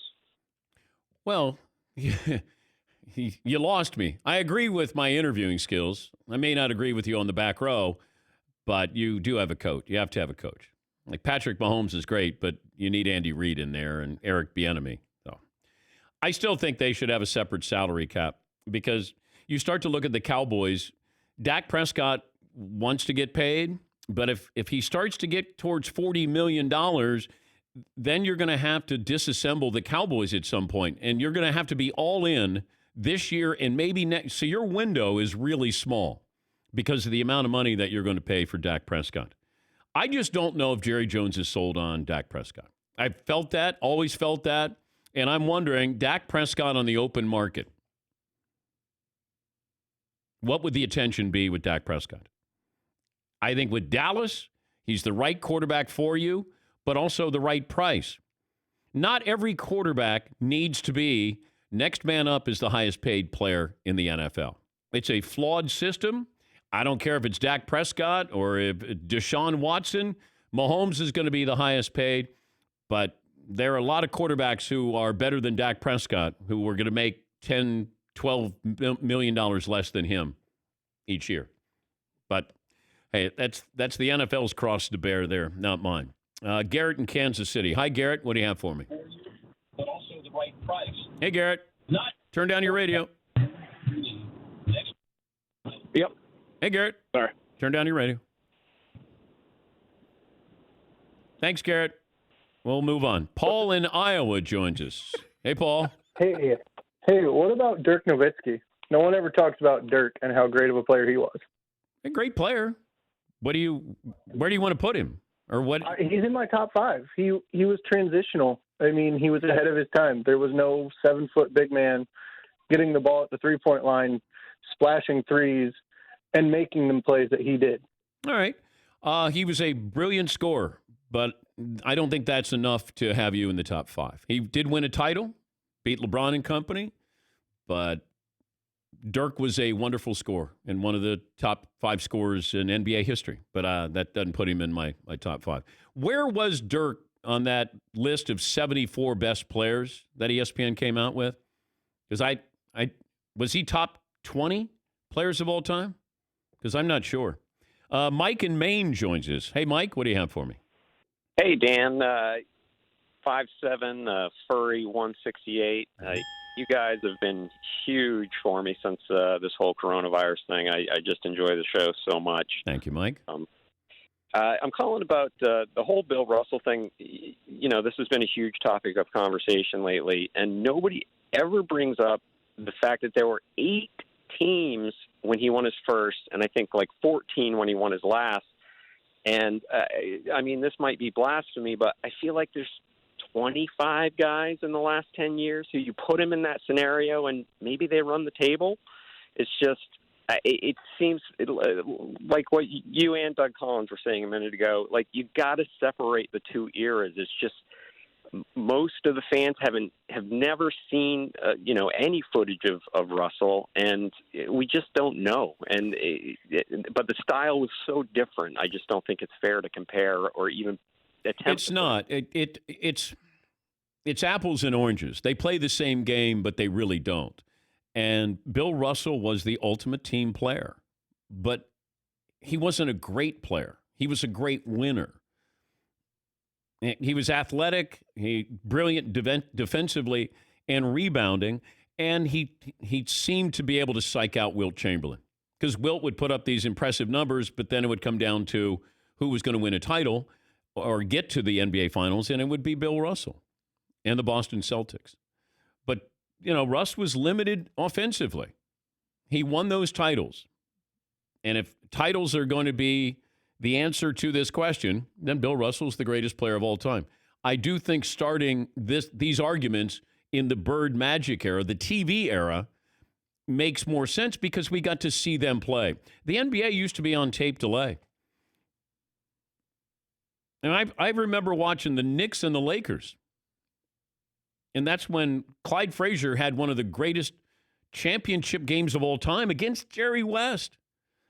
Well, you lost me. I agree with my interviewing skills. I may not agree with you on the back row, but you do have a coach. You have to have a coach. Like Patrick Mahomes is great, but you need Andy Reid in there and Eric Bieniemy. So I still think they should have a separate salary cap because you start to look at the Cowboys. Dak Prescott wants to get paid, But if he starts to get towards $40 million, then you're going to have to disassemble the Cowboys at some point, and you're going to have to be all in this year and maybe next. So your window is really small because of the amount of money that you're going to pay for Dak Prescott. I just don't know if Jerry Jones is sold on Dak Prescott. I've felt that, always felt that, and I'm wondering, Dak Prescott on the open market, what would the attention be with Dak Prescott? I think with Dallas, he's the right quarterback for you, but also the right price. Not every quarterback needs to be next man up is the highest paid player in the NFL. It's a flawed system. I don't care if it's Dak Prescott or if Deshaun Watson. Mahomes is going to be the highest paid, but there are a lot of quarterbacks who are better than Dak Prescott who are going to make $10, $12 million less than him each year. But, hey, that's the NFL's cross to bear there, not mine. Garrett in Kansas City. Hi, Garrett. What do you have for me? But also the right price. Hey, Garrett. Turn down your radio. Yep. Hey, Garrett. Sorry. Turn down your radio. Thanks, Garrett. We'll move on. Paul in Iowa joins us. Hey, Paul. Hey, what about Dirk Nowitzki? No one ever talks about Dirk and how great of a player he was. A great player. Where do you want to put him? Or what? He's in my top 5. He was transitional. I mean, he was ahead of his time. There was no 7-foot big man getting the ball at the 3-point line, splashing threes, and making them plays that he did. All right. He was a brilliant scorer, but I don't think that's enough to have you in the top 5. He did win a title, beat LeBron and company, but Dirk was a wonderful scorer and one of the top 5 scorers in NBA history, but that doesn't put him in my top 5. Where was Dirk on that list of 74 best players that ESPN came out with? Because was he top 20 players of all time? Because I'm not sure. Mike in Maine joins us. Hey, Mike, what do you have for me? Hey, Dan. 5'7", furry, 168. You guys have been huge for me since this whole coronavirus thing. I just enjoy the show so much. Thank you, Mike. I'm calling about the whole Bill Russell thing. You know, this has been a huge topic of conversation lately, and nobody ever brings up the fact that there were 8 teams when he won his first, and I think like 14 when he won his last. And, I mean, this might be blasphemy, but I feel like there's 25 guys in the last 10 years who you put him in that scenario and maybe they run the table. It's just, it seems like what you and Doug Collins were saying a minute ago, like you got to separate the two eras. It's just most of the fans have never seen, any footage of Russell, and we just don't know. And but the style was so different. I just don't think it's fair to compare or even attempt. It's not. It's apples and oranges. They play the same game, but they really don't. And Bill Russell was the ultimate team player, but he wasn't a great player. He was a great winner. He was athletic, brilliant defensively and rebounding, and he seemed to be able to psych out Wilt Chamberlain because Wilt would put up these impressive numbers, but then it would come down to who was going to win a title or get to the NBA Finals, and it would be Bill Russell and the Boston Celtics. But, Russ was limited offensively. He won those titles. And if titles are going to be the answer to this question, then Bill Russell's the greatest player of all time. I do think starting these arguments in the Bird Magic era, the TV era, makes more sense because we got to see them play. The NBA used to be on tape delay. And I remember watching the Knicks and the Lakers. And that's when Clyde Frazier had one of the greatest championship games of all time against Jerry West.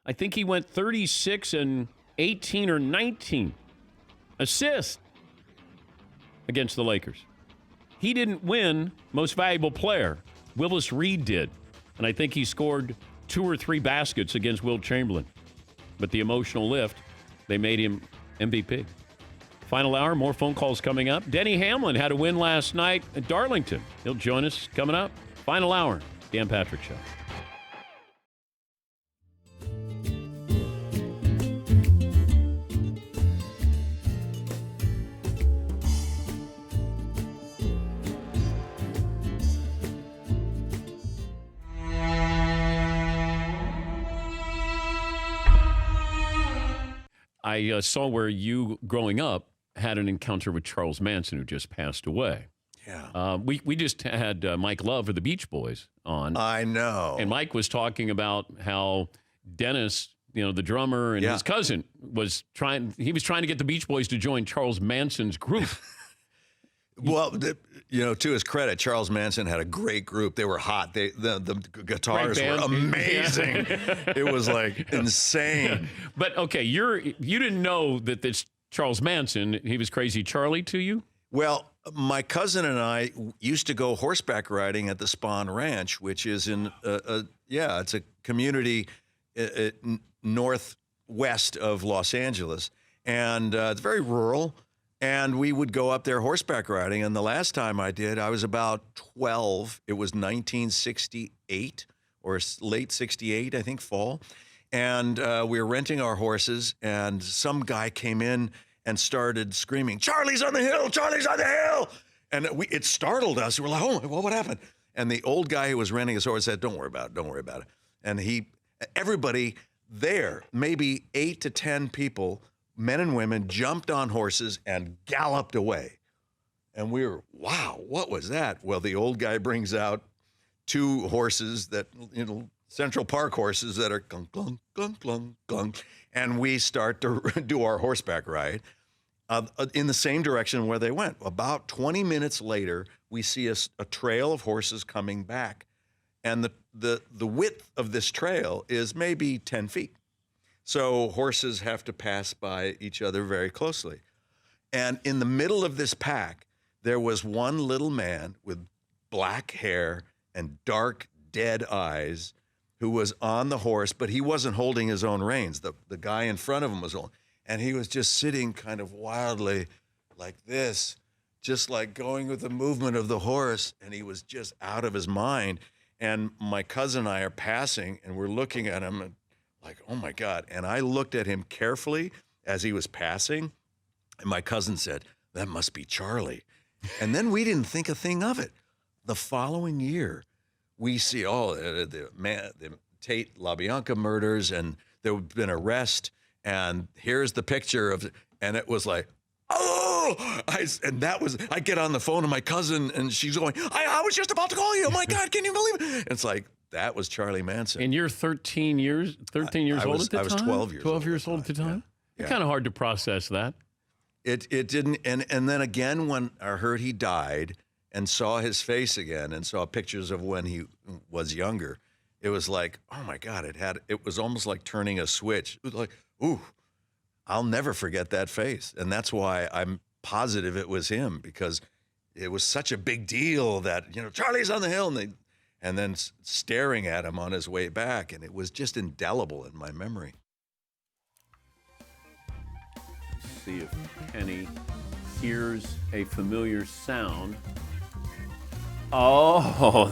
I think he went 36 and 18 or 19 assists against the Lakers. He didn't win most valuable player. Willis Reed did. And I think he scored 2 or 3 baskets against Wilt Chamberlain. But the emotional lift, they made him MVP. Final hour, more phone calls coming up. Denny Hamlin had a win last night at Darlington. He'll join us coming up. Final hour, Dan Patrick Show. I saw where you, growing up, had an encounter with Charles Manson, who just passed away. Yeah. We just had Mike Love of the Beach Boys on. I know. And Mike was talking about how Dennis, the drummer, and his cousin was trying to get the Beach Boys to join Charles Manson's group. Well, to his credit, Charles Manson had a great group. They were hot. The guitars were amazing. It was like insane. But okay, you didn't know that this Charles Manson, he was Crazy Charlie to you? Well, my cousin and I used to go horseback riding at the Spahn Ranch, which is in it's a community northwest of Los Angeles, and it's very rural. And we would go up there horseback riding. And the last time I did, I was about 12. It was 1968 or late 68, I think, fall. And we were renting our horses, and some guy came in and started screaming, "Charlie's on the hill! Charlie's on the hill!" And it startled us. We were like, "Oh, well, what happened?" And the old guy who was renting his horse said, "Don't worry about it. Don't worry about it." And everybody there, maybe 8 to 10 people, men and women, jumped on horses and galloped away. And we were, wow, what was that? Well, the old guy brings out 2 horses that, Central Park horses that are clunk, clunk, clunk, clunk, clunk. And we start to do our horseback ride in the same direction where they went. About 20 minutes later, we see a trail of horses coming back. And the width of this trail is maybe 10 feet. So horses have to pass by each other very closely. And in the middle of this pack, there was one little man with black hair and dark, dead eyes who was on the horse, but he wasn't holding his own reins. The guy in front of him was holding. And he was just sitting kind of wildly like this, just like going with the movement of the horse. And he was just out of his mind. And my cousin and I are passing, and we're looking at him, and like, oh my God. And I looked at him carefully as he was passing, and my cousin said, "That must be Charlie." And then we didn't think a thing of it. The following year, we see, the Tate LaBianca murders, and there had been arrest, and here's the picture of, and it was like, I get on the phone to my cousin, and she's going, I was just about to call you. Oh my God, can you believe it? It's like, that was Charlie Manson. And you're 13 years old at the time? I was 12 years 12 years old at the time? Yeah. It's kind of hard to process that. It didn't, and then again, when I heard he died and saw his face again and saw pictures of when he was younger, it was like, oh my God, it was almost like turning a switch. It was like, ooh, I'll never forget that face. And that's why I'm positive it was him, because it was such a big deal that, Charlie's on the hill, and then staring at him on his way back. And it was just indelible in my memory. Let's see if Penny hears a familiar sound. Oh,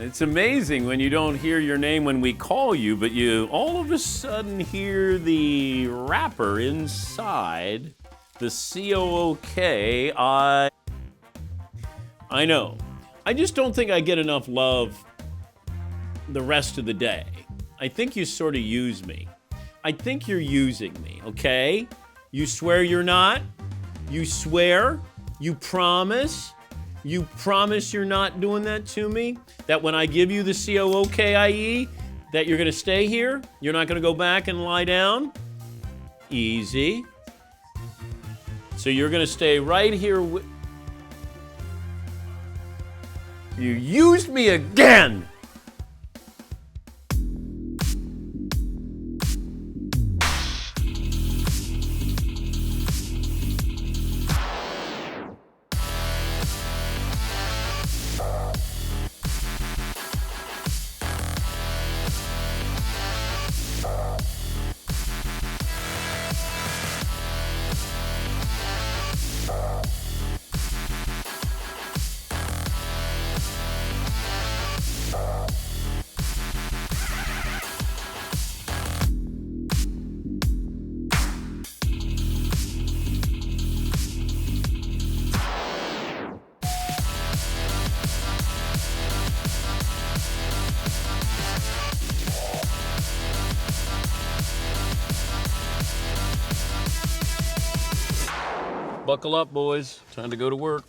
it's amazing when you don't hear your name when we call you, but you all of a sudden hear the rapper inside the COOK. I know. I just don't think I get enough love the rest of the day. I think you sort of use me. I think you're using me, okay? You swear you're not. You swear. You promise. You promise you're not doing that to me? That when I give you the COOKIE, that you're going to stay here? You're not going to go back and lie down? Easy. So you're going to stay right here. You used me again! Buckle up, boys. Time to go to work.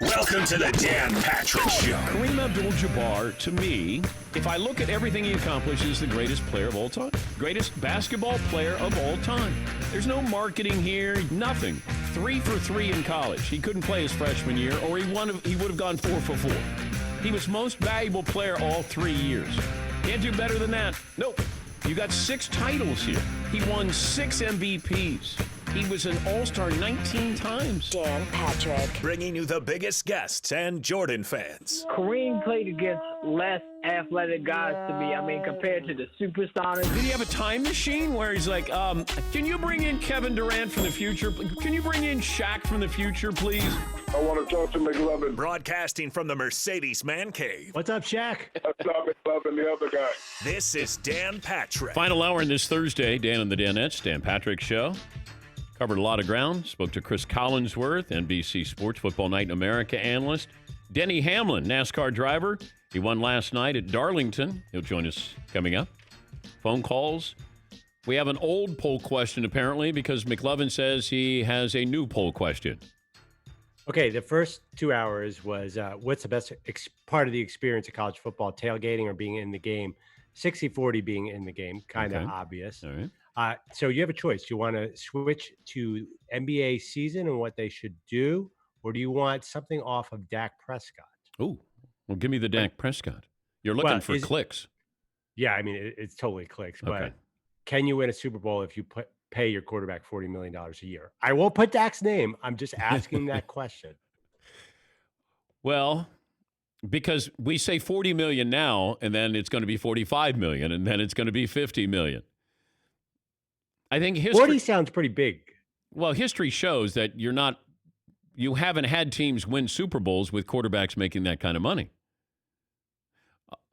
Welcome to the Dan Patrick Show. Kareem Abdul-Jabbar, to me, if I look at everything he accomplished, is the greatest player of all time. Greatest basketball player of all time. There's no marketing here, nothing. 3 for 3 in college. He couldn't play his freshman year, or he would have gone 4 for 4. He was most valuable player all 3 years. Can't do better than that. Nope. You got 6 titles here. He won 6 MVPs. He was an all-star 19 times. Dan Patrick. Bringing you the biggest guests and Jordan fans. Kareem played against less athletic guys to me. I mean, compared to the superstars. Did he have a time machine where he's like, can you bring in Kevin Durant from the future? Can you bring in Shaq from the future, please? I want to talk to McLovin. Broadcasting from the Mercedes Man Cave. What's up, Shaq? That's not McLovin, the other guy. This is Dan Patrick. Final hour on this Thursday, Dan and the Danettes, Dan Patrick Show. Covered a lot of ground. Spoke to Chris Collinsworth, NBC Sports Football Night in America analyst. Denny Hamlin, NASCAR driver. He won last night at Darlington. He'll join us coming up. Phone calls. We have an old poll question, apparently, because McLovin says he has a new poll question. Okay, the first 2 hours was what's the best part of the experience of college football, tailgating or being in the game? 60-40 being in the game, kind of obvious. All right. So you have a choice. Do you want to switch to NBA season and what they should do, or do you want something off of Dak Prescott? Oh, well, give me the Dak Prescott. You're looking for clicks. Yeah, I mean, it's totally clicks. Okay. But can you win a Super Bowl if you pay your quarterback $40 million a year? I won't put Dak's name. I'm just asking that question. Well, because we say $40 million now, and then it's going to be $45 million, and then it's going to be $50 million. I think history 40 sounds pretty big. Well, history shows that you haven't had teams win Super Bowls with quarterbacks making that kind of money.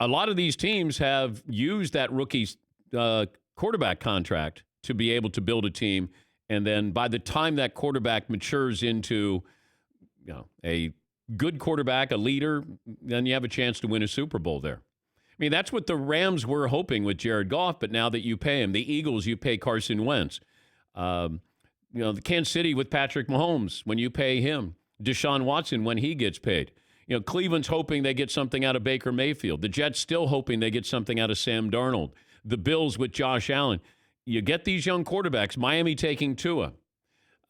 A lot of these teams have used that rookie quarterback contract to be able to build a team, and then by the time that quarterback matures into, a good quarterback, a leader, then you have a chance to win a Super Bowl there. I mean, that's what the Rams were hoping with Jared Goff, but now that you pay him, the Eagles, you pay Carson Wentz. The Kansas City with Patrick Mahomes, when you pay him. Deshaun Watson, when he gets paid. Cleveland's hoping they get something out of Baker Mayfield. The Jets still hoping they get something out of Sam Darnold. The Bills with Josh Allen. You get these young quarterbacks, Miami taking Tua.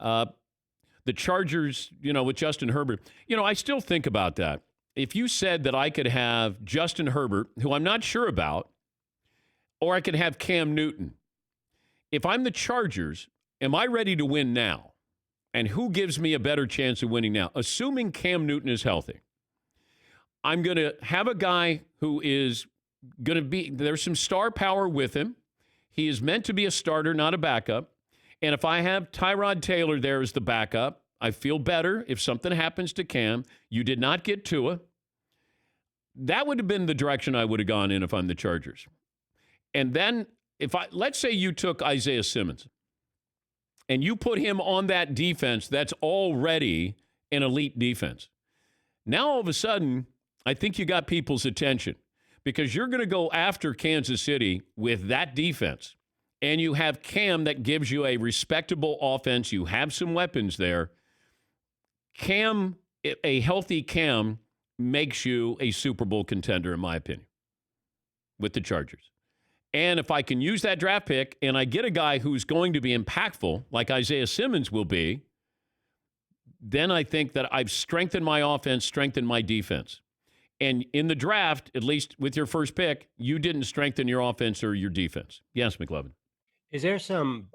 The Chargers, with Justin Herbert. I still think about that. If you said that I could have Justin Herbert, who I'm not sure about, or I could have Cam Newton, if I'm the Chargers, am I ready to win now? And who gives me a better chance of winning now? Assuming Cam Newton is healthy, I'm going to have a guy who is going to be, there's some star power with him. He is meant to be a starter, not a backup. And if I have Tyrod Taylor there as the backup, I feel better if something happens to Cam. You did not get Tua. That would have been the direction I would have gone in if I'm the Chargers. And then let's say you took Isaiah Simmons and you put him on that defense that's already an elite defense. Now, all of a sudden, I think you got people's attention because you're going to go after Kansas City with that defense. And you have Cam that gives you a respectable offense. You have some weapons there. Cam, a healthy Cam, makes you a Super Bowl contender, in my opinion, with the Chargers. And if I can use that draft pick and I get a guy who's going to be impactful, like Isaiah Simmons will be, then I think that I've strengthened my offense, strengthened my defense. And in the draft, at least with your first pick, you didn't strengthen your offense or your defense. Yes, McLovin. Is there some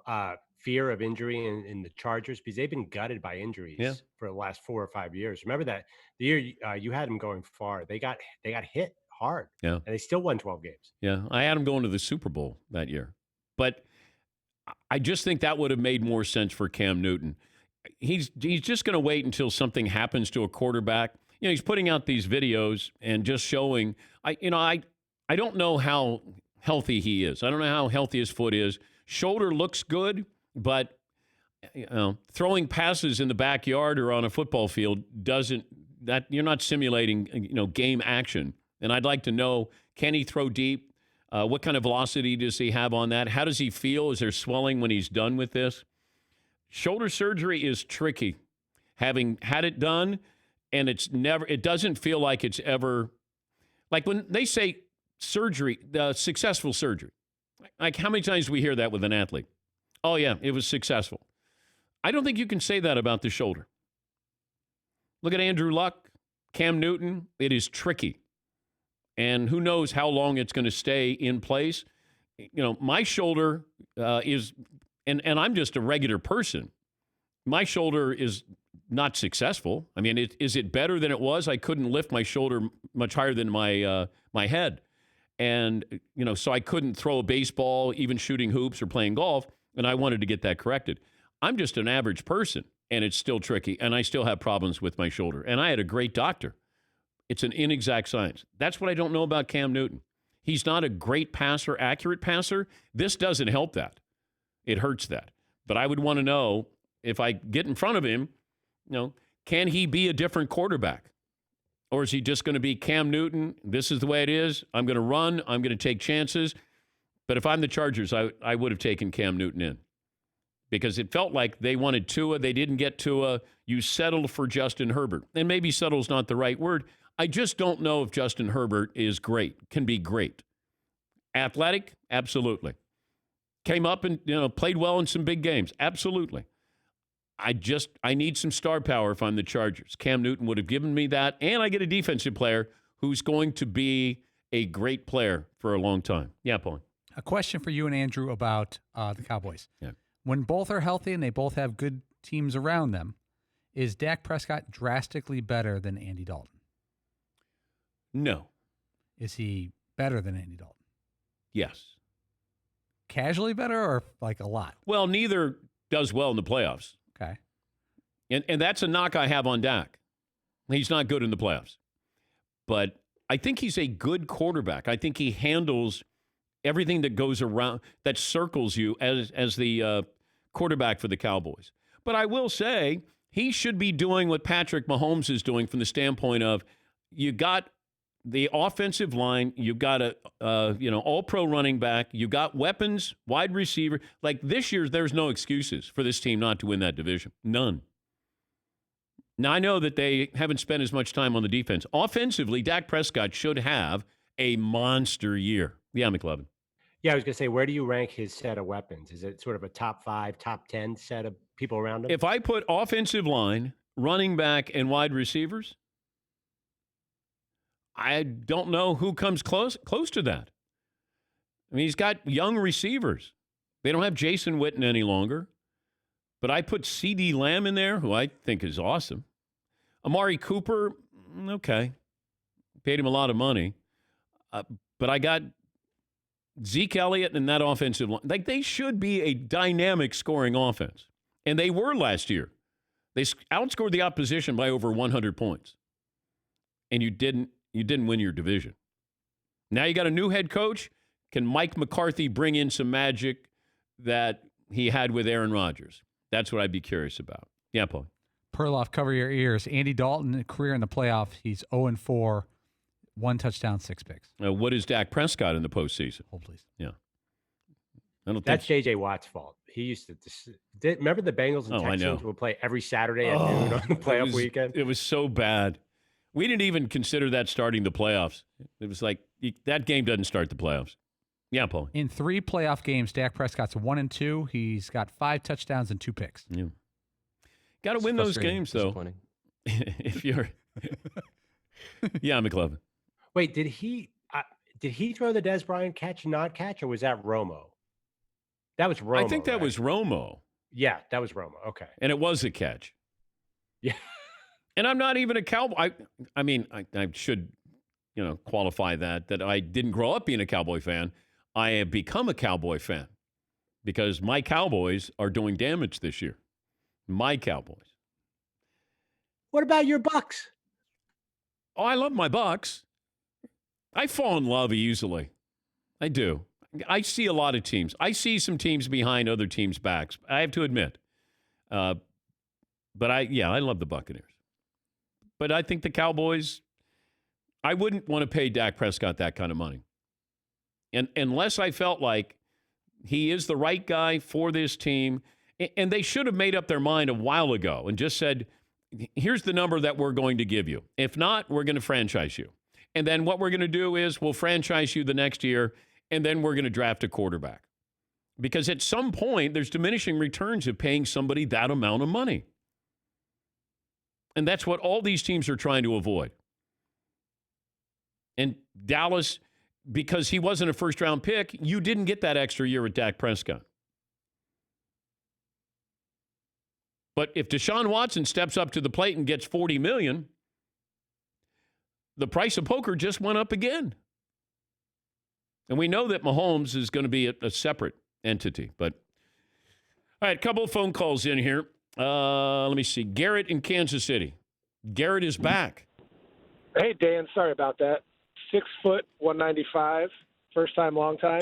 fear of injury in the Chargers? Because they've been gutted by injuries for the last 4 or 5 years. Remember that the year you had them going far, they got hit hard. Yeah. And they still won 12 games. Yeah. I had them going to the Super Bowl that year. But I just think that would have made more sense for Cam Newton. He's just going to wait until something happens to a quarterback. He's putting out these videos and just showing, I don't know how healthy he is. I don't know how healthy his foot is. Shoulder looks good, but throwing passes in the backyard or on a football field you're not simulating, game action. And I'd like to know, can he throw deep? What kind of velocity does he have on that? How does he feel? Is there swelling when he's done with this? Shoulder surgery is tricky. Having had it done, and it doesn't feel like it's ever, like when they say surgery, successful surgery. Like how many times do we hear that with an athlete? Oh yeah, it was successful. I don't think you can say that about the shoulder. Look at Andrew Luck, Cam Newton. It is tricky. And who knows how long it's going to stay in place. My shoulder is, and I'm just a regular person. My shoulder is not successful. I mean, is it better than it was? I couldn't lift my shoulder much higher than my head. And, so I couldn't throw a baseball, even shooting hoops or playing golf. And I wanted to get that corrected. I'm just an average person, and it's still tricky. And I still have problems with my shoulder. And I had a great doctor. It's an inexact science. That's what I don't know about Cam Newton. He's not a great passer, accurate passer. This doesn't help that. It hurts that. But I would want to know, if I get in front of him, can he be a different quarterback? Or is he just going to be Cam Newton? This is the way it is. I'm going to run. I'm going to take chances. But if I'm the Chargers, I would have taken Cam Newton in. Because it felt like they wanted Tua. They didn't get Tua. You settled for Justin Herbert. And maybe settle's not the right word. I just don't know if Justin Herbert is great, can be great. Athletic? Absolutely. Came up and played well in some big games. Absolutely. I need some star power if I'm the Chargers. Cam Newton would have given me that. And I get a defensive player who's going to be a great player for a long time. Yeah, Paul. A question for you and Andrew about the Cowboys. Yeah. When both are healthy and they both have good teams around them, is Dak Prescott drastically better than Andy Dalton? No. Is he better than Andy Dalton? Yes. Casually better or like a lot? Well, neither does well in the playoffs. Okay. And that's a knock I have on Dak. He's not good in the playoffs. But I think he's a good quarterback. I think he handles everything that goes around, that circles you as the quarterback for the Cowboys. But I will say he should be doing what Patrick Mahomes is doing from the standpoint of you got the offensive line, you got a all-pro running back, you got weapons, wide receiver. Like this year, there's no excuses for this team not to win that division. None. Now, I know that they haven't spent as much time on the defense. Offensively, Dak Prescott should have a monster year. Yeah, McLovin. Yeah, I was going to say, where do you rank his set of weapons? Is it sort of a top 5, top 10 set of people around him? If I put offensive line, running back, and wide receivers, I don't know who comes close to that. I mean, he's got young receivers. They don't have Jason Witten any longer. But I put C.D. Lamb in there, who I think is awesome. Amari Cooper, okay. Paid him a lot of money. But I got Zeke Elliott and that offensive line. Like, they should be a dynamic scoring offense. And they were last year. They outscored the opposition by over 100 points. And you didn't win your division. Now you got a new head coach. Can Mike McCarthy bring in some magic that he had with Aaron Rodgers? That's what I'd be curious about. Yeah, Paul. Perloff, cover your ears. Andy Dalton, career in the playoffs, he's 0-4, 1 touchdown, 6 picks. What is Dak Prescott in the postseason? Hold, please. Yeah. That's J.J. Watt's fault. He used to remember the Bengals and Texans would play every Saturday at noon on the playoff weekend? It was so bad. We didn't even consider that starting the playoffs. It was like, that game doesn't start the playoffs. Yeah, Paul. In 3 playoff games, Dak Prescott's 1-2. He's got 5 touchdowns and 2 picks. Yeah. Got to win those games, though. If you're, yeah, McLovin. Wait, did he throw the Des Bryant catch, not catch, or was that Romo? That was Romo. I think that was Romo. Yeah, that was Romo. Okay, and it was a catch. Yeah, and I'm not even a Cowboy. I mean, I should, qualify that I didn't grow up being a Cowboy fan. I have become a Cowboy fan because my Cowboys are doing damage this year. My Cowboys. What about your Bucks? Oh, I love my Bucks. I fall in love easily. I do. I see a lot of teams. I see some teams behind other teams' backs. I have to admit. But I love the Buccaneers. But I think the Cowboys, I wouldn't want to pay Dak Prescott that kind of money. And unless I felt like he is the right guy for this team, and they should have made up their mind a while ago and just said, here's the number that we're going to give you. If not, we're going to franchise you. And then what we're going to do is we'll franchise you the next year, and then we're going to draft a quarterback. Because at some point, there's diminishing returns of paying somebody that amount of money. And that's what all these teams are trying to avoid. And Dallas, because he wasn't a first-round pick, you didn't get that extra year with Dak Prescott. But if Deshaun Watson steps up to the plate and gets $40 million, the price of poker just went up again. And we know that Mahomes is going to be a separate entity. But all right, a couple of phone calls in here. Let me see. Garrett in Kansas City. Garrett is back. Hey, Dan. Sorry about that. 6 foot, 195. First time, long time.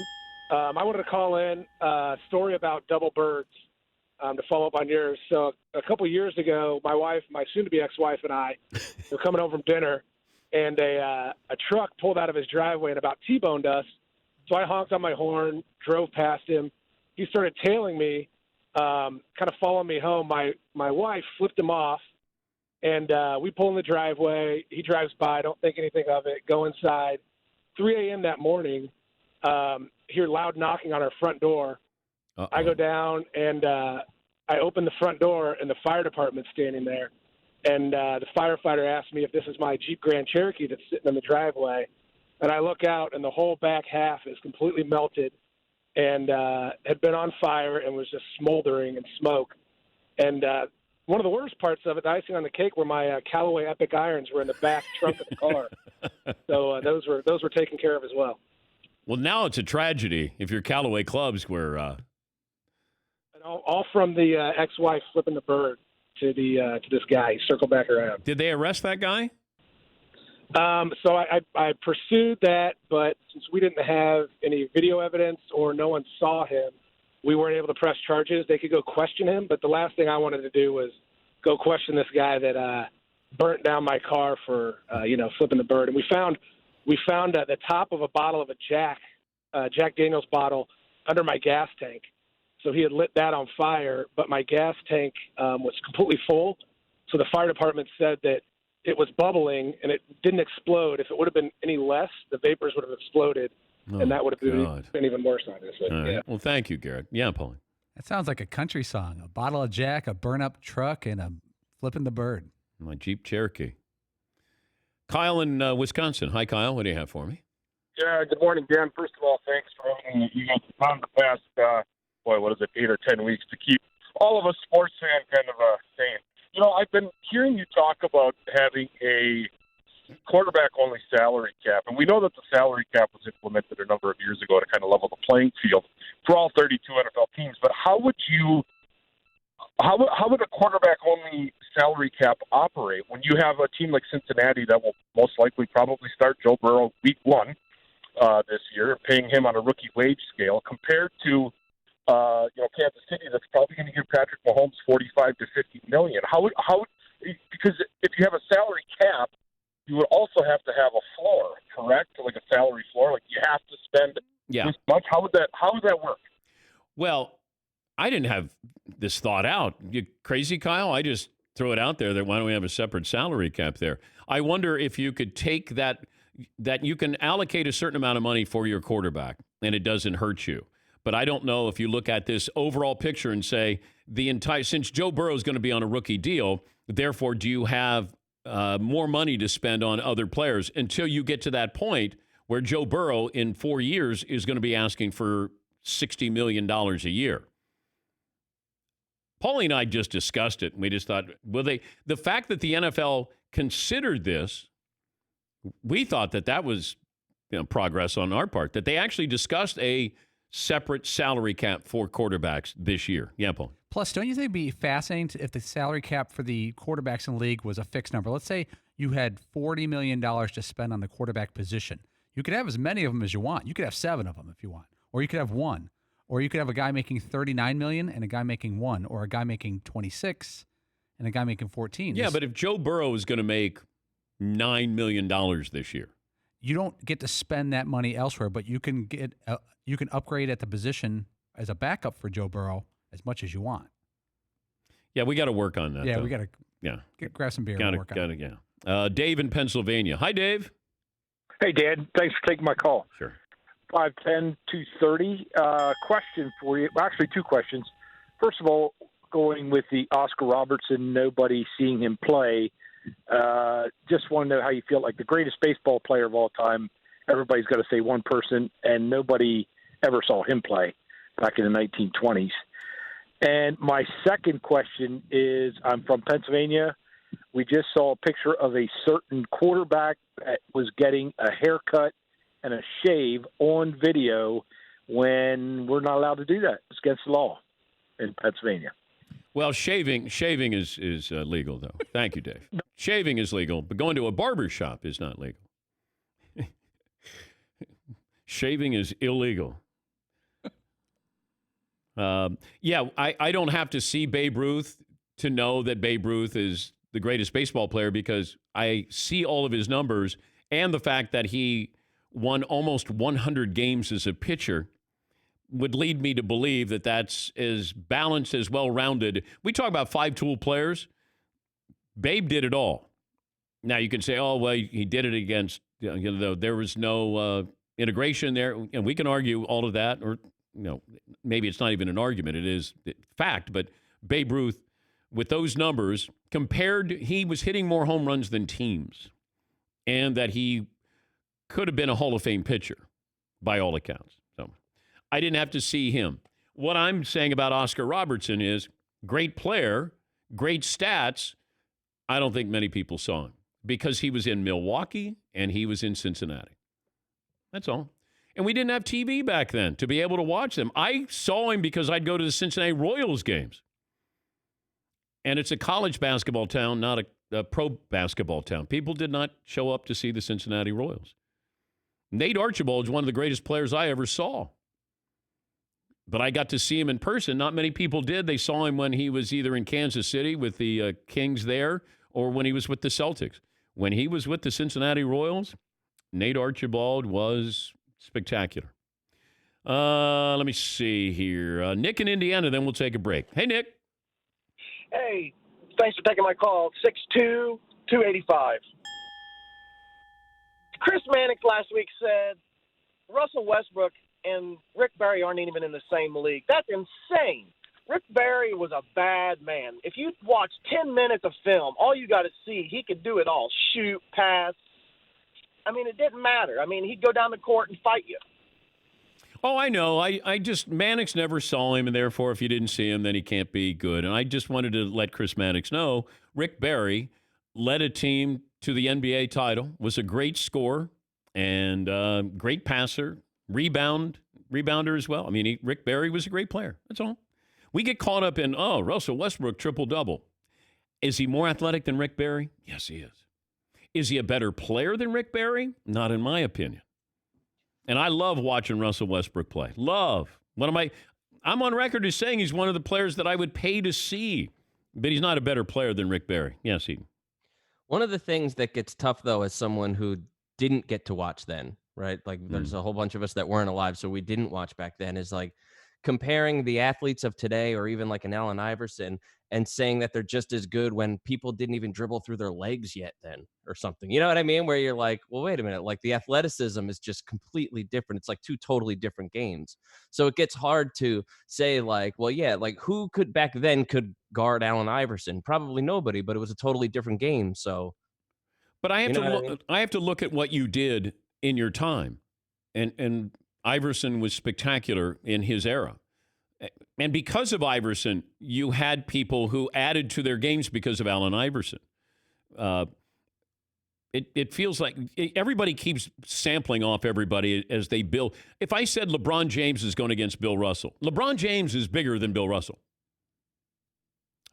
I wanted to call in a story about double birds to follow up on yours. So a couple years ago, my wife, my soon-to-be ex-wife, and I were coming home from dinner, and a truck pulled out of his driveway and about T-boned us. So I honked on my horn, drove past him. He started tailing me, kind of following me home. My wife flipped him off, and we pull in the driveway. He drives by, don't think anything of it, go inside. 3 a.m. that morning, hear loud knocking on our front door. Uh-oh. I go down, and I open the front door, and the fire department's standing there. And the firefighter asked me if this is my Jeep Grand Cherokee that's sitting in the driveway. And I look out, and the whole back half is completely melted and had been on fire and was just smoldering in smoke. And one of the worst parts of it, the icing on the cake, were my Callaway Epic irons were in the back trunk of the car. So those were taken care of as well. Well, now it's a tragedy if your Callaway clubs were. And all from the ex-wife flipping the bird to this guy. He circled back around. Did they arrest that guy? So I pursued that, but since we didn't have any video evidence or no one saw him, we weren't able to press charges. They could go question him, but the last thing I wanted to do was go question this guy that burnt down my car for flipping the bird. And we found the top of a bottle of a Jack Daniels bottle under my gas tank. So he had lit that on fire, but my gas tank was completely full. So the fire department said that it was bubbling and it didn't explode. If it would have been any less, the vapors would have exploded, and that would have been even worse, obviously. All right. Yeah. Well, thank you, Garrett. Yeah, Paulie. That sounds like a country song. A bottle of Jack, a burn-up truck, and a flipping the bird. My Jeep Cherokee. Kyle in Wisconsin. Hi, Kyle. What do you have for me? Yeah, good morning, Dan. First of all, thanks for having me. You guys have found the past, 8 or 10 weeks to keep all of us sports fans kind of sane. I've been hearing you talk about having a quarterback-only salary cap, and we know that the salary cap was implemented a number of years ago to kind of level the playing field for all 32 NFL teams. But how would a quarterback-only salary cap operate when you have a team like Cincinnati that will most likely probably start Joe Burrow week 1 this year, paying him on a rookie wage scale, compared to Kansas City that's probably going to give Patrick Mahomes $45 to $50 million. Because if you have a salary cap, you would also have to have a floor, correct? Like a salary floor, like you have to spend this much. How would that work? Well, I didn't have this thought out. You crazy, Kyle? I just throw it out there that why don't we have a separate salary cap there? I wonder if you could take that you can allocate a certain amount of money for your quarterback and it doesn't hurt you. But I don't know if you look at this overall picture and say since Joe Burrow is going to be on a rookie deal, therefore do you have more money to spend on other players until you get to that point where Joe Burrow in 4 years is going to be asking for $60 million a year. Paulie and I just discussed it, and we just thought, the fact that the NFL considered this, we thought that was progress on our part, that they actually discussed a separate salary cap for quarterbacks this year. Yeah, Paul. Plus, don't you think it'd be fascinating if the salary cap for the quarterbacks in the league was a fixed number? Let's say you had $40 million to spend on the quarterback position. You could have as many of them as you want. You could have 7 of them if you want, or you could have 1. Or you could have a guy making $39 million and a guy making $1 million, or a guy making $26 million and a guy making $14 million. Yeah, but if Joe Burrow is going to make $9 million this year, you don't get to spend that money elsewhere, but you can you can upgrade at the position as a backup for Joe Burrow as much as you want. yeah, we got to work on that. Yeah, though. we got Yeah, to grab some beer and got work on to. it. Yeah. Dave in Pennsylvania. Hi, Dave. Hey, Dan. Thanks for taking my call. Sure. 5'10", 230. Question for you. Well, actually, two questions. First of all, going with the Oscar Robertson, nobody seeing him play. Just want to know how you feel like the greatest baseball player of all time. Everybody's got to say one person, and nobody ever saw him play back in the 1920s. And my second question is, I'm from Pennsylvania. We just saw a picture of a certain quarterback that was getting a haircut and a shave on video when we're not allowed to do that. It's against the law in Pennsylvania. Well, shaving is legal, though. Thank you, Dave. Shaving is legal, but going to a barber shop is not legal. Shaving is illegal. Yeah, I don't have to see Babe Ruth to know that Babe Ruth is the greatest baseball player, because I see all of his numbers and the fact that he won almost 100 games as a pitcher would lead me to believe that that's as balanced, as well-rounded. We talk about five-tool players. Babe did it all. Now, you can say, oh, well, he did it against, there was no integration there. And we can argue all of that, or maybe it's not even an argument. It is fact. But Babe Ruth, with those numbers, he was hitting more home runs than teams, and that he could have been a Hall of Fame pitcher by all accounts. So I didn't have to see him. What I'm saying about Oscar Robertson is great player, great stats. I don't think many people saw him because he was in Milwaukee and he was in Cincinnati. That's all. And we didn't have TV back then to be able to watch them. I saw him because I'd go to the Cincinnati Royals games. And it's a college basketball town, not a pro basketball town. People did not show up to see the Cincinnati Royals. Nate Archibald is one of the greatest players I ever saw. But I got to see him in person. Not many people did. They saw him when he was either in Kansas City with the Kings there, or when he was with the Celtics. When he was with the Cincinnati Royals, Nate Archibald was spectacular. Let me see here. Nick in Indiana, then we'll take a break. Hey, Nick. Hey, thanks for taking my call. 6'2", 285. Chris Mannix last week said Russell Westbrook and Rick Barry aren't even in the same league. That's insane. Rick Barry was a bad man. If you watch 10 minutes of film, all you got to see, he could do it all. Shoot, pass. I mean, it didn't matter. I mean, he'd go down the court and fight you. Oh, I know. Mannix never saw him, and therefore, if you didn't see him, then he can't be good. And I just wanted to let Chris Mannix know Rick Barry led a team to the NBA title, was a great scorer, and great passer, rebounder as well. I mean, Rick Barry was a great player. That's all. We get caught up in, Russell Westbrook triple-double. Is he more athletic than Rick Barry? Yes, he is. Is he a better player than Rick Barry? Not in my opinion. And I love watching Russell Westbrook play. Love. I'm on record as saying he's one of the players that I would pay to see, but he's not a better player than Rick Barry. Yes, he. One of the things that gets tough, though, as someone who didn't get to watch then, right? Like, there's a whole bunch of us that weren't alive, so we didn't watch back then, is like comparing the athletes of today, or even like an Allen Iverson, and saying that they're just as good when people didn't even dribble through their legs yet then, or something. You know what I mean? Where you're like, well, wait a minute. Like, the athleticism is just completely different. It's like two totally different games. So it gets hard to say, like, well, yeah, like who could back then could guard Allen Iverson? Probably nobody, but it was a totally different game. So, but I have to look at what you did in your time, and Iverson was spectacular in his era. And because of Iverson, you had people who added to their games because of Allen Iverson. It feels like everybody keeps sampling off everybody as they build. If I said LeBron James is going against Bill Russell, LeBron James is bigger than Bill Russell.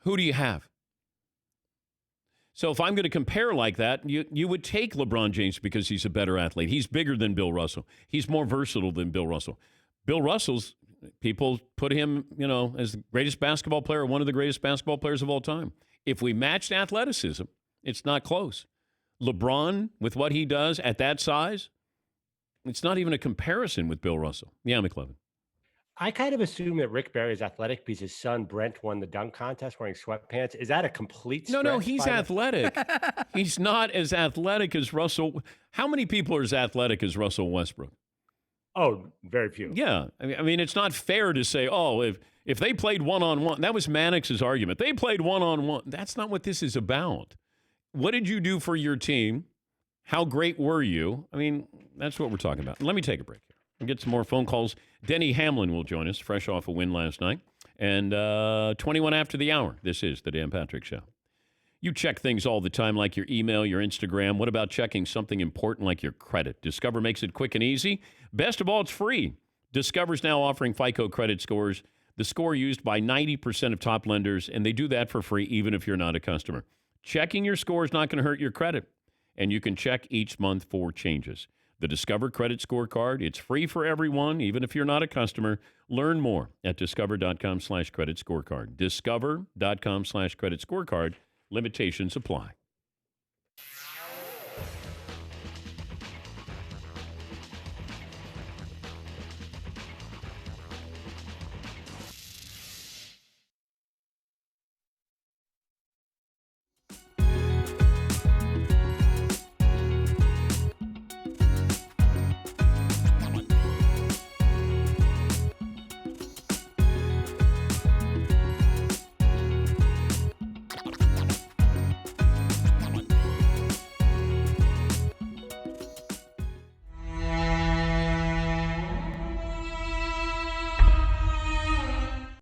Who do you have? So if I'm going to compare like that, you would take LeBron James because he's a better athlete. He's bigger than Bill Russell. He's more versatile than Bill Russell. Bill Russell's People put him, as the greatest basketball player, one of the greatest basketball players of all time. If we matched athleticism, it's not close. LeBron, with what he does at that size, it's not even a comparison with Bill Russell. Yeah, McLevin. I kind of assume that Rick Barry is athletic because his son Brent won the dunk contest wearing sweatpants. Is that a complete stretch? No, he's athletic. He's not as athletic as Russell. How many people are as athletic as Russell Westbrook? Oh, very few. Yeah. I mean, it's not fair to say, if they played one-on-one, that was Mannix's argument. They played one-on-one. That's not what this is about. What did you do for your team? How great were you? I mean, that's what we're talking about. Let me take a break here. We'll get some more phone calls. Denny Hamlin will join us, fresh off a win last night. And 21 after the hour, this is the Dan Patrick Show. You check things all the time, like your email, your Instagram. What about checking something important like your credit? Discover makes it quick and easy. Best of all, it's free. Discover's now offering FICO credit scores, the score used by 90% of top lenders, and they do that for free even if you're not a customer. Checking your score is not going to hurt your credit, and you can check each month for changes. The Discover Credit Scorecard, it's free for everyone, even if you're not a customer. Learn more at discover.com/credit scorecard. Discover.com/credit scorecard. Limitations apply.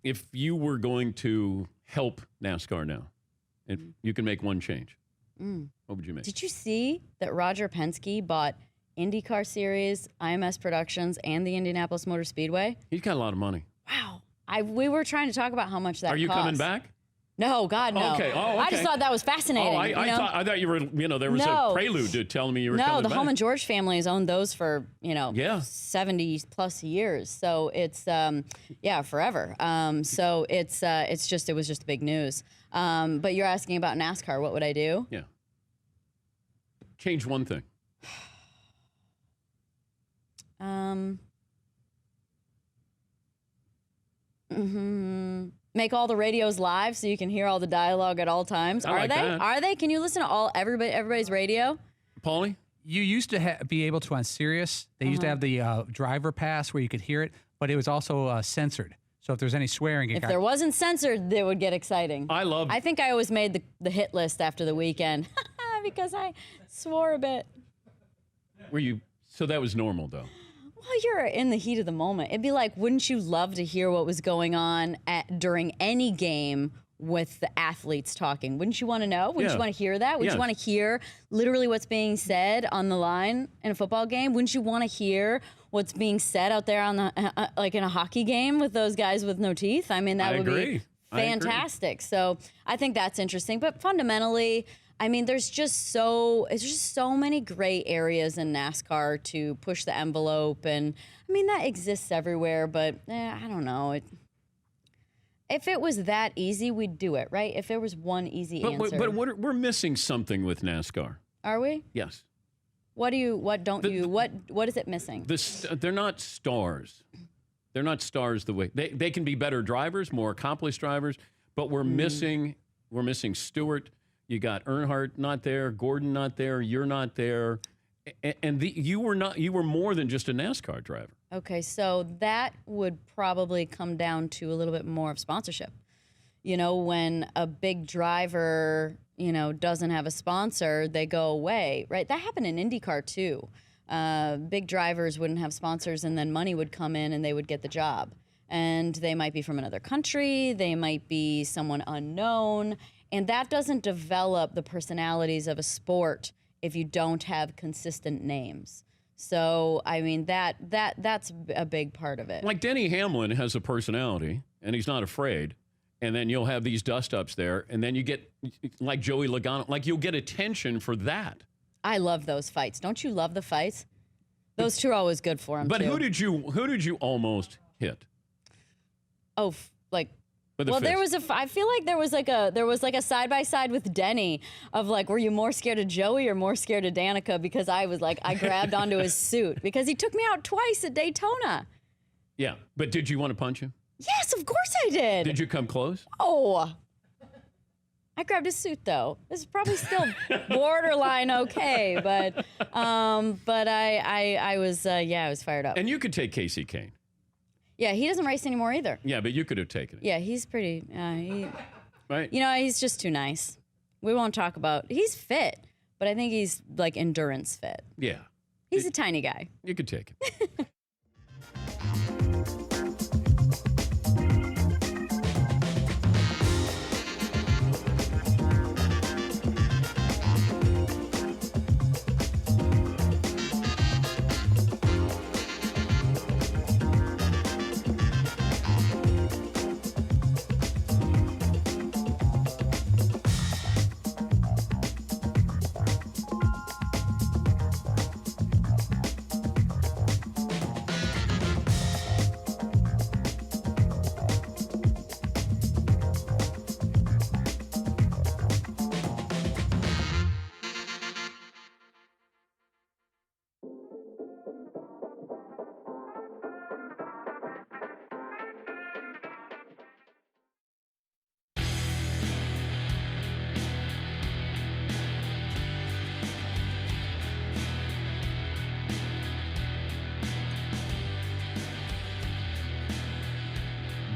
If you were going to help NASCAR now, and you can make one change, what would you make? Did you see that Roger Penske bought IndyCar Series, IMS Productions, and the Indianapolis Motor Speedway? He's got a lot of money. Wow. We were trying to talk about how much that Are you cost. coming back? No, God, no. Okay. Oh, okay. I just thought that was fascinating. I thought you were, there was No. a prelude to telling me you were coming No, the back. Home and George family has owned those for, 70 plus years. So it's, forever. So it was just big news. But you're asking about NASCAR. What would I do? Yeah. Change one thing. Make all the radios live so you can hear all the dialogue at all times. I like that. Are they? Can you listen to everybody's radio? Paulie? You used to be able to on Sirius. They used to have the driver pass where you could hear it, but it was also censored. So if there's any swearing, If there wasn't censored, it would get exciting. I think I always made the hit list after the weekend because I swore a bit. So that was normal, though. Well, you're in the heat of the moment. It'd be like, wouldn't you love to hear what was going on during any game with the athletes talking? Wouldn't you want to know? Wouldn't you want to hear that? Wouldn't you want to hear literally what's being said on the line in a football game? Wouldn't you want to hear what's being said out there on the like in a hockey game with those guys with no teeth? I mean, that would be fantastic. So I think that's interesting. But fundamentally, I mean, there's just so many gray areas in NASCAR to push the envelope, and I mean that exists everywhere. But I don't know. If it was that easy, we'd do it, right? If there was one easy answer. But we're missing something with NASCAR. Are we? Yes. What is it missing? They're not stars. They're not stars the way they can be better drivers, more accomplished drivers. But we're missing Stuart. You got Earnhardt not there, Gordon not there, you're not there, and you were more than just a NASCAR driver. Okay, so that would probably come down to a little bit more of sponsorship. When a big driver, doesn't have a sponsor, they go away, right? That happened in IndyCar too. Big drivers wouldn't have sponsors, and then money would come in, and they would get the job. And they might be from another country, they might be someone unknown. And that doesn't develop the personalities of a sport if you don't have consistent names. So, I mean, that's a big part of it. Like Denny Hamlin has a personality, and he's not afraid. And then you'll have these dust-ups there, and then you get, like Joey Logano, like you'll get attention for that. I love those fights. Don't you love the fights? Those two are always good for him, But too. who did you almost hit? Oh, like. With a Well, there fist. was I feel like there was like a side by side with Denny of like, were you more scared of Joey or more scared of Danica? Because I was like, I grabbed onto his suit because he took me out twice at Daytona. Yeah, but did you want to punch him? Yes, of course I did. Did you come close? Oh, I grabbed his suit though. This is probably still borderline okay, but I was I was fired up. And you could take Casey Kane. Yeah, he doesn't race anymore either. Yeah, but you could have taken it. Yeah, he's pretty. Right. You know, he's just too nice. We won't talk about. He's fit, but I think he's like endurance fit. Yeah. He's a tiny guy. You could take it.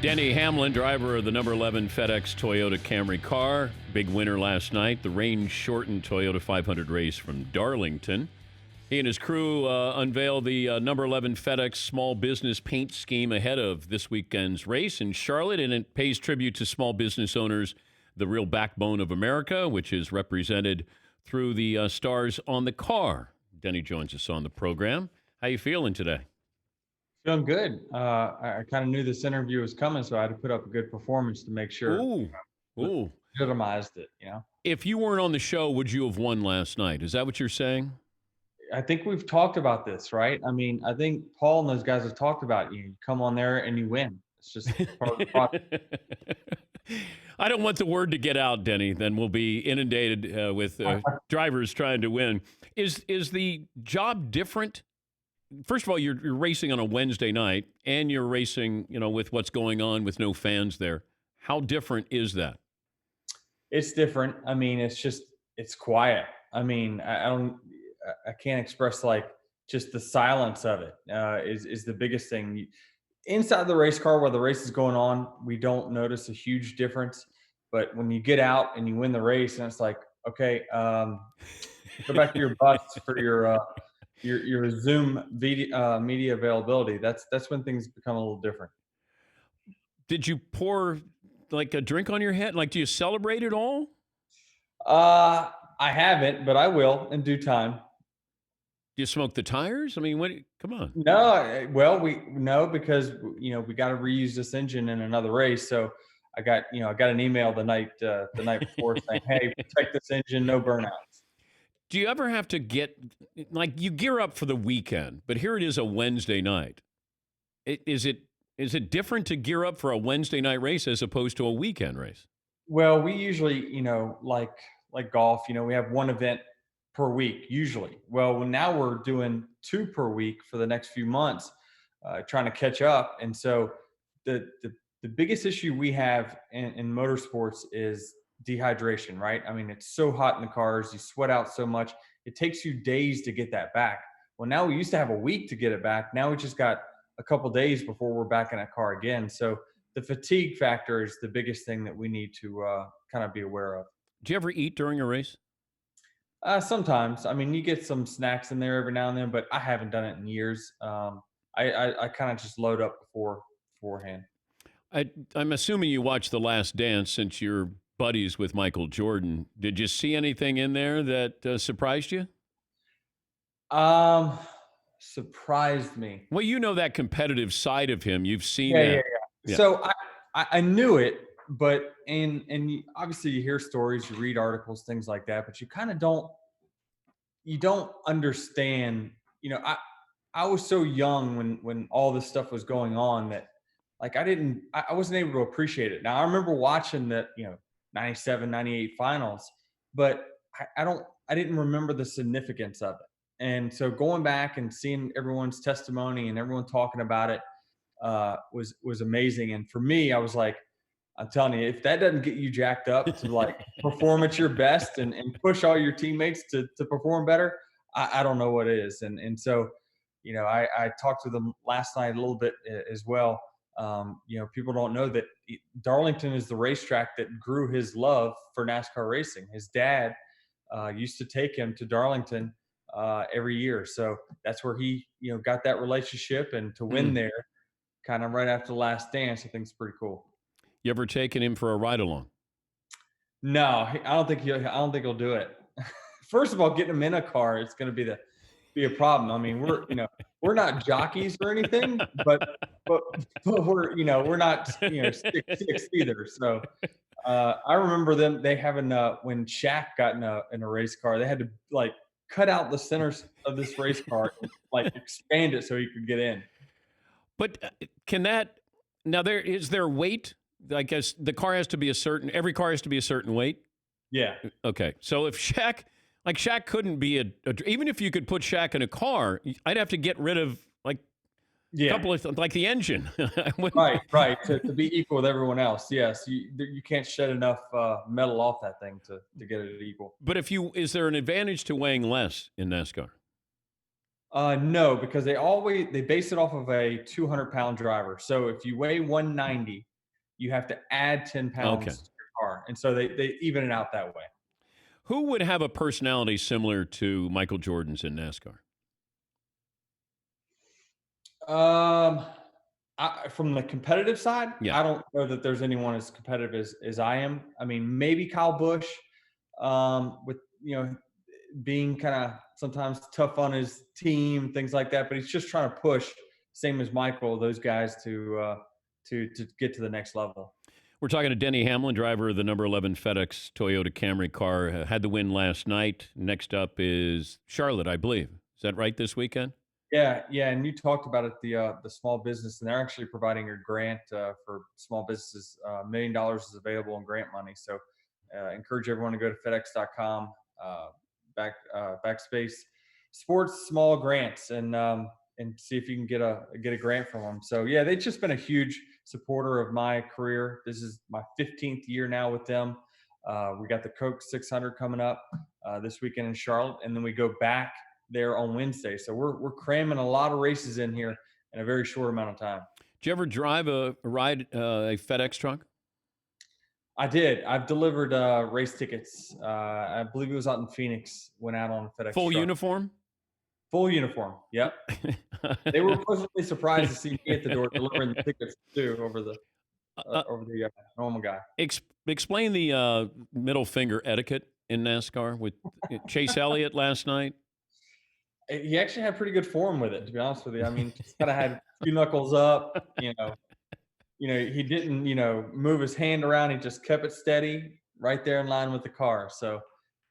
Denny Hamlin, driver of the number 11 FedEx Toyota Camry car. Big winner last night. The rain-shortened Toyota 500 race from Darlington. He and his crew unveiled the number 11 FedEx small business paint scheme ahead of this weekend's race in Charlotte, and it pays tribute to small business owners, the real backbone of America, which is represented through the stars on the car. Denny joins us on the program. How you feeling today? Feeling good. I kind of knew this interview was coming, so I had to put up a good performance to make sure. Ooh. Legitimized it, you know. If you weren't on the show, would you have won last night? Is that what you're saying? I think we've talked about this, right? I mean, I think Paul and those guys have talked about you. You come on there and you win. It's just part of the process. I don't want the word to get out, Denny. Then we'll be inundated with drivers trying to win. Is the job different? First of all, you're racing on a Wednesday night, and you're racing, with what's going on with no fans there. How different is that? It's different. I mean, it's quiet. I mean, I can't express just the silence of it is the biggest thing. Inside the race car where the race is going on, we don't notice a huge difference. But when you get out and you win the race, and it's like, okay, go back to your bus for your Zoom media availability. That's when things become a little different. Did you pour like a drink on your head? Like, do you celebrate it all? I haven't, but I will in due time. Do you smoke the tires? I mean, come on. No, well, because we got to reuse this engine in another race. So I got an email the night before saying, "Hey, protect this engine, no burnouts." Do you ever have to you gear up for the weekend, but here it is a Wednesday night. Is it different to gear up for a Wednesday night race as opposed to a weekend race? Well, we usually, like golf, we have one event per week usually. Well, now we're doing 2 per week for the next few months, trying to catch up. And so the biggest issue we have in motorsports is dehydration, right? I mean, it's so hot in the cars, you sweat out so much. It takes you days to get that back. Well, now we used to have a week to get it back. Now we just got a couple days before we're back in a car again. So the fatigue factor is the biggest thing that we need to kind of be aware of. Do you ever eat during a race? Sometimes. I mean, you get some snacks in there every now and then, but I haven't done it in years. I kind of just load up beforehand. I'm assuming you watched The Last Dance since you're buddies with Michael Jordan. Did you see anything in there that surprised you? Surprised me. Well, you know that competitive side of him. You've seen that. Yeah. So I knew it, but and obviously you hear stories, you read articles, things like that, but you kind of don't understand. I was so young when all this stuff was going on that like I wasn't able to appreciate it. Now I remember watching the 97, 98 finals, but I didn't remember the significance of it. And so going back and seeing everyone's testimony and everyone talking about it was amazing. And for me, I was like, I'm telling you, if that doesn't get you jacked up to like perform at your best and push all your teammates to perform better, I don't know what is. And so, I talked to them last night a little bit as well. People don't know that Darlington is the racetrack that grew his love for NASCAR racing. His dad used to take him to Darlington every year. So that's where he, got that relationship, and to win there kind of right after the last dance, I think is pretty cool. You ever taken him for a ride along? No, I don't think he'll do it. First of all, getting him in a car, it's going to be a problem. I mean, we're not jockeys or anything, but we're not 6'6" either. So I remember they having when Shaq got in a race car, they had to like cut out the centers of this race car and like expand it so he could get in. But is there weight? I guess every car has to be a certain weight. Yeah. Okay. So if Shaq couldn't be even if you could put Shaq in a car, I'd have to get rid of a couple of like the engine. Right. To be equal with everyone else. Yes. You can't shed enough metal off that thing to get it equal. But is there an advantage to weighing less in NASCAR? No, because they base it off of a 200-pound driver. So if you weigh 190, you have to add 10 pounds to your car. And so they even it out that way. Who would have a personality similar to Michael Jordan's in NASCAR? From the competitive side, I don't know that there's anyone as competitive as I am. I mean, maybe Kyle Busch, with being kind of sometimes tough on his team, things like that. But he's just trying to push, same as Michael, those guys to get to the next level. We're talking to Denny Hamlin, driver of the number 11 FedEx Toyota Camry car. Had the win last night. Next up is Charlotte, I believe. Is that right this weekend? Yeah. And you talked about it, the small business, and they're actually providing a grant for small businesses. $1 million is available in grant money. So encourage everyone to go to FedEx.com, backspace sports small grants, and see if you can get a grant from them. So yeah, they've just been a huge supporter of my career. This is my 15th year now with them. We got the Coke 600 coming up this weekend in Charlotte, and then we go back there on Wednesday. So we're cramming a lot of races in here in a very short amount of time. Did you ever drive a FedEx truck? I did. I've delivered race tickets. I believe it was out in Phoenix. Went out on a FedEx Full truck. uniform? Full uniform. Yep. They were pleasantly surprised to see me at the door delivering the tickets too over the normal guy. Explain the middle finger etiquette in NASCAR with Chase Elliott last night. He actually had pretty good form with it, to be honest with you. I mean, just kind of had a few knuckles up. He didn't move his hand around. He just kept it steady right there in line with the car. So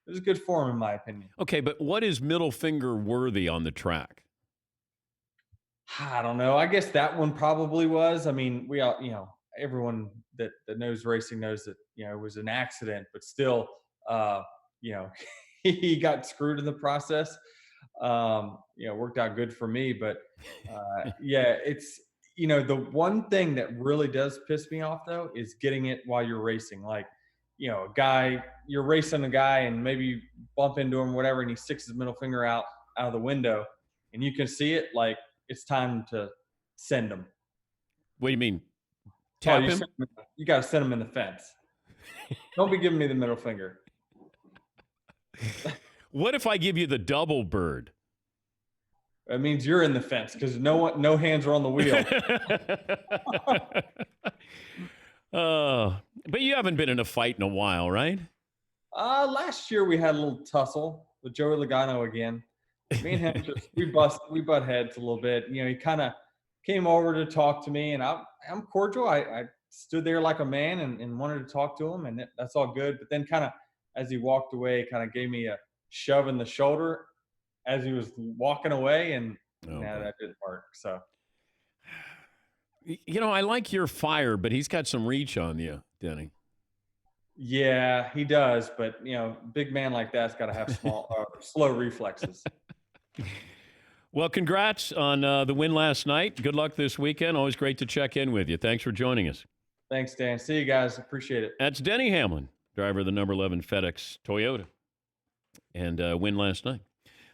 it was good form, in my opinion. Okay, but what is middle finger worthy on the track? I don't know. I guess that one probably was. I mean, we all, everyone that knows racing knows that, it was an accident, but still, he got screwed in the process. Worked out good for me, but it's, the one thing that really does piss me off though is getting it while you're racing. Like, you're racing a guy and maybe you bump into him, whatever, and he sticks his middle finger out of the window and you can see it, like it's time to send him. What do you mean? Tap him? You got to send him in the fence. Don't be giving me the middle finger. What if I give you the double bird? That means you're in the fence because no hands are on the wheel. But you haven't been in a fight in a while, right? Last year we had a little tussle with Joey Logano again. Me and him we butt heads a little bit. He kind of came over to talk to me, and I'm cordial. I stood there like a man and wanted to talk to him, and that's all good. But then kind of as he walked away, kind of gave me a shove in the shoulder as he was walking away, and that didn't work. So You know, I like your fire, but he's got some reach on you, Denny. Yeah, he does, but big man like that's got to have slow reflexes. Well, congrats on the win last night. Good luck this weekend. Always great to check in with you. Thanks for joining us. Thanks, Dan. See you guys. Appreciate it. That's Denny Hamlin, driver of the number 11 FedEx Toyota, and win last night.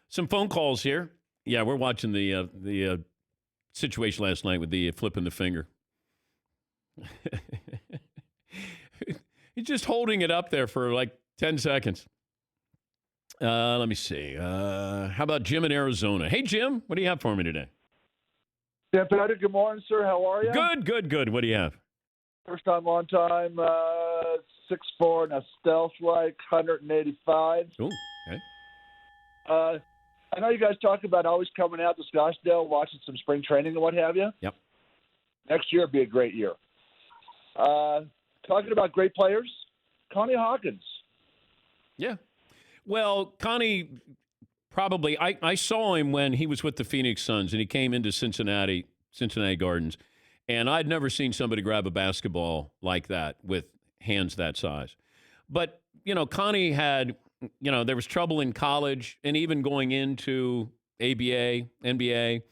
Some phone calls here. Yeah, we're watching the situation last night with the flipping the finger. He's just holding it up there for like 10 seconds. Let me see. How about Jim in Arizona? Hey, Jim, what do you have for me today? Dan Petty, good morning, sir. How are you? Good. What do you have? First time, long time, 6'4", now stealth like 185. Ooh, okay. I know you guys talk about always coming out to Scottsdale, watching some spring training and what have you. Yep. Next year will be a great year. Talking about great players, Connie Hawkins. Yeah. Well, Connie, probably, I saw him when he was with the Phoenix Suns, and he came into Cincinnati Gardens, and I'd never seen somebody grab a basketball like that with hands that size. But, Connie had, there was trouble in college and even going into ABA, NBA,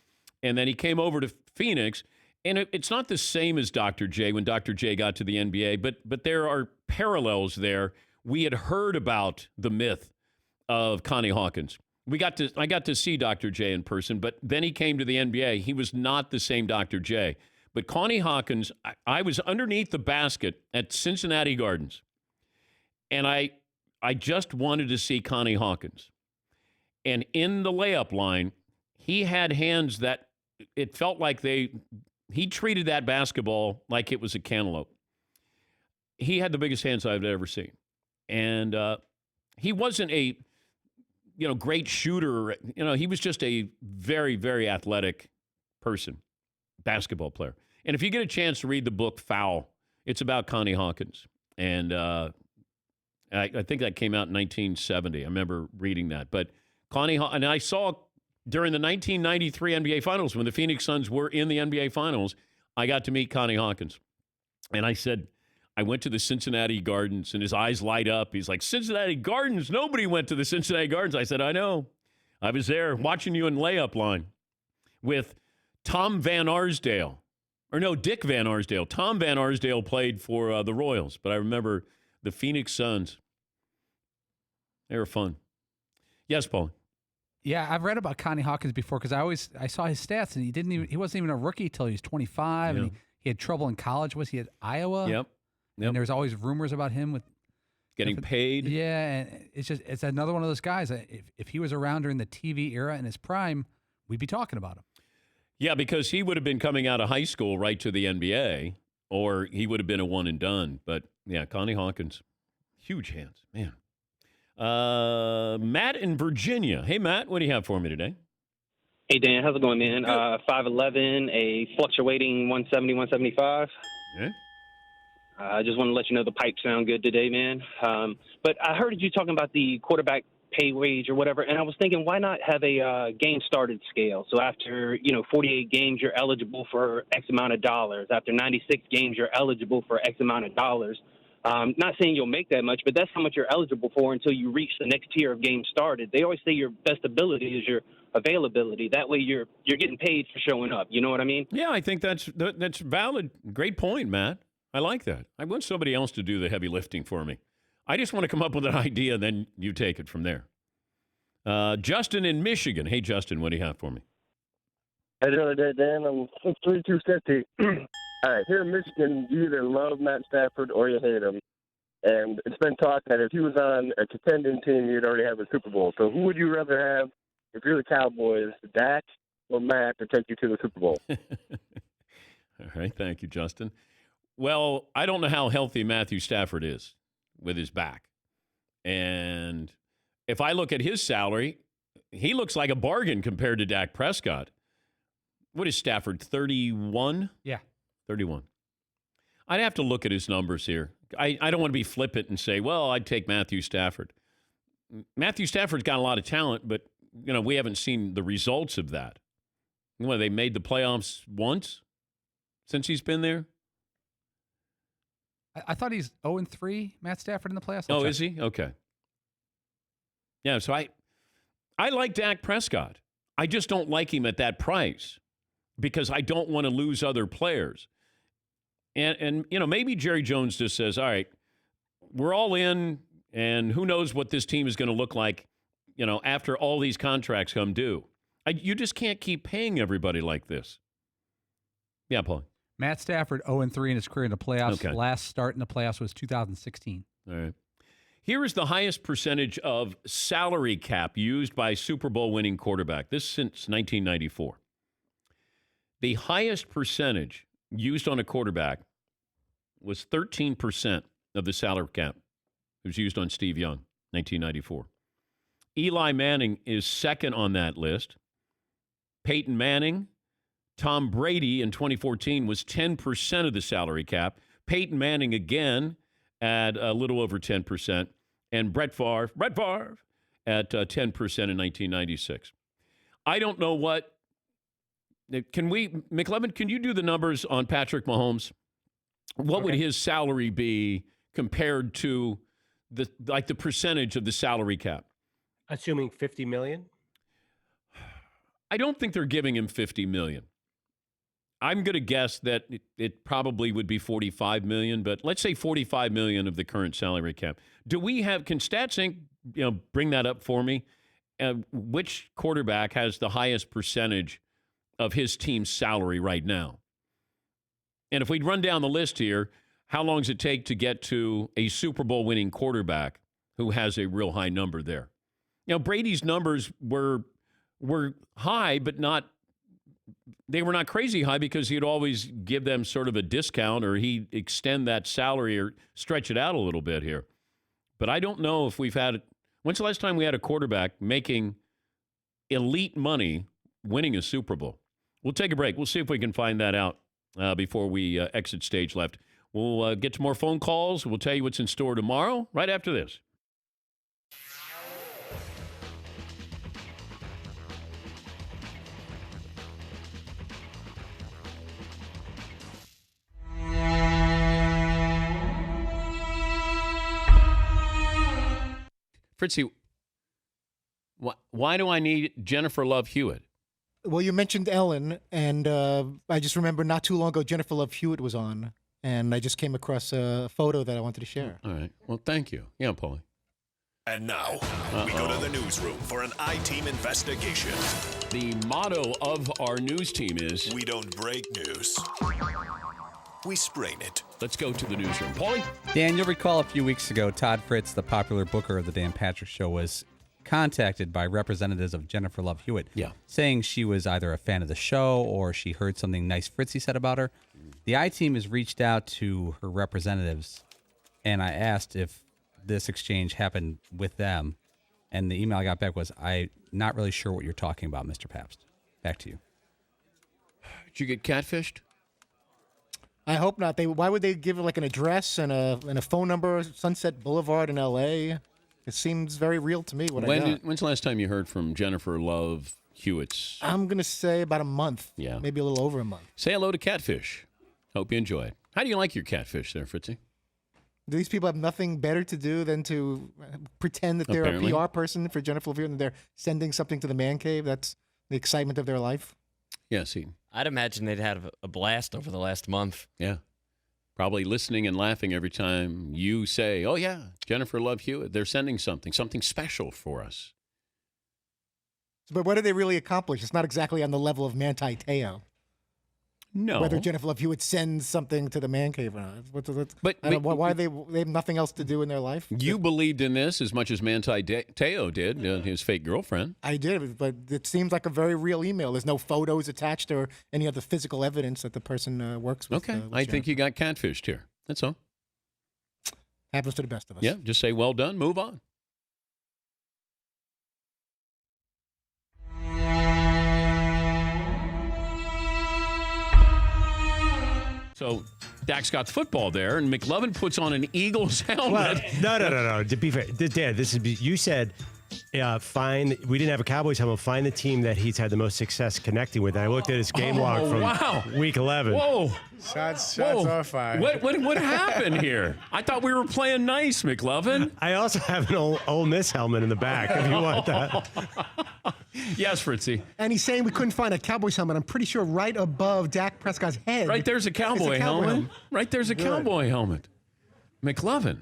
and then he came over to Phoenix. And it's not the same as Dr. J when Dr. J got to the NBA, but there are parallels there. We had heard about the myth of Connie Hawkins. I got to see Dr. J in person, but then he came to the NBA. He was not the same Dr. J. But Connie Hawkins, I was underneath the basket at Cincinnati Gardens, and I just wanted to see Connie Hawkins. And in the layup line, he had hands that it felt like he treated that basketball like it was a cantaloupe. He had the biggest hands I've ever seen. And he wasn't a, great shooter. He was just a very, very athletic person, basketball player. And if you get a chance to read the book Foul, it's about Connie Hawkins. And I think that came out in 1970. I remember reading that. But and I saw during the 1993 NBA Finals, when the Phoenix Suns were in the NBA Finals, I got to meet Connie Hawkins. And I said, I went to the Cincinnati Gardens, and his eyes light up. He's like, Cincinnati Gardens? Nobody went to the Cincinnati Gardens. I said, I know. I was there watching you in layup line with Tom Van Arsdale. Or no, Dick Van Arsdale. Tom Van Arsdale played for the Royals, but I remember the Phoenix Suns. They were fun. Yes, Paul. Yeah, I've read about Connie Hawkins before because I saw his stats, and he wasn't even a rookie till he was 25, and he had trouble in college. Was he at Iowa? Yep. And there was always rumors about him with getting paid. Yeah, and it's another one of those guys. If he was around during the TV era in his prime, we'd be talking about him. Yeah, because he would have been coming out of high school right to the NBA, or he would have been a one and done. But yeah, Connie Hawkins, huge hands, man. Matt in Virginia. Hey, Matt, what do you have for me today? Hey, Dan, how's it going, man? 5'11", a fluctuating 170, 175. Yeah. I just want to let you know the pipes sound good today, man. But I heard you talking about the quarterback pay wage or whatever, and I was thinking, why not have a game started scale? So after 48 games, you're eligible for X amount of dollars. After 96 games, you're eligible for X amount of dollars. Not saying you'll make that much, but that's how much you're eligible for until you reach the next tier of games started. They always say your best ability is your availability. That way you're getting paid for showing up. You know what I mean? Yeah, I think that's valid. Great point, Matt. I like that. I want somebody else to do the heavy lifting for me. I just want to come up with an idea, then you take it from there. Justin in Michigan. Hey, Justin, what do you have for me? Hey, the other day, Dan, I'm 6'3", 250. All right, here in Michigan, you either love Matt Stafford or you hate him. And it's been talked that if he was on a contending team, you'd already have a Super Bowl. So who would you rather have if you're the Cowboys, Dak or Matt, to take you to the Super Bowl? All right, thank you, Justin. Well, I don't know how healthy Matthew Stafford is with his back. And if I look at his salary, he looks like a bargain compared to Dak Prescott. What is Stafford, 31? Yeah. 31. I'd have to look at his numbers here. I don't want to be flippant and say, well, I'd take Matthew Stafford. Matthew Stafford's got a lot of talent, but, we haven't seen the results of that. They made the playoffs once. since he's been there? I thought he's 0-3, Matt Stafford in the playoffs. Oh, is he? Okay. Yeah, so I like Dak Prescott. I just don't like him at that price because I don't want to lose other players. And maybe Jerry Jones just says, all right, we're all in, and who knows what this team is going to look like, after all these contracts come due. You just can't keep paying everybody like this. Yeah, Paul. Matt Stafford 0-3 in his career in the playoffs. Okay. Last start in the playoffs was 2016. All right. Here is the highest percentage of salary cap used by Super Bowl winning quarterback. This since 1994. The highest percentage used on a quarterback was 13% of the salary cap. It was used on Steve Young, 1994. Eli Manning is second on that list. Peyton Manning, Tom Brady in 2014 was 10% of the salary cap. Peyton Manning again at a little over 10%. And Brett Favre at 10% in 1996. I don't know what. McLevin, can you do the numbers on Patrick Mahomes? What would his salary be compared to the percentage of the salary cap? Assuming $50 million? I don't think they're giving him $50 million. I'm going to guess that it probably would be $45 million, but let's say $45 million of the current salary cap. Can StatSync, bring that up for me? Which quarterback has the highest percentage of his team's salary right now? And if we run down the list here, how long does it take to get to a Super Bowl winning quarterback who has a real high number there? Brady's numbers were high, but they were not crazy high because he'd always give them sort of a discount or he'd extend that salary or stretch it out a little bit here. But I don't know if when's the last time we had a quarterback making elite money winning a Super Bowl? We'll take a break. We'll see if we can find that out before we exit stage left. We'll get to more phone calls. We'll tell you what's in store tomorrow right after this. Fritzy, why do I need Jennifer Love Hewitt? Well, you mentioned Ellen, and I just remember not too long ago Jennifer Love Hewitt was on, and I just came across a photo that I wanted to share. All right. Well, thank you. Yeah, Paulie. And now, we go to the newsroom for an I-Team investigation. The motto of our news team is... We don't break news. We sprain it. Let's go to the newsroom. Paulie? Dan, you'll recall a few weeks ago, Todd Fritz, the popular booker of the Dan Patrick Show, was contacted by representatives of Jennifer Love Hewitt, saying she was either a fan of the show or she heard something nice Fritzy said about her. The I-Team has reached out to her representatives, and I asked if this exchange happened with them, and the email I got back was, I'm not really sure what you're talking about, Mr. Pabst. Back to you. Did you get catfished? I hope not. Why would they give like an address and a phone number? Sunset Boulevard in L.A. It seems very real to me. When's the last time you heard from Jennifer Love Hewitt's? I'm gonna say about a month. Yeah, maybe a little over a month. Say hello to Catfish. Hope you enjoy it. How do you like your catfish there, Fritzy? Do these people have nothing better to do than to pretend that they're a PR person for Jennifer Love Hewitt and they're sending something to the man cave? That's the excitement of their life. Yes, I'd imagine they'd had a blast over the last month. Yeah. Probably listening and laughing every time you say, oh, yeah, Jennifer Love Hewitt, they're sending something special for us. But what do they really accomplish? It's not exactly on the level of Manti Te'o. No. Whether Jennifer Love Hewitt sends something to the man cave or not. Why they have nothing else to do in their life? You believed in this as much as Manti Te'o did, his fake girlfriend. I did, but it seems like a very real email. There's no photos attached or any other physical evidence that the person works with. Okay, I think you got catfished here. That's all. Happens to the best of us. Yeah, just say well done, move on. So Dak's got football there, and McLovin puts on an Eagles helmet. Well, no. To be fair, Dan, you said we didn't have a Cowboys helmet. Find the team that he's had the most success connecting with. And I looked at his game log from week 11. Whoa. Shots are fired. What happened here? I thought we were playing nice, McLovin. I also have an Ole Miss helmet in the back if you want that. Yes, Fritzy. And he's saying we couldn't find a Cowboys helmet. I'm pretty sure right above Dak Prescott's head. Right there's a Cowboy helmet. Right there's a Cowboy helmet. McLovin.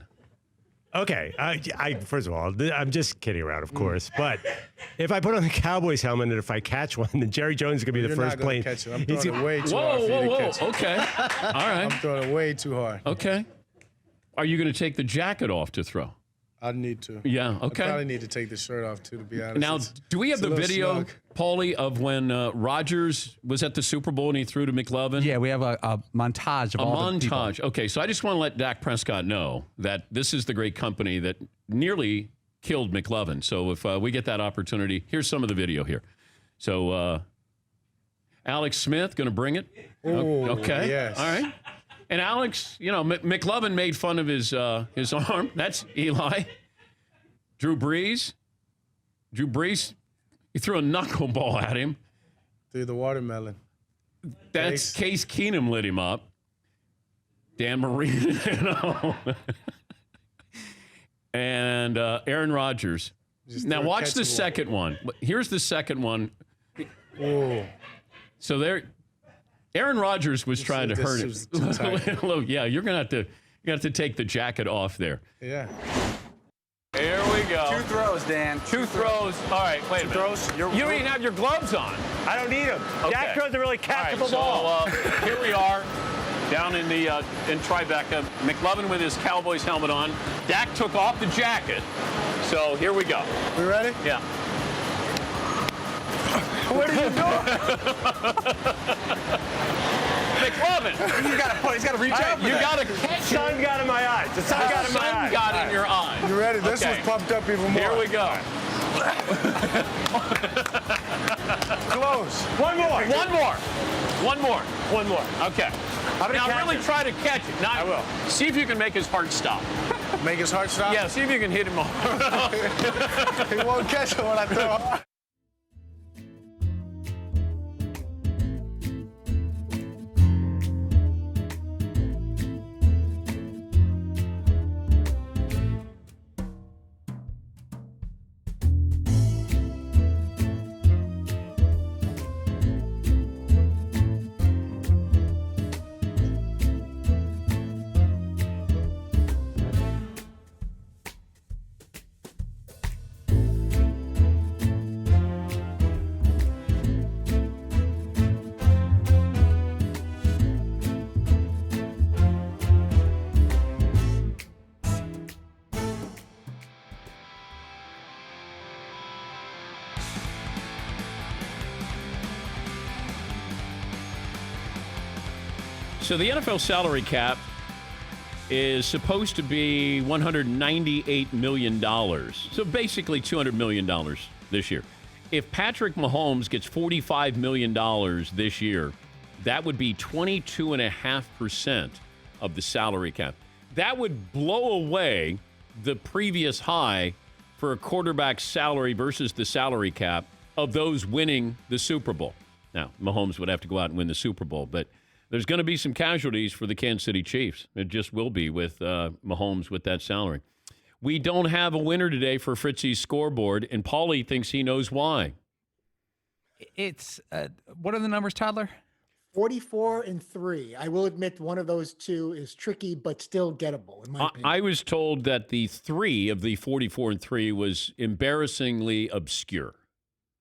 Okay, I first of all, I'm just kidding around, of course. But if I put on the Cowboys helmet and if I catch one, then Jerry Jones is going to be the first plane. Catch it. I'm throwing it way too hard for you to catch it. Okay. All right. I'm throwing it way too hard. Okay. Are you going to take the jacket off to throw? I need to. Yeah, okay. I probably need to take the shirt off, too, to be honest. Now, do we have the video, snug. Paulie, of when Rodgers was at the Super Bowl and he threw to McLovin? Yeah, we have a montage of all the people. A montage. Okay, so I just want to let Dak Prescott know that this is the great company that nearly killed McLovin. So if we get that opportunity, here's some of the video here. So Alex Smith, going to bring it? Oh, okay. Yes. All right. And Alex, McLovin made fun of his arm. That's Eli. Drew Brees, he threw a knuckleball at him. Through the watermelon. That's Case Keenum lit him up. Dan Marino. And Aaron Rodgers. Now watch the second one. Here's the second one. Oh. So there. Aaron Rodgers was trying to hurt him. Yeah, you're gonna have to take the jacket off there. Yeah. Here we go. 2 throws, Dan. 2 throws. All right, wait a minute. Throws. You don't even have your gloves on. I don't need them. Okay. Dak throws a really catchable ball. ball. So here we are, down in the in Tribeca. McLovin with his Cowboys helmet on. Dak took off the jacket. So here we go. We ready? Yeah. What are you doing? McLovin. He's got to reach out. You got to catch it. Sun got in my eyes. The sun got in my eyes. Sun got in your eyes. You ready? This Okay. was pumped up even more. Here we go. Close. One more. Okay. Now really try to catch it. Now, I will. See if you can make his heart stop. Make his heart stop? Yeah, see if you can hit him off. He won't catch it when I throw. So the NFL salary cap is supposed to be $198 million. So basically $200 million this year. If Patrick Mahomes gets $45 million this year, that would be 22.5% of the salary cap. That would blow away the previous high for a quarterback's salary versus the salary cap of those winning the Super Bowl. Now, Mahomes would have to go out and win the Super Bowl, but there's going to be some casualties for the Kansas City Chiefs. It just will be with Mahomes with that salary. We don't have a winner today for Fritzy's scoreboard, and Paulie thinks he knows why. It's what are the numbers, Toddler? 44 and 3. I will admit one of those two is tricky, but still gettable, in my opinion. I was told that the 3 of the 44 and 3 was embarrassingly obscure.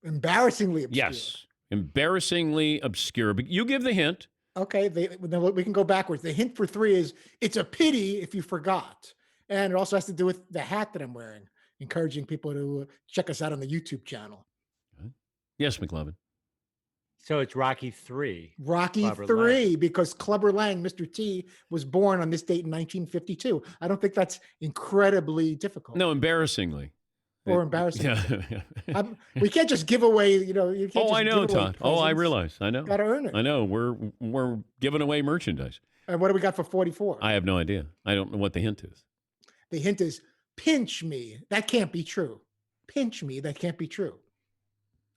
Embarrassingly obscure? Yes, embarrassingly obscure. But you give the hint. Okay, then we can go backwards. The hint for 3 is it's a pity if you forgot. And it also has to do with the hat that I'm wearing, encouraging people to check us out on the YouTube channel. Yes, McLovin. So it's Rocky 3. Rocky Clubber 3, Lang. because Clubber Lang, Mr. T, was born on this date in 1952. I don't think that's incredibly difficult. No, embarrassing. Or embarrassing. Yeah. We can't just give away, you can't just I know, give away Todd. Oh, I presents. realize. I know. Got to earn it. I know. We're giving away merchandise. And what do we got for 44? I have no idea. I don't know what the hint is. The hint is pinch me. That can't be true. pinch me, that can't be true.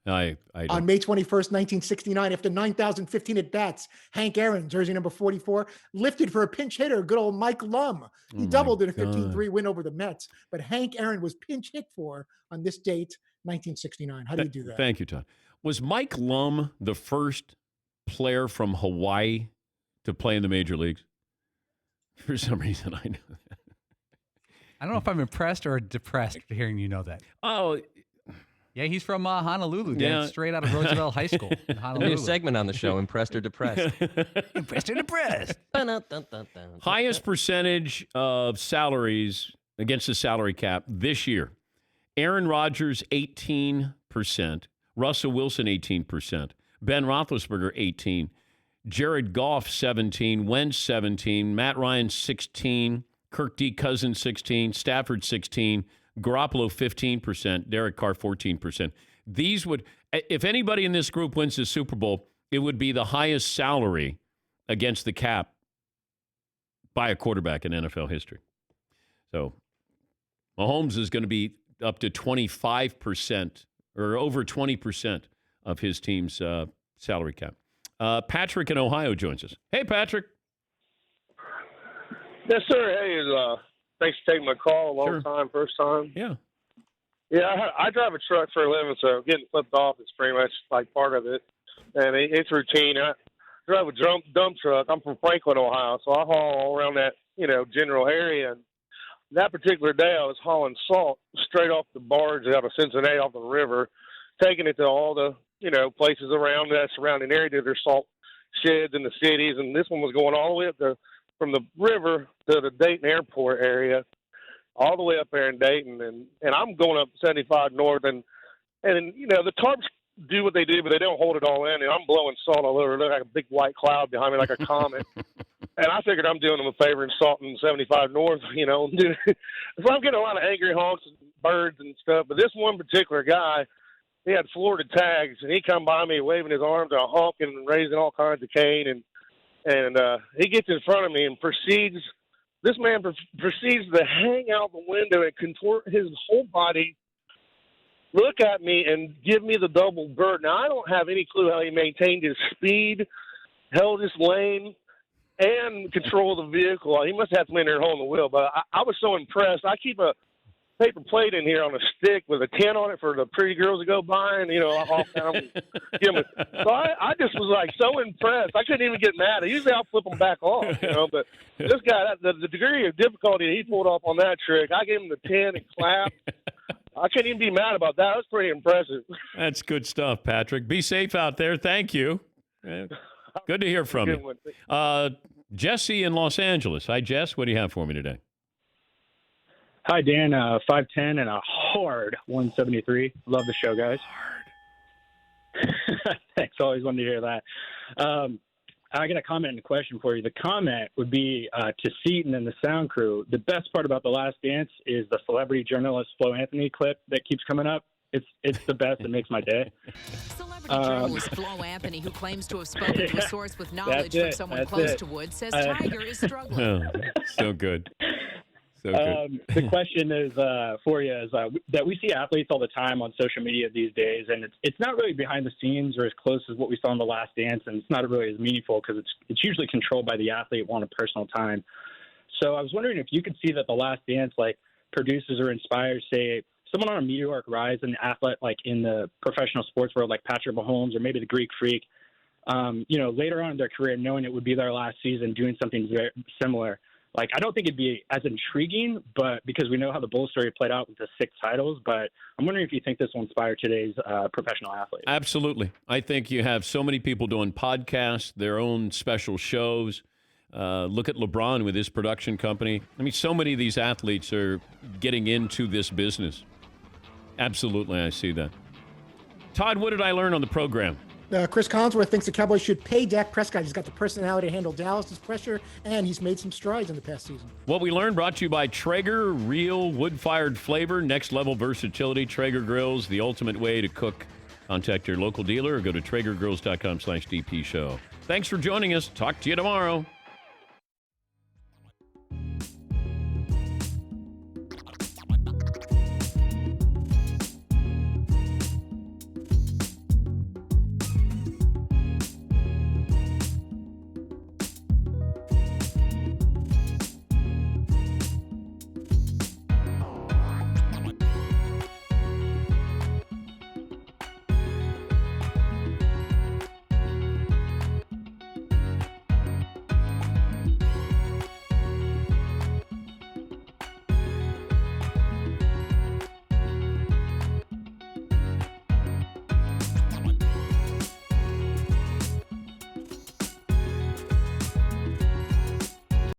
I On May 21st, 1969, after 9,015 at-bats, Hank Aaron, jersey number 44, lifted for a pinch hitter, good old Mike Lum. He doubled in a 15-3 win over the Mets, but Hank Aaron was pinch hit for on this date, 1969. How do you do that? Thank you, Todd. Was Mike Lum the first player from Hawaii to play in the major leagues? For some reason, I know that. I don't know if I'm impressed or depressed hearing you know that. Oh, yeah, he's from Honolulu, Dan, Yeah. straight out of Roosevelt High School in A Honolulu. new segment on the show, Impressed or Depressed. Impressed or depressed? Highest percentage of salaries against the salary cap this year. Aaron Rodgers, 18%. Russell Wilson, 18%. Ben Roethlisberger, 18%. Jared Goff, 17%. Wentz, 17%. Matt Ryan, 16%. Kirk D. Cousins, 16%. Stafford, 16%. Garoppolo, 15%. Derek Carr, 14%. These would, if anybody in this group wins the Super Bowl, it would be the highest salary against the cap by a quarterback in NFL history. So Mahomes is going to be up to 25% or over 20% of his team's salary cap. Patrick in Ohio joins us. Hey, Patrick. Yes, sir. Hey, thanks for taking my call. Long time, first time. Yeah. Yeah, I drive a truck for a living, so getting flipped off is pretty much like part of it. And it's routine. I drive a dump truck. I'm from Franklin, Ohio, so I haul all around that, general area. And that particular day, I was hauling salt straight off the barge out of Cincinnati off the river, taking it to all the, places around that surrounding area to their salt sheds in the cities. And this one was going all the way up from the river to the Dayton airport area, all the way up there in Dayton. And I'm going up 75 north. And the tarps do what they do, but they don't hold it all in. And I'm blowing salt all over. It looked like a big white cloud behind me, like a comet. And I figured I'm doing them a favor and salting 75 north, So I'm getting a lot of angry honks and birds and stuff. But this one particular guy, he had Florida tags, and he come by me waving his arms and honking and raising all kinds of cane. And he gets in front of me and proceeds to hang out the window and contort his whole body, look at me, and give me the double bird. Now, I don't have any clue how he maintained his speed, held his lane, and control the vehicle. He must have some in there holding the wheel, but I was so impressed. I keep a paper plate in here on a stick with a 10 on it for the pretty girls to go by, and I'll kind of give them. So I just was like so impressed. I couldn't even get mad. Usually I'll flip them back off, but this guy, the degree of difficulty that he pulled off on that trick, I gave him the 10 and clapped. I couldn't even be mad about that. That was pretty impressive. That's good stuff, Patrick. Be safe out there. Thank you. Good to hear from you. Jesse in Los Angeles. Hi, Jess. What do you have for me today? Hi, Dan. 5'10" and a hard 173. Love the show, guys. Hard. Thanks. Always wanted to hear that. I got a comment and a question for you. The comment would be to Seton and the sound crew. The best part about The Last Dance is the celebrity journalist Flo Anthony clip that keeps coming up. It's the best. It makes my day. Journalist Flo Anthony, who claims to have spoken to a source with knowledge from someone close to Wood, says Tiger is struggling. So good. So good. The question is for you is that we see athletes all the time on social media these days, and it's not really behind the scenes or as close as what we saw in The Last Dance, and it's not really as meaningful because it's usually controlled by the athlete wanting personal time. So I was wondering if you could see that The Last Dance produces or inspires, say, someone on a meteoric rise, an athlete in the professional sports world like Patrick Mahomes or maybe the Greek Freak, later on in their career, knowing it would be their last season, doing something very similar. I don't think it'd be as intriguing, but because we know how the Bulls story played out with the 6 titles, but I'm wondering if you think this will inspire today's professional athletes. Absolutely. I think you have so many people doing podcasts, their own special shows. Look at LeBron with his production company. I mean, so many of these athletes are getting into this business. Absolutely, I see that. Todd, what did I learn on the program? Chris Collinsworth thinks the Cowboys should pay Dak Prescott. He's got the personality to handle Dallas's pressure, and he's made some strides in the past season. What we learned brought to you by Traeger, real wood-fired flavor, next-level versatility. Traeger grills, the ultimate way to cook. Contact your local dealer or go to TraegerGrills.com/DP show. Thanks for joining us. Talk to you tomorrow.